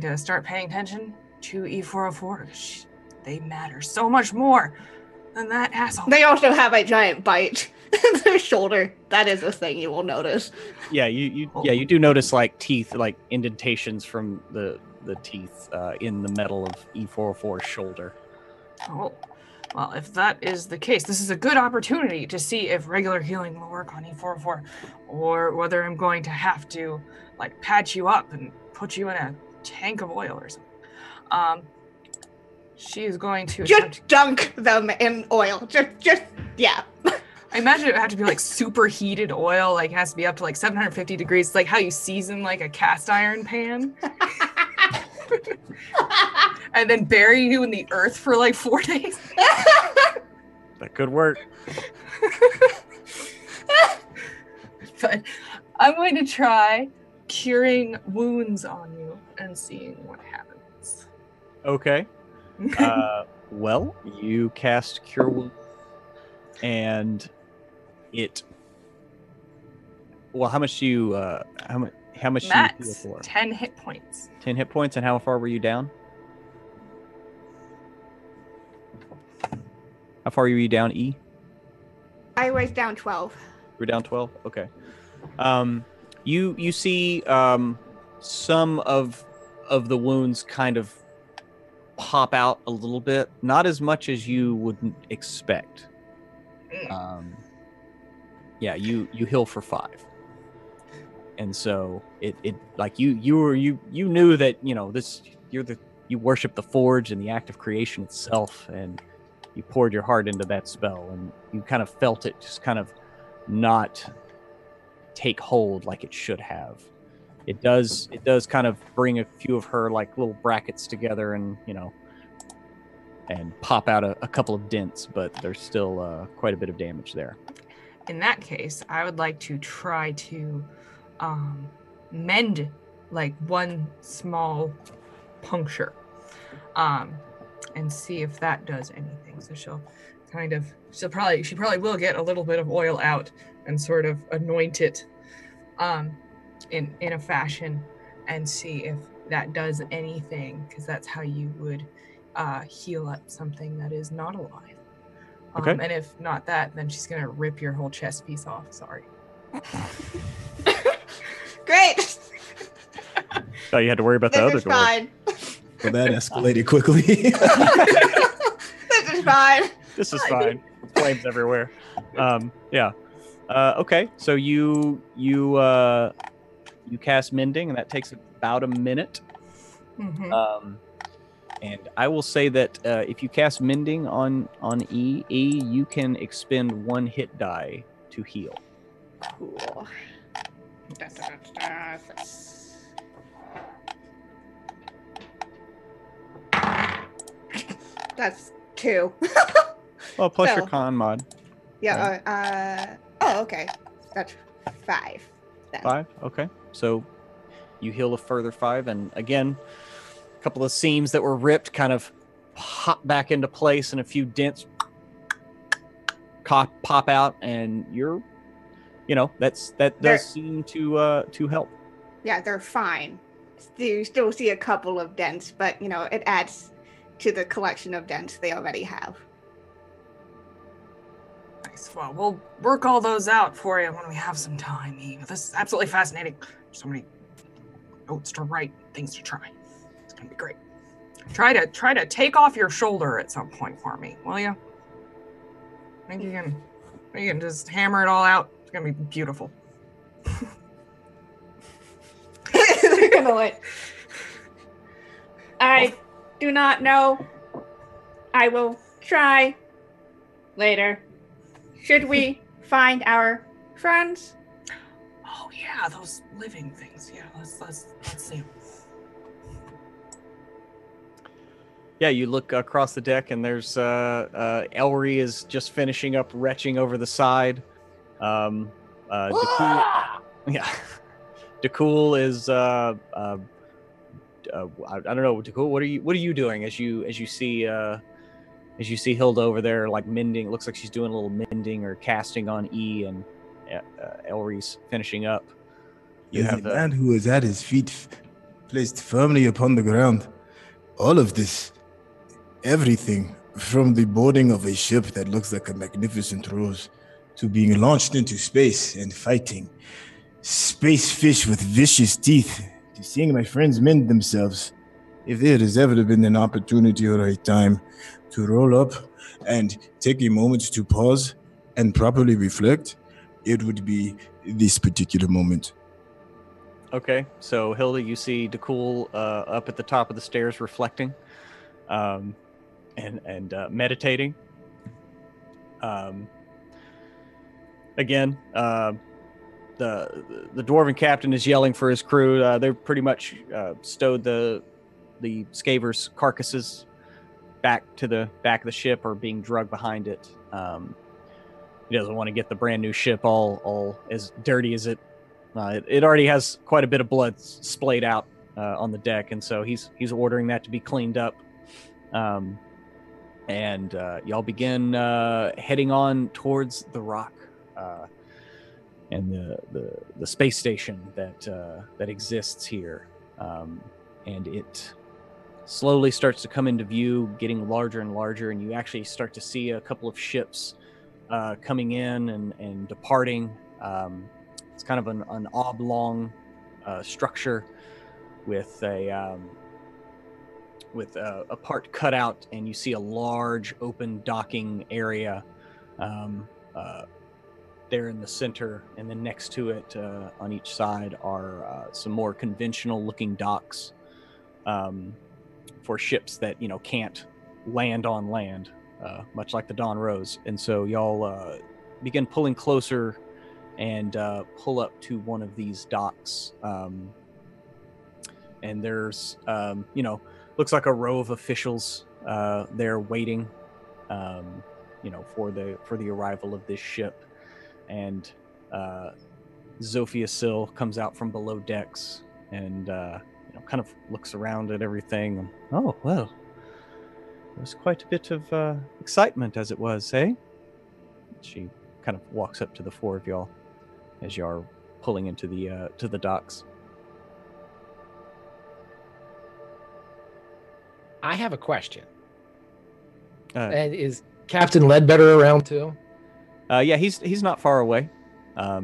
to start paying attention to E404. They matter so much more than that asshole. They also have a giant bite in their shoulder. That is a thing you will notice. Yeah, you do notice like teeth, like indentations from the teeth in the metal of E404's shoulder. Oh, well, if that is the case, this is a good opportunity to see if regular healing will work on E404, or whether I'm going to have to like patch you up and put you in a tank of oil or something. She is going to Just dunk them in oil. Just yeah. I imagine it would have to be like superheated oil, like it has to be up to like 750 degrees. It's like how you season like a cast iron pan. And then bury you in the earth for like 4 days. That could work. But I'm going to try curing wounds on you and seeing what happens. Okay. Well, you cast Cure Wounds, and it. Well, how much do you? How much do you heal Max, for? 10 hit points. 10 hit points, and how far were you down? How far were you down, E? I was down 12. We're down 12. Okay. You see some of the wounds kind of pop out a little bit, not as much as you would expect. Yeah, you heal for 5, and so it like you knew that you worship the forge and the act of creation itself, and you poured your heart into that spell, and you kind of felt it just kind of not take hold like it should have. It does kind of bring a few of her like little brackets together, and and pop out a couple of dents, but there's still quite a bit of damage there. In that case, I would like to try to mend like one small puncture and see if that does anything. So she probably will get a little bit of oil out and sort of anoint it in a fashion and see if that does anything, because that's how you would heal up something that is not alive. Okay. And if not that, then she's gonna rip your whole chest piece off. Sorry. Great. Thought you had to worry about the This other is door. fine. Well, that escalated quickly. This is fine. This is fine. Flames everywhere. Yeah. Okay. So you cast mending, and that takes about a minute. Mm-hmm. And I will say that if you cast mending on E, you can expend 1 hit die to heal. Cool. That's 2. Well, plus So- your con mod. Yeah. Oh, okay. That's 5. Then. 5. Okay. So you heal a further 5, and again, a couple of seams that were ripped kind of pop back into place, and a few dents pop out, and that does seem to help. Yeah, they're fine. You still see a couple of dents, but it adds to the collection of dents they already have. Nice. Well, we'll work all those out for you when we have some time, Eve. This is absolutely fascinating. So many notes to write, things to try. It's gonna be great. Try to take off your shoulder at some point for me, will you? I think you can just hammer it all out. It's gonna be beautiful. They're gonna like. I do not know. I will try later. Should we find our friends? Oh yeah, those living things. Yeah, let's see. Yeah, you look across the deck, and there's Elry is just finishing up retching over the side. Dakul, yeah, Dakul is I don't know, Dakul. What are you doing as you see Hilda over there like mending? It looks like she's doing a little mending or casting on E, and Elry's finishing up. You There's have a man who is at his feet, placed firmly upon the ground. All of this, everything from the boarding of a ship that looks like a magnificent rose to being launched into space and fighting space fish with vicious teeth, to seeing my friends mend themselves. If there has ever been an opportunity or a time to roll up and take a moment to pause and properly reflect, it would be this particular moment. Okay, so Hilda, you see Dakul up at the top of the stairs reflecting. and meditating. Again, the dwarven captain is yelling for his crew. They're pretty much stowed the scavers' carcasses back to the back of the ship or being dragged behind it. He doesn't want to get the brand new ship all as dirty as it. It already has quite a bit of blood splayed out on the deck, and so he's ordering that to be cleaned up. And y'all begin heading on towards the rock and the space station that exists here, and it slowly starts to come into view, getting larger and larger, and you actually start to see a couple of ships coming in and departing. It's kind of an oblong structure with a part cut out, and you see a large open docking area there in the center, and then next to it on each side are some more conventional looking docks for ships that can't land on land, much like the Dawn Rose. And so y'all begin pulling closer and pull up to one of these docks, and there's looks like a row of officials there waiting for the arrival of this ship. And Zofia Sill comes out from below decks and kind of looks around at everything. And, oh, well, there was quite a bit of excitement as it was, eh? She kind of walks up to the four of y'all as you are pulling into the docks. I have a question. And is Captain Ledbetter around too? Yeah, he's not far away.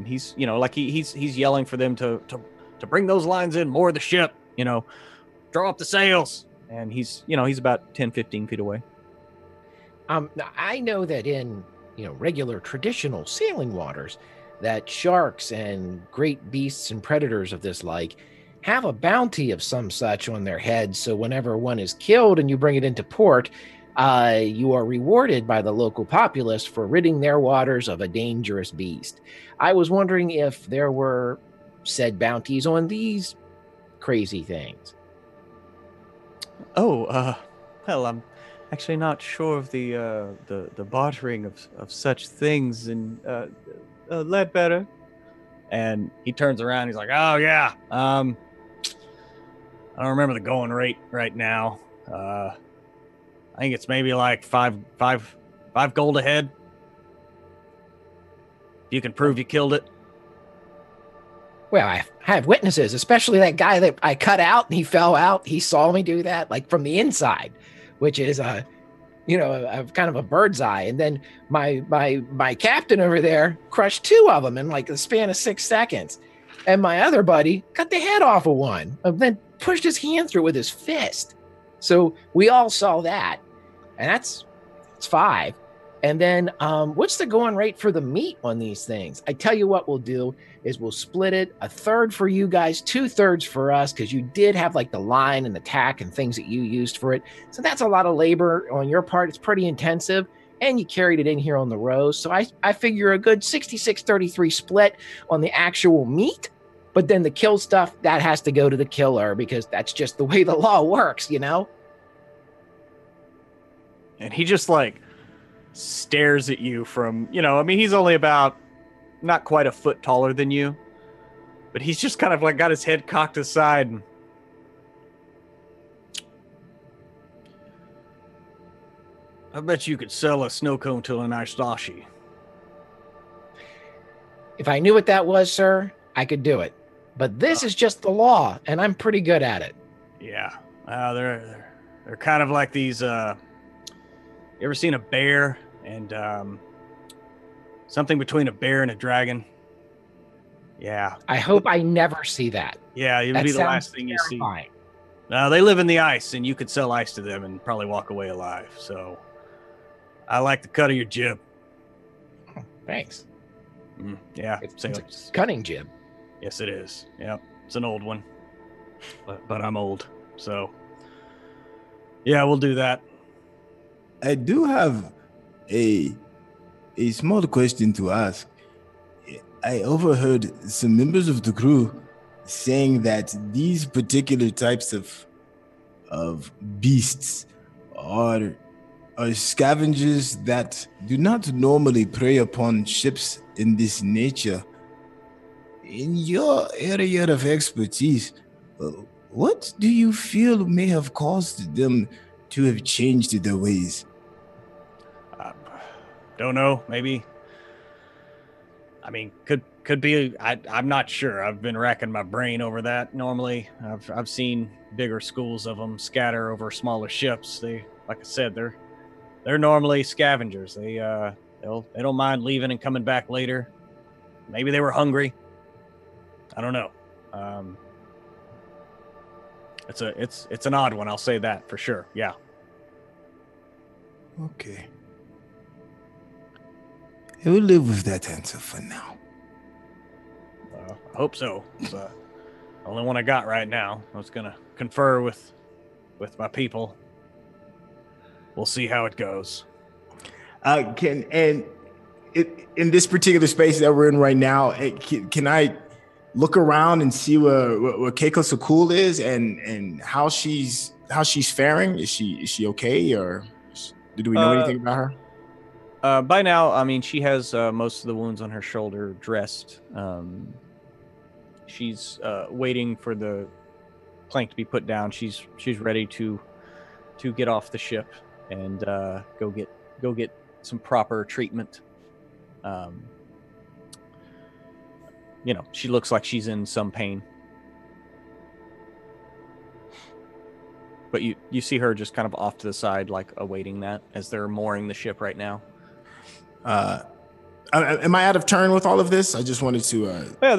He's he's yelling for them to bring those lines in, moor the ship, draw up the sails, and he's about 10-15 feet away. I know that in regular traditional sailing waters, that sharks and great beasts and predators of this like have a bounty of some such on their heads. So whenever one is killed and you bring it into port, you are rewarded by the local populace for ridding their waters of a dangerous beast. I was wondering if there were said bounties on these crazy things. Oh, well, I'm actually not sure of the bartering of such things in Ledbetter. And he turns around. He's like, "Oh yeah, I don't remember the going rate right now. I think it's maybe like five gold ahead. If you can prove you killed it." Well, I have witnesses, especially that guy that I cut out and he fell out. He saw me do that, like from the inside, which is a kind of a bird's eye. And then my captain over there crushed two of them in like the span of 6 seconds. And my other buddy cut the head off of one and then pushed his hand through with his fist. So we all saw that. And it's 5. And then what's the going rate for the meat on these things? I tell you what we'll do is we'll split it 1/3 for you guys, 2/3 for us, because you did have like the line and the tack and things that you used for it. So that's a lot of labor on your part. It's pretty intensive. And you carried it in here on the rows. So I figure a good 66-33 split on the actual meat. But then the kill stuff, that has to go to the killer because that's just the way the law works, And he just like stares at you from, he's only about not quite a foot taller than you, but he's just kind of like got his head cocked aside. And I bet you could sell a snow cone to a nice dashi. If I knew what that was, sir, I could do it. But this is just the law, and I'm pretty good at it. Yeah. They're kind of like these, you ever seen a bear and something between a bear and a dragon? Yeah. I hope I never see that. Yeah, it would be the last thing terrifying. you see. They live in the ice, and you could sell ice to them and probably walk away alive. So I like the cut of your jib. Oh, thanks. Yeah. It's a cunning jib. Yes, it is. Yep. It's an old one. But I'm old. So, yeah, we'll do that. I do have a small question to ask. I overheard some members of the crew saying that these particular types of beasts are scavengers that do not normally prey upon ships in this nature. In your area of expertise, what do you feel may have caused them to have changed their ways? Don't know. Maybe. I mean, could be. I'm not sure. I've been racking my brain over that. Normally, I've seen bigger schools of them scatter over smaller ships. They, like I said, they're normally scavengers. They don't mind leaving and coming back later. Maybe they were hungry. I don't know. It's an odd one. I'll say that for sure. Yeah. Okay. I will live with that answer for now. I hope so. It's the only one I got right now. I was gonna confer with my people. We'll see how it goes. In this particular space that we're in right now, can I look around and see where Keiko Sakul is and how she's faring? Is she okay, or do we know anything about her? By now, I mean, she has most of the wounds on her shoulder dressed. She's waiting for the plank to be put down. She's ready to get off the ship and go get some proper treatment. She looks like she's in some pain. But you see her just kind of off to the side, like awaiting that as they're mooring the ship right now. Am I out of turn with all of this? I just wanted to. Yeah,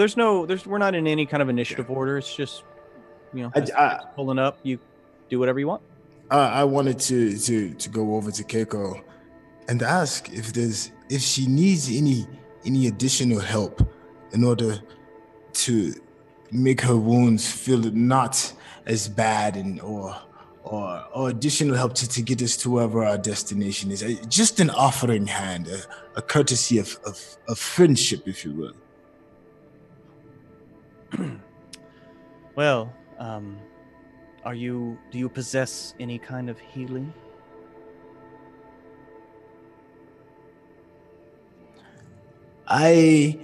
we're not in any kind of initiative order. It's just, pulling up. You do whatever you want. I wanted to go over to Keiko and ask if she needs any additional help in order to make her wounds feel not as bad or additional help to get us to wherever our destination is. Just an offering hand, a courtesy of friendship, if you will. Well, do you possess any kind of healing? I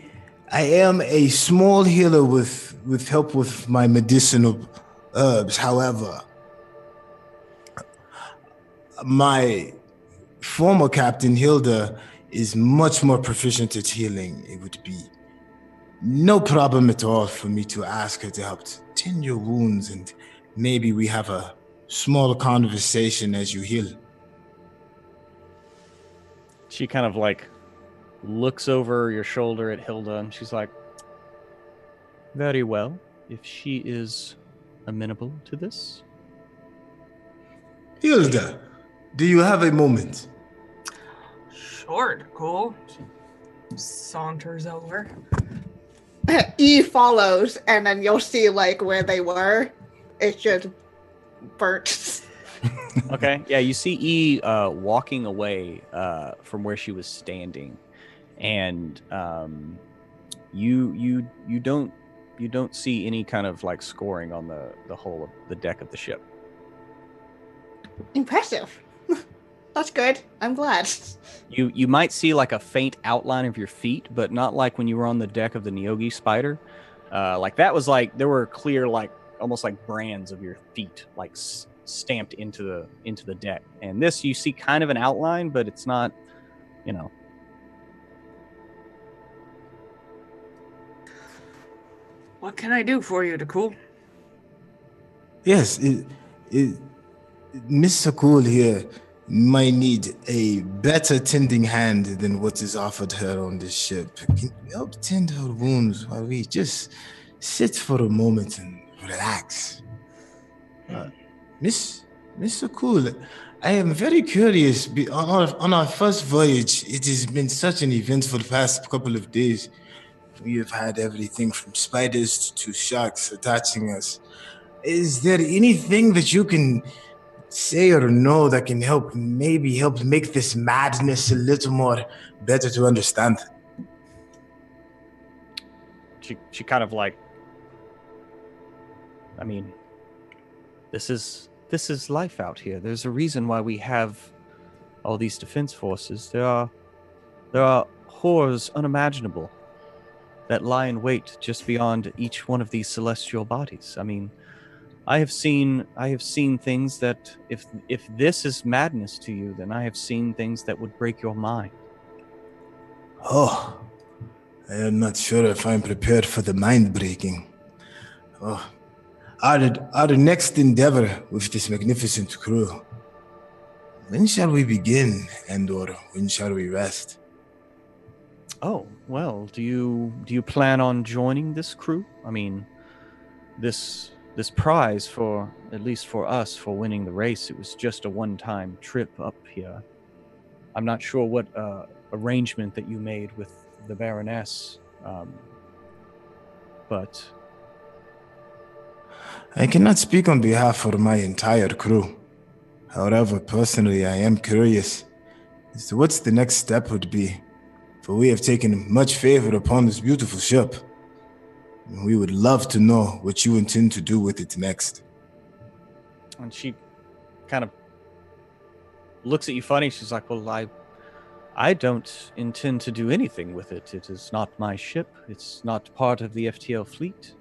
am a small healer with help with my medicinal herbs. However, my former captain, Hilda, is much more proficient at healing. It would be no problem at all for me to ask her to help tend your wounds, and maybe we have a small conversation as you heal. She kind of like looks over your shoulder at Hilda, and she's like, very well, if she is amenable to this. Hilda, do you have a moment? Sure, cool. She saunters over. E follows, and then you'll see like where they were. It's just burnt. Okay, yeah, you see E walking away from where she was standing, and you don't see any kind of like scoring on the hull of the deck of the ship. Impressive. That's good. I'm glad. You might see like a faint outline of your feet, but not like when you were on the deck of the Nyogi Spider. Like that was like there were clear like almost like brands of your feet like stamped into the deck. And this you see kind of an outline, but it's not, What can I do for you, Dakul? Yes, Miss Sakul here might need a better tending hand than what is offered her on this ship. Can you help tend her wounds while we just sit for a moment and relax? Miss Sakul, I am very curious. On our first voyage, it has been such an eventful past couple of days. We have had everything from spiders to sharks attaching us. Is there anything that you can say or know that can maybe help make this madness a little more better to understand? She kind of like, I mean, this is life out here. There's a reason why we have all these defense forces. There are horrors unimaginable that lie in wait just beyond each one of these celestial bodies. I mean, I have seen things that if this is madness to you, then I have seen things that would break your mind. Oh, I am not sure if I'm prepared for the mind breaking. Oh, our next endeavor with this magnificent crew. When shall we begin, and/or when shall we rest? Oh, well, do you plan on joining this crew? I mean, this prize, for at least for us, for winning the race, it was just a one-time trip up here. I'm not sure what arrangement that you made with the Baroness, but I cannot speak on behalf of my entire crew. However, personally, I am curious as to what the next step would be, for we have taken much favor upon this beautiful ship. And we would love to know what you intend to do with it next. and she kind of looks at you funny. She's like, well, I don't intend to do anything with it. It is not my ship. It's not part of the FTL fleet.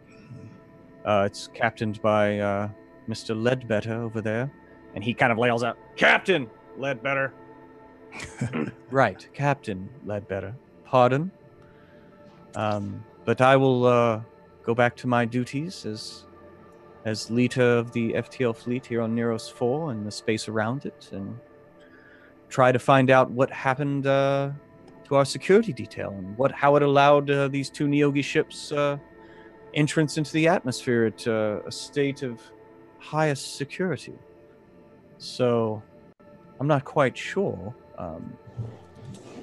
It's captained by Mr. Ledbetter over there. And he kind of yells out, Captain Ledbetter. Right, Captain Ledbetter. Pardon? But I will go back to my duties as leader of the FTL fleet here on Neros 4 and the space around it, and try to find out what happened to our security detail and how it allowed these two Neogi ships entrance into the atmosphere at a state of highest security. So I'm not quite sure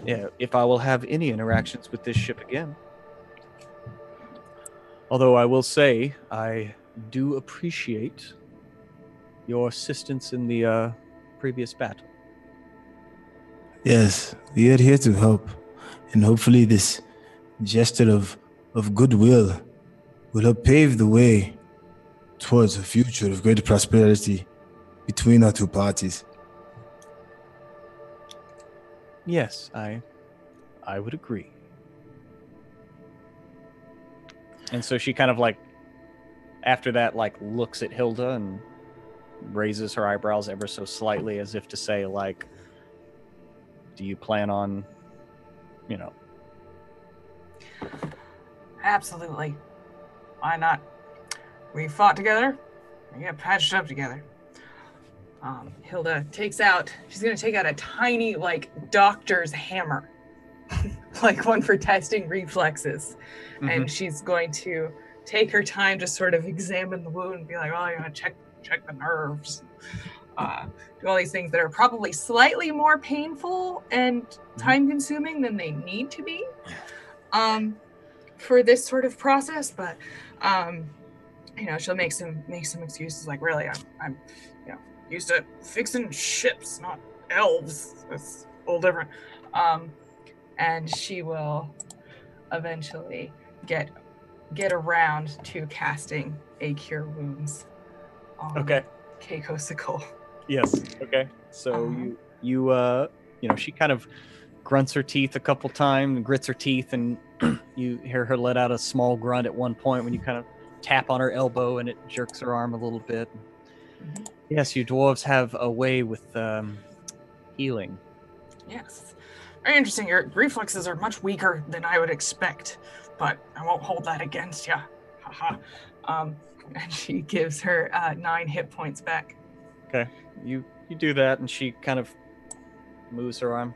if I will have any interactions with this ship again. Although I will say I do appreciate your assistance in the previous battle. Yes, we are here to help, and hopefully this gesture of goodwill will help pave the way towards a future of greater prosperity between our two parties. Yes, I would agree. And so she kind of after that, looks at Hilda and raises her eyebrows ever so slightly as if to say, do you plan on, Absolutely. Why not? We fought together. We got patched up together. Hilda she's going to take out a tiny, doctor's hammer. One for testing reflexes. Mm-hmm. And she's going to take her time to sort of examine the wound and be like, oh, you're going to check the nerves. Do all these things that are probably slightly more painful and time-consuming than they need to be for this sort of process. But, she'll make some excuses really, I'm used to fixing ships, not elves. That's a little different. And she will eventually get around to casting a Cure Wounds on Keiko Sickle. Yes. Okay. So she kind of grunts her teeth a couple times and grits her teeth, and you hear her let out a small grunt at one point when you kind of tap on her elbow and it jerks her arm a little bit. Mm-hmm. Yes, you dwarves have a way with healing. Yes. Very interesting. Your reflexes are much weaker than I would expect, but I won't hold that against you. Haha. And she gives her 9 hit points back. Okay. You do that, and she kind of moves her arm,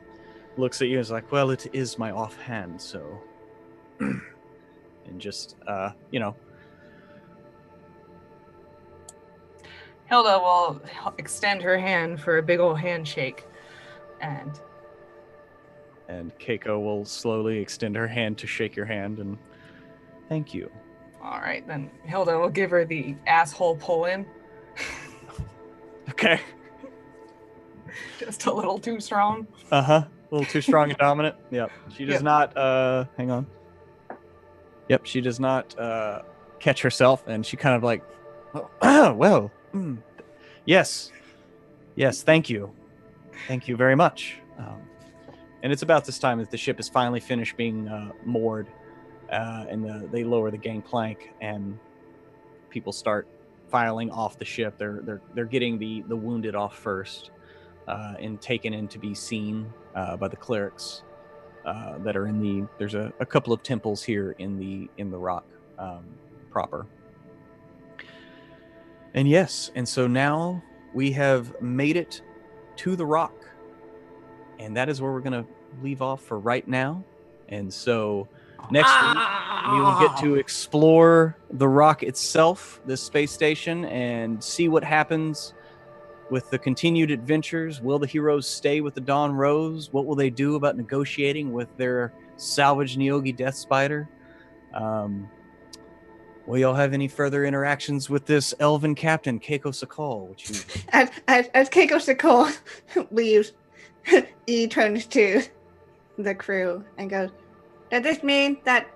looks at you, and is like, well, it is my offhand, so... and just, Hilda will extend her hand for a big old handshake, and Keiko will slowly extend her hand to shake your hand, and thank you. All right, then Hilda will give her the asshole pull in. Okay. Just a little too strong. A little too strong and dominant. Yep. She does not. Hang on. Yep. She does not catch herself, and she kind of like, yes, thank you very much. And it's about this time that the ship is finally finished being moored, and they lower the gangplank, and people start filing off the ship. They're getting the wounded off first, and taken in to be seen by the clerics that are in the. There's a couple of temples here in the rock proper. And yes, and so now we have made it to the rock, and that is where we're going to leave off for right now. And so next week we will get to explore the rock itself, this space station, and see what happens with the continued adventures. Will the heroes stay with the Dawn Rose? What will they do about negotiating with their salvaged Neogi Death Spider? Will y'all have any further interactions with this elven captain, Keiko Sakal? As Keiko Sakal leaves, he turns to the crew and goes, "Does this mean that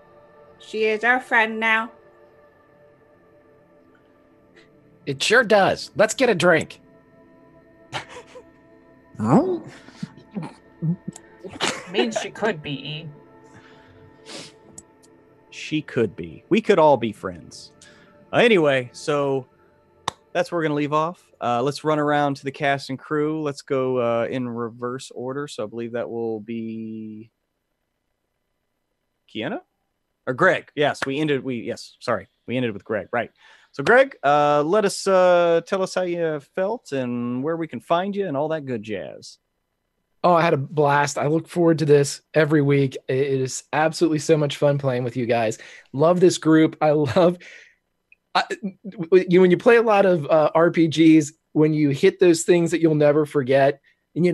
she is our friend now?" It sure does. Let's get a drink. Means she could be. She could be. We could all be friends. Anyway, so that's where we're going to leave off. Let's run around to the cast and crew. Let's go in reverse order. So I believe that will be Kiana or Greg. Yes, we ended with Greg. Right. So Greg, let us tell us how you felt and where we can find you and all that good jazz. Oh, I had a blast. I look forward to this every week. It is absolutely so much fun playing with you guys. Love this group. When you play a lot of RPGs, when you hit those things that you'll never forget, and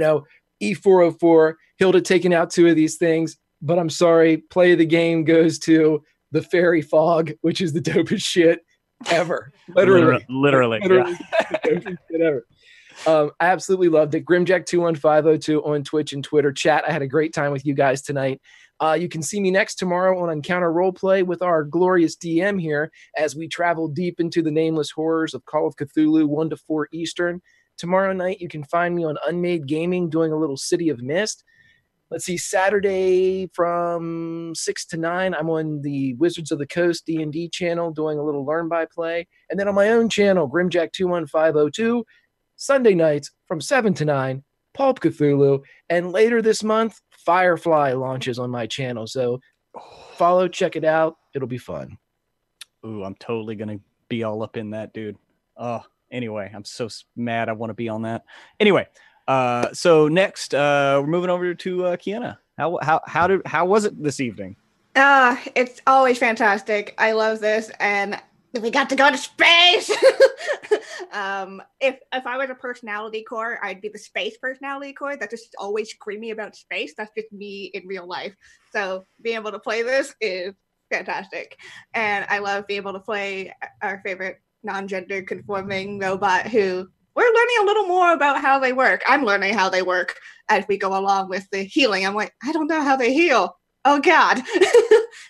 E404, Hilda taking out 2 of these things, but I'm sorry, play of the game goes to the fairy fog, which is the dopest shit ever. Literally. The dopest shit ever. I absolutely loved it. Grimjack21502 on Twitch and Twitter. Chat, I had a great time with you guys tonight. You can see me next tomorrow on Encounter Roleplay with our glorious DM here as we travel deep into the nameless horrors of Call of Cthulhu, 1 to 4 Eastern. Tomorrow night, you can find me on Unmade Gaming doing a little City of Mist. Let's see, Saturday from 6 to 9, I'm on the Wizards of the Coast D&D channel doing a little Learn by Play. And then on my own channel, Grimjack21502, Sunday nights from 7 to 9, Pulp Cthulhu. And later this month, Firefly launches on my channel. So follow, check it out. It'll be fun. Ooh, I'm totally going to be all up in that, dude. Oh, anyway, I'm so mad I want to be on that. Anyway, so next, we're moving over to Kiana. How was it this evening? It's always fantastic. I love this, and we got to go to space. If I was a personality core, I'd be the space personality core. That's just always screaming about space. That's just me in real life. So being able to play this is fantastic, and I love being able to play our favorite non-gender conforming robot who we're learning a little more about how they work. I'm learning how they work as we go along with the healing. I'm like, I don't know how they heal. Oh God.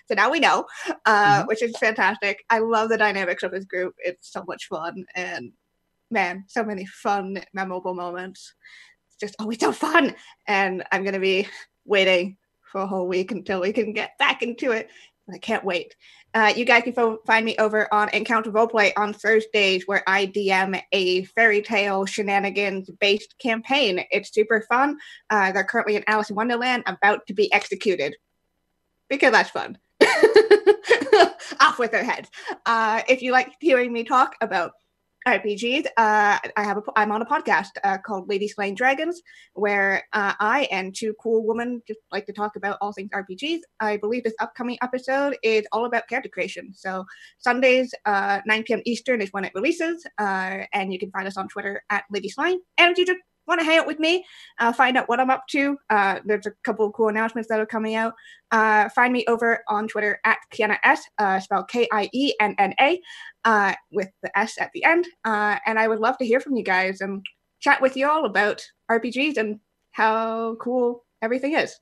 So now we know, which is fantastic. I love the dynamics of this group. It's so much fun, and man, so many fun, memorable moments. It's just always so fun. And I'm going to be waiting for a whole week until we can get back into it. I can't wait. You guys can find me over on Encounter Roleplay on Thursdays, where I DM a fairy tale shenanigans-based campaign. It's super fun. They're currently in Alice in Wonderland, about to be executed. Because that's fun. Off with their heads. If you like hearing me talk about RPGs, I'm on a podcast called Lady Slaying Dragons, where I and 2 cool women just like to talk about all things RPGs. I believe this upcoming episode is all about character creation. So Sundays, 9 p.m. Eastern is when it releases, and you can find us on Twitter at Lady Slaying. And if you just want to hang out with me, find out what I'm up to, there's a couple of cool announcements that are coming out. Find me over on Twitter at Kienna S, spelled Kienna, with the S at the end. And I would love to hear from you guys and chat with you all about RPGs and how cool everything is.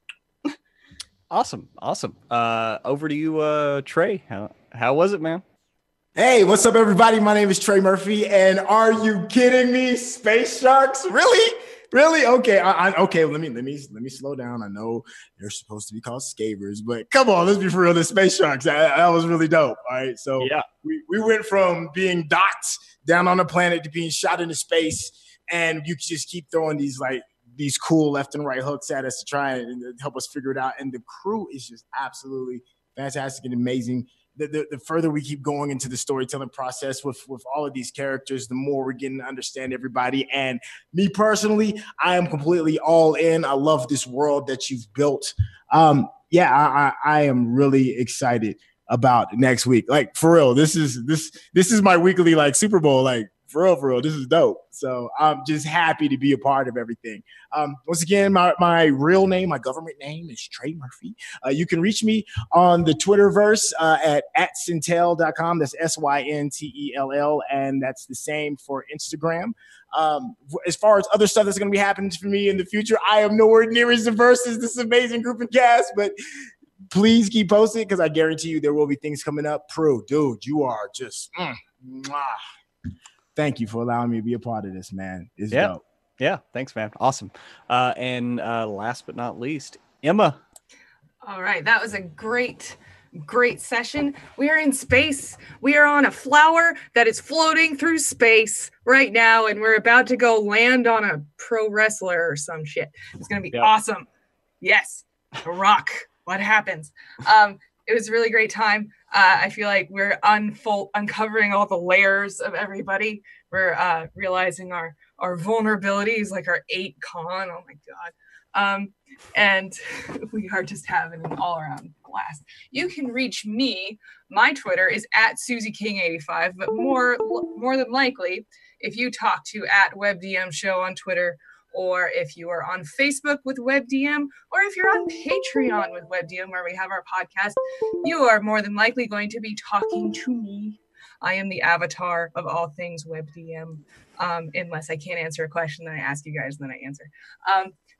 Awesome. Over to you, Trey. How was it, man? Hey, what's up, everybody? My name is Trey Murphy, and are you kidding me? Space sharks? Really? Okay, okay. Let me slow down. I know they're supposed to be called scavers, but come on, let's be for real. The space sharks, that was really dope. All right, so yeah, we went from being docked down on the planet to being shot into space, and you just keep throwing these cool left and right hooks at us to try and help us figure it out. And the crew is just absolutely fantastic and amazing. The further we keep going into the storytelling process with all of these characters, the more we're getting to understand everybody. And me personally, I am completely all in. I love this world that you've built. I am really excited about next week. Like, for real, this is my weekly like Super Bowl. Like, for real, this is dope. So I'm just happy to be a part of everything. Once again, my real name, my government name is Trey Murphy. You can reach me on the Twitterverse at @Syntell.com. That's SYNTELL, and that's the same for Instagram. As far as other stuff that's going to be happening for me in the future, I am nowhere near as diverse as this amazing group and cast, but please keep posting because I guarantee you there will be things coming up. Prue, dude, you are just mwah. Thank you for allowing me to be a part of this, man. It's dope. Yeah, thanks, man. Awesome. And last but not least, Emma. All right, that was a great session. We are in space. We are on a flower that is floating through space right now, and we're about to go land on a pro wrestler or some shit. It's going to be awesome. Yes, The Rock. What happens? It was a really great time. I feel like we're uncovering all the layers of everybody. We're realizing our vulnerabilities, like our 8 con. Oh my God. And we are just having an all-around blast. You can reach me. My Twitter is @SusieKing85, but more than likely, if you talk to @WebDMShow on Twitter, or if you are on Facebook with WebDM, or if you're on Patreon with WebDM, where we have our podcast, you are more than likely going to be talking to me. I am the avatar of all things WebDM, unless I can't answer a question, then I ask you guys, and then I answer.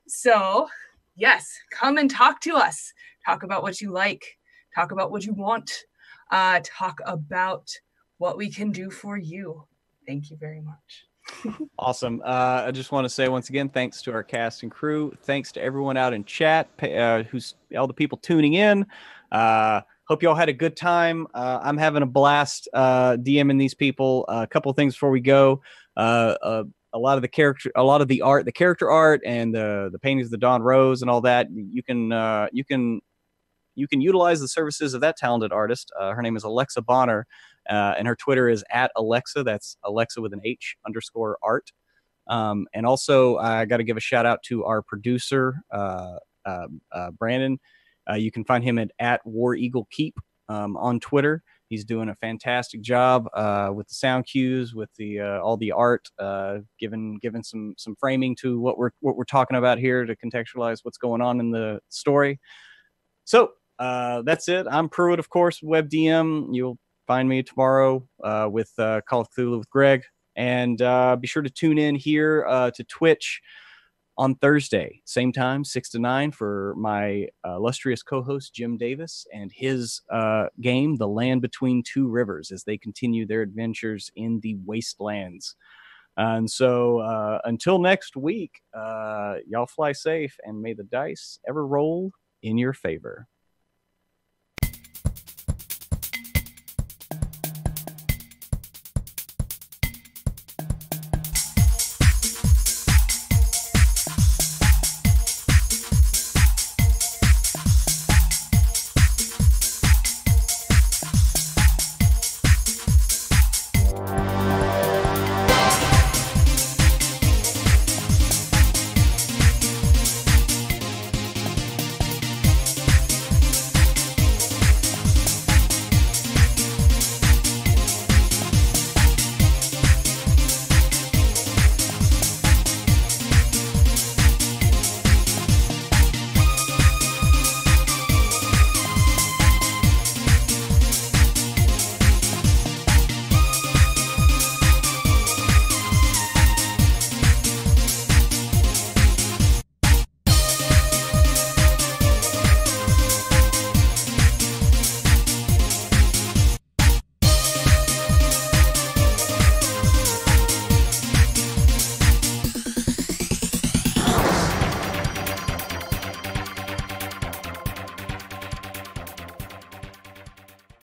So, yes, come and talk to us. Talk about what you like. Talk about what you want. Talk about what we can do for you. Thank you very much. Awesome. I just want to say once again, thanks to our cast and crew. Thanks to everyone out in chat, who's all the people tuning in. Hope you all had a good time. I'm having a blast DMing these people. A couple of things before we go. A lot of the art, the character art, and the paintings of the Dawn Rose and all that. You can utilize the services of that talented artist. Her name is Alexa Bonner. And her Twitter is @Alexa. That's Alexa with an H _art. And also, I got to give a shout out to our producer, Brandon. You can find him at War Eagle Keep on Twitter. He's doing a fantastic job with the sound cues, with the all the art, giving some framing to what we're talking about here to contextualize what's going on in the story. So that's it. I'm Pruitt, of course, WebDM. You'll find me tomorrow with Call of Cthulhu with Greg. And be sure to tune in here to Twitch on Thursday, same time, 6 to 9, for my illustrious co-host, Jim Davis, and his game, The Land Between Two Rivers, as they continue their adventures in the wastelands. And so until next week, y'all fly safe, and may the dice ever roll in your favor.